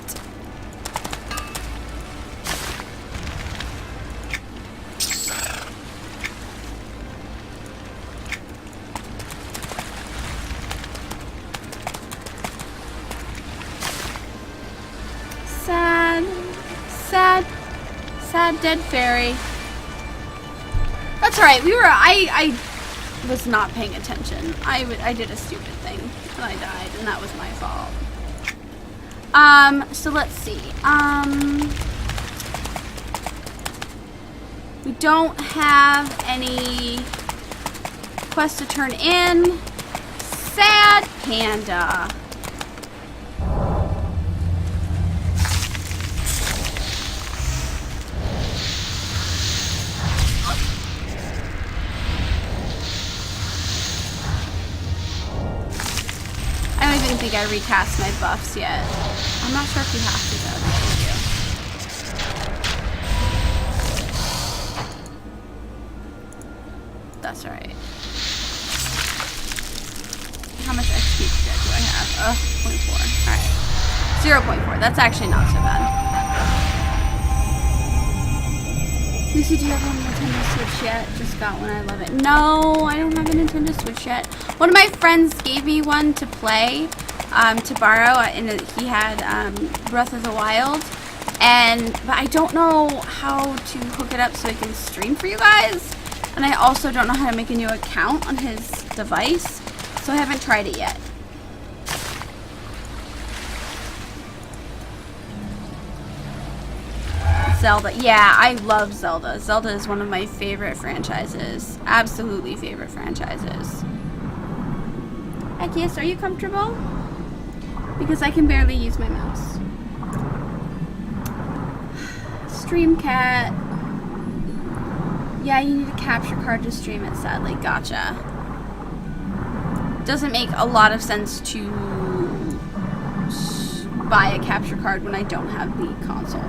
Sad, sad, sad dead fairy. That's alright. I was not paying attention. I did a stupid thing. And I died, and that was my fault. So let's see. We don't have any quests to turn in. Sad panda. I don't even think I recast my buffs yet. I'm not sure if you have to though. Thank you. That's alright. How much XP do I have? 0.4. Alright. 0.4. That's actually not so bad. Lucy, do you have a Nintendo Switch yet? Just got one. I love it. No, I don't have a Nintendo Switch yet. One of my friends gave me one to play, to borrow, and he had Breath of the Wild. But I don't know how to hook it up so I can stream for you guys. And I also don't know how to make a new account on his device, so I haven't tried it yet. Zelda. Yeah, I love Zelda. Zelda is one of my favorite franchises. Absolutely favorite franchises. Akias, are you comfortable? Because I can barely use my mouse. Stream cat. Yeah, you need a capture card to stream it, sadly. Gotcha. Doesn't make a lot of sense to buy a capture card when I don't have the console.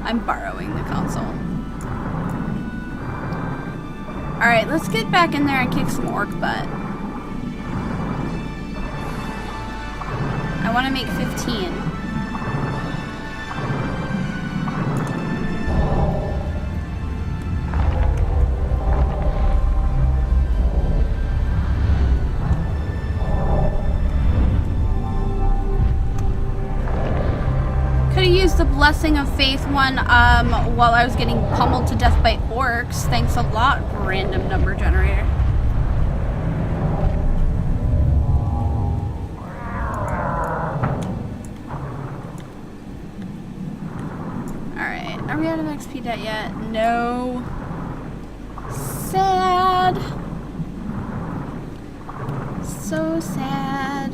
I'm borrowing the console. Alright, let's get back in there and kick some orc butt. I want to make 15. Could have used the Blessing of Faith one while I was getting pummeled to death by orcs. Thanks a lot, random number generator. Alright, are we out of XP debt yet? No. Sad. So sad.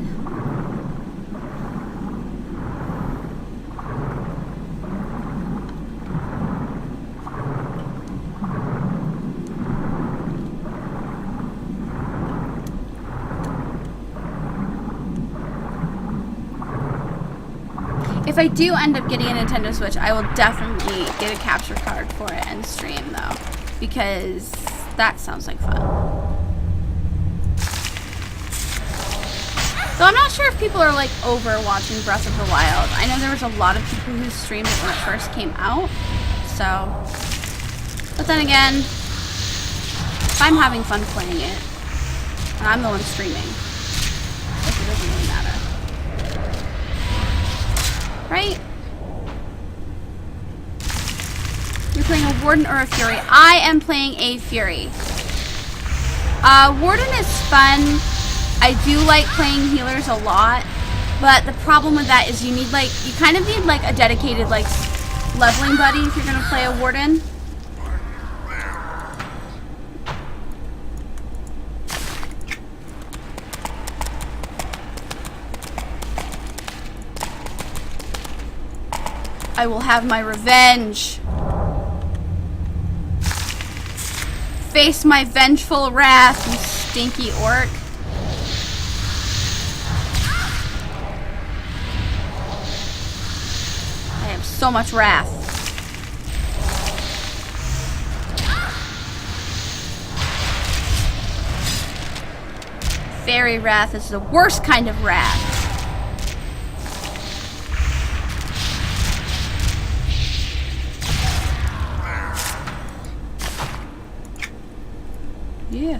If I do end up getting a Nintendo Switch, I will definitely get a capture card for it and stream though, because that sounds like fun. So I'm not sure if people are like over watching Breath of the Wild. I know there was a lot of people who streamed it when it first came out, so. But then again, if I'm having fun playing it, and I'm the one streaming, it doesn't really matter. Right? You're playing a Warden or a Fury? I am playing a Fury. Warden is fun. I do like playing healers a lot, but the problem with that is you need like, you kind of need like a dedicated like leveling buddy if you're gonna play a Warden. I will have my revenge. Face my vengeful wrath, you stinky orc. I have so much wrath. Fairy wrath is the worst kind of wrath. Yeah.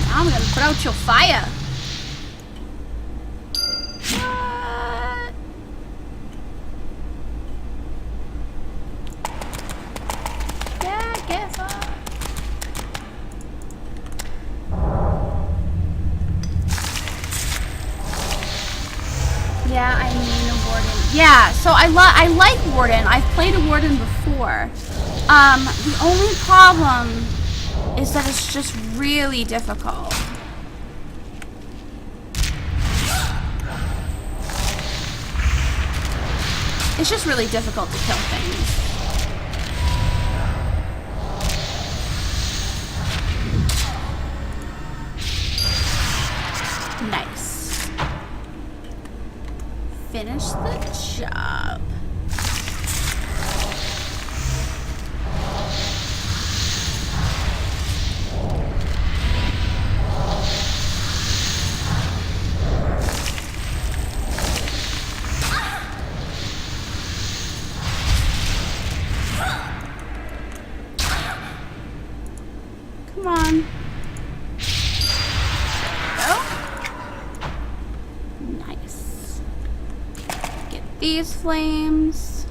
Now I'm gonna put out your fire. What? Yeah, get fucked. Yeah, I mean a Warden. Yeah, so I like Warden. I've played a Warden before. The only problem is that it's just really difficult. It's just really difficult to kill things. Nice. Finish the job. Come on. Go. Nice. Get these flames.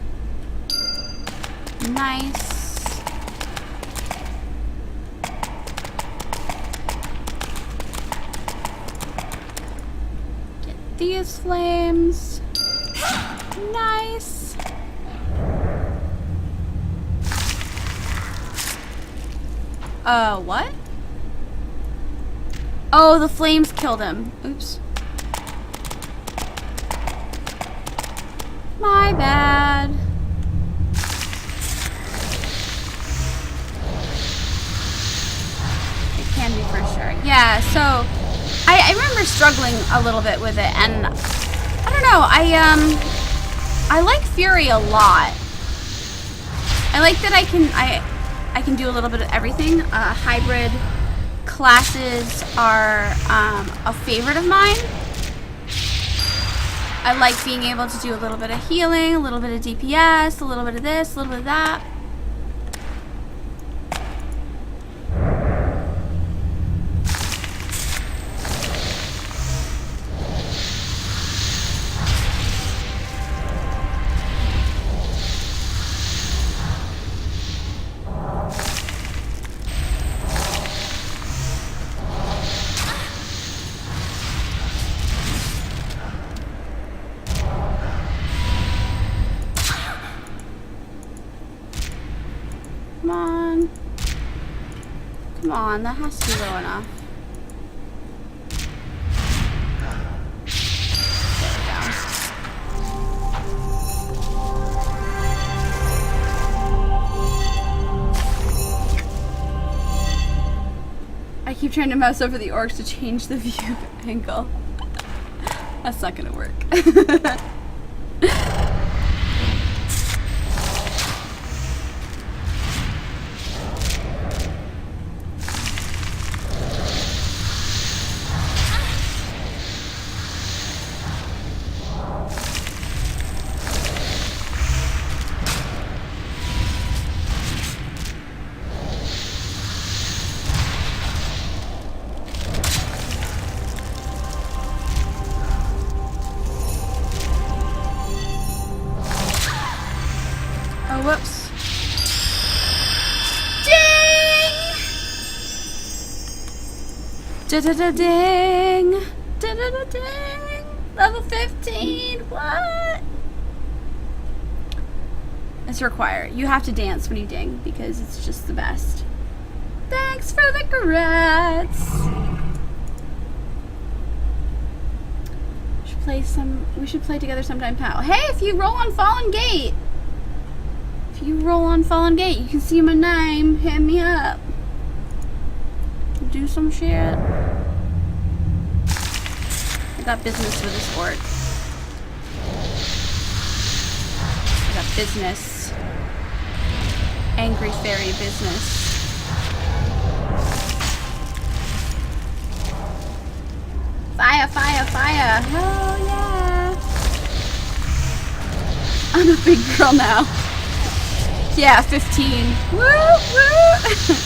Nice. Get these flames. Nice. What? Oh, the flames killed him. Oops. My bad. It can be for sure. Yeah, so I remember struggling a little bit with it, and I don't know, I like Fury a lot. I like that I can do a little bit of everything. Hybrid classes are a favorite of mine. I like being able to do a little bit of healing, a little bit of DPS, a little bit of this, a little bit of that. Come on. Come on, that has to be low enough. I keep trying to mouse over the orcs to change the view angle. That's not gonna work. Da-da-da-ding! Da-da-da-ding! Level 15! What? It's required. You have to dance when you ding because it's just the best. Thanks for the grats! We should play together sometime, pal. Hey, if you roll on Fallen Gate! If you roll on Fallen Gate, you can see my name. Hit me up. Do some shit. I got business with this orc. I got business. Angry fairy business. Fire, fire, fire. Hell yeah. I'm a big girl now. Yeah, 15. Woo, woo.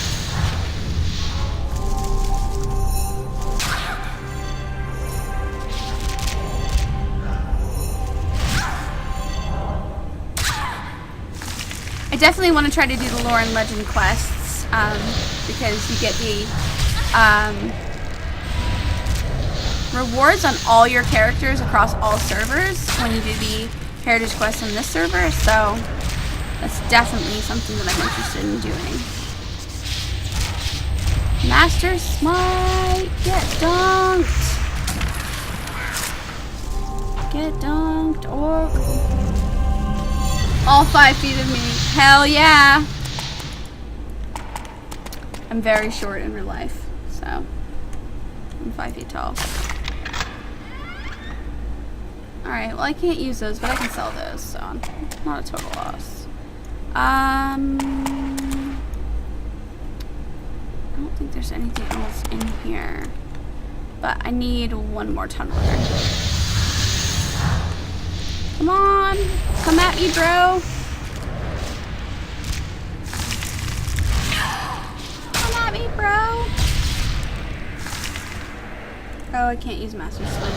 I definitely want to try to do the lore and legend quests because you get the rewards on all your characters across all servers when you do the heritage quest on this server, so that's definitely something that I'm interested in doing. Master Smite! Get dunked! Get dunked, orc! All 5 feet of me. Hell yeah! I'm very short in real life, so I'm 5 feet tall. Alright, well I can't use those, but I can sell those, so not a total loss. I don't think there's anything else in here. But I need one more tunneler. Come on! Come at me, bro! Come at me, bro! Oh, I can't use Master Sword.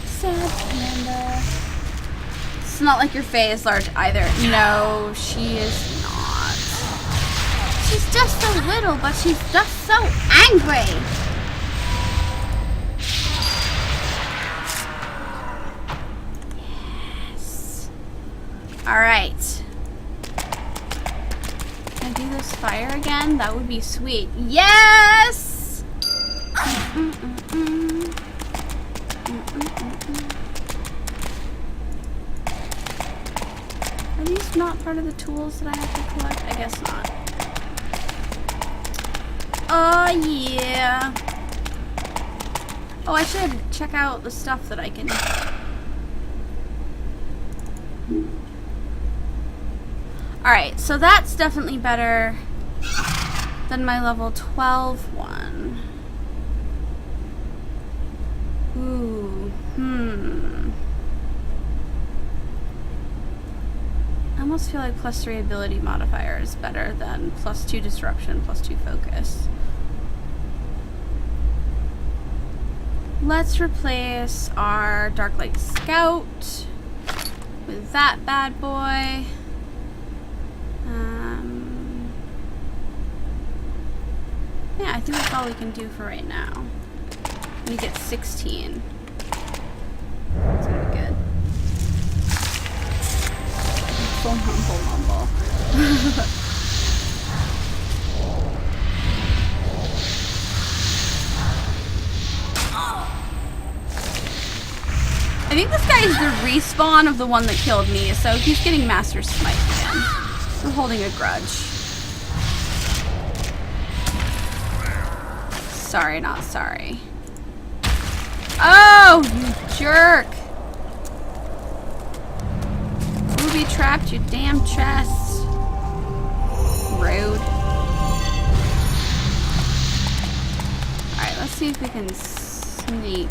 Sad panda. It's not like your Fae is large either. No, she is not. She's just a little, but she's just so angry. Yes. Alright. Can I do this fire again? That would be sweet. Yes! Are these not part of the tools that I have to collect? I guess not. Oh, yeah. Oh, I should check out the stuff that I can... Alright, so that's definitely better than my level 12 one. Ooh, I almost feel like +3 ability modifier is better than +2 disruption, +2 focus. Let's replace our Dark Light Scout with that bad boy. Yeah, I think that's all we can do for right now. We get 16. It's gonna be good. Mumble, mumble. I think this guy is the respawn of the one that killed me, so he's getting Master Smite again. I'm holding a grudge. Sorry, not sorry. Oh, you jerk! Booby trapped your damn chest. Rude. Alright, let's see if we can sneak.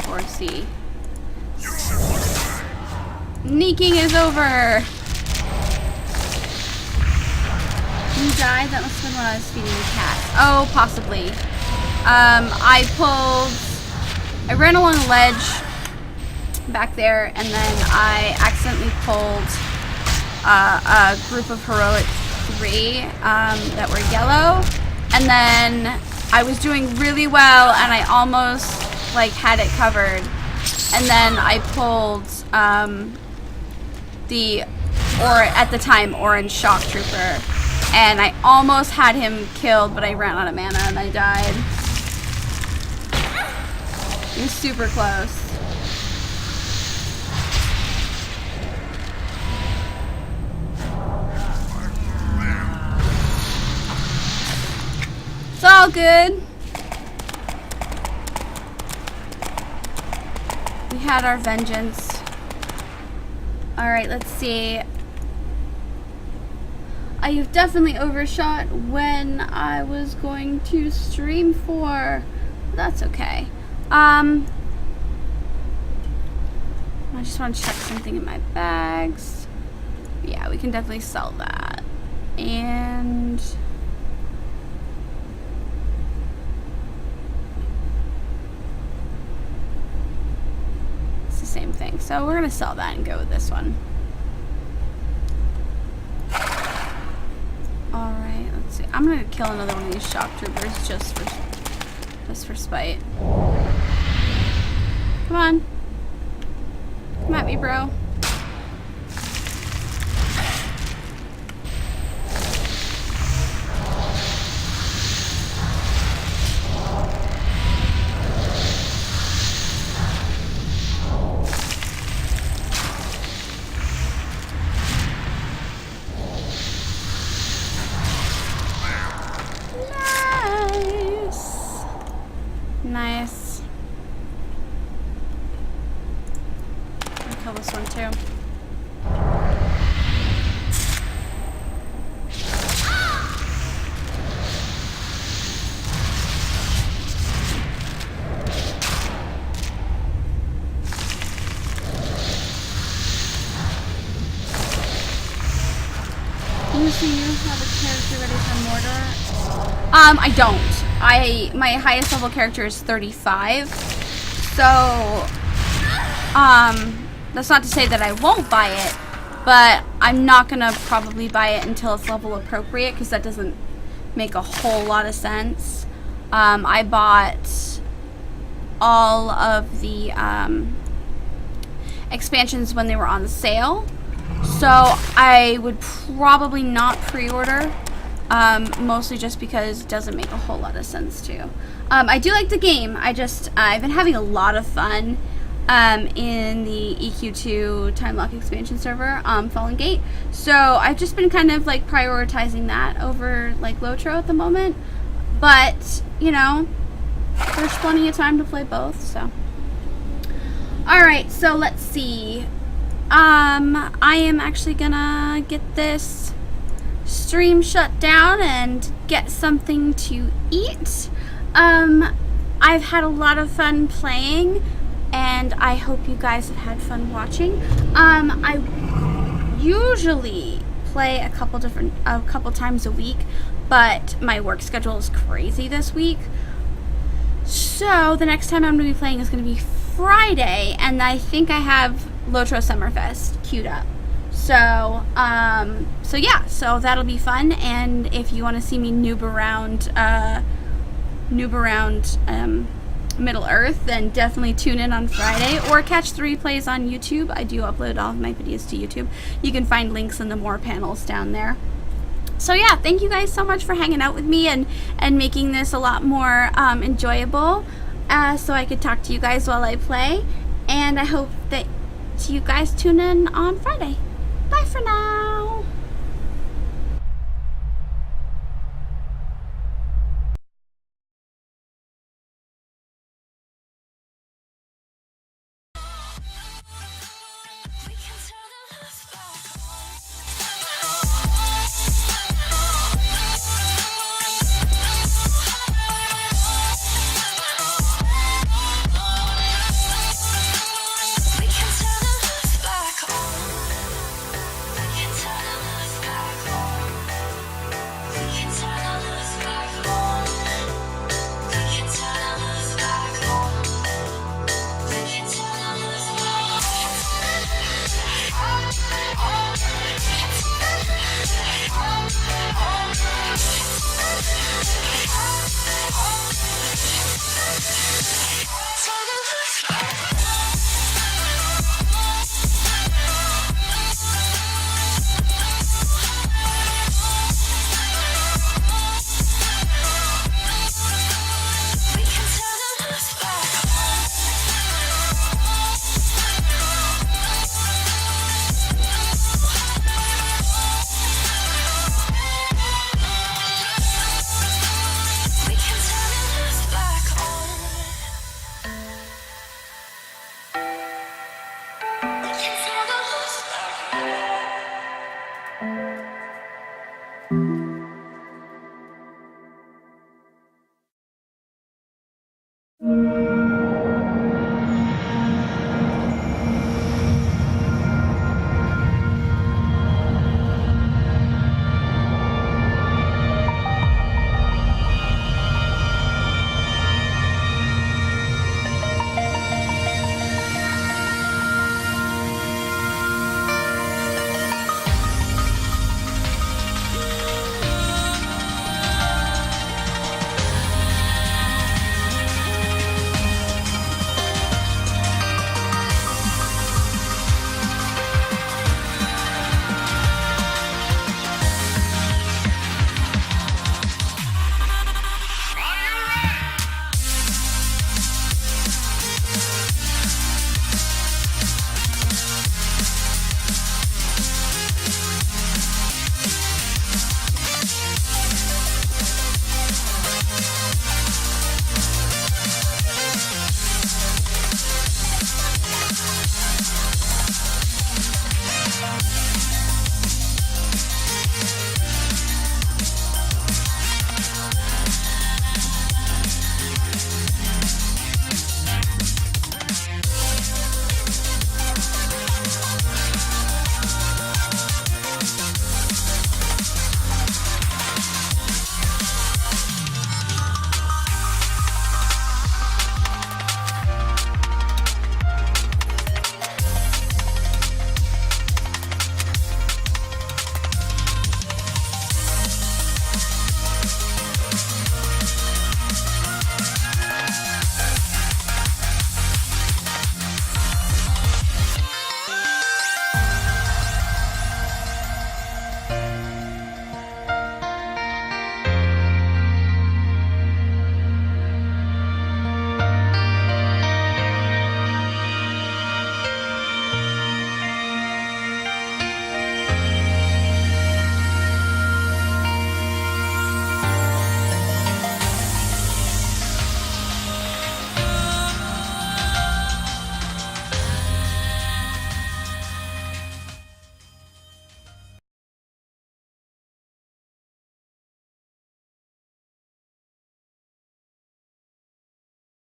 Or see. Sneaking is over! You died? That must have been when I was feeding the cat. Oh, possibly. I ran along a ledge back there, and then I accidentally pulled a group of heroic 3 that were yellow, and then I was doing really well, and I almost like had it covered, and then I pulled at the time, Orange Shock Trooper, and I almost had him killed, but I ran out of mana and I died. It was super close. It's all good. We had our vengeance. Alright, let's see. I've definitely overshot when I was going to stream for. That's okay. I just want to check something in my bags. Yeah, we can definitely sell that. And it's the same thing. So we're gonna sell that and go with this one. Alright, let's see. I'm gonna kill another one of these shock troopers just for spite. Come on. Come at me, bro. Nice. I'll kill this one too. Lucy, you have a character ready for Mordor? I don't. My highest level character is 35. So, that's not to say that I won't buy it, but I'm not gonna probably buy it until it's level appropriate, because that doesn't make a whole lot of sense. I bought all of the expansions when they were on sale, so I would probably not pre-order. Mostly just because it doesn't make a whole lot of sense to. I do like the game. I've been having a lot of fun in the EQ2 Time Lock expansion server, Fallen Gate. So I've just been kind of like prioritizing that over like Lotro at the moment. But, you know, there's plenty of time to play both, so. Alright, so let's see. I am actually gonna get this stream shut down and get something to eat. I've had a lot of fun playing, and I hope you guys have had fun watching. I usually play a couple times a week, but my work schedule is crazy this week. So the next time I'm going to be playing is going to be Friday, and I think I have Lotro Summerfest queued up. So, yeah, so that'll be fun, and if you want to see me noob around Middle Earth, then definitely tune in on Friday, or catch the replays on YouTube. I do upload all of my videos to YouTube. You can find links in the more panels down there. So yeah, thank you guys so much for hanging out with me and making this a lot more enjoyable, so I could talk to you guys while I play, and I hope that you guys tune in on Friday. Bye for now.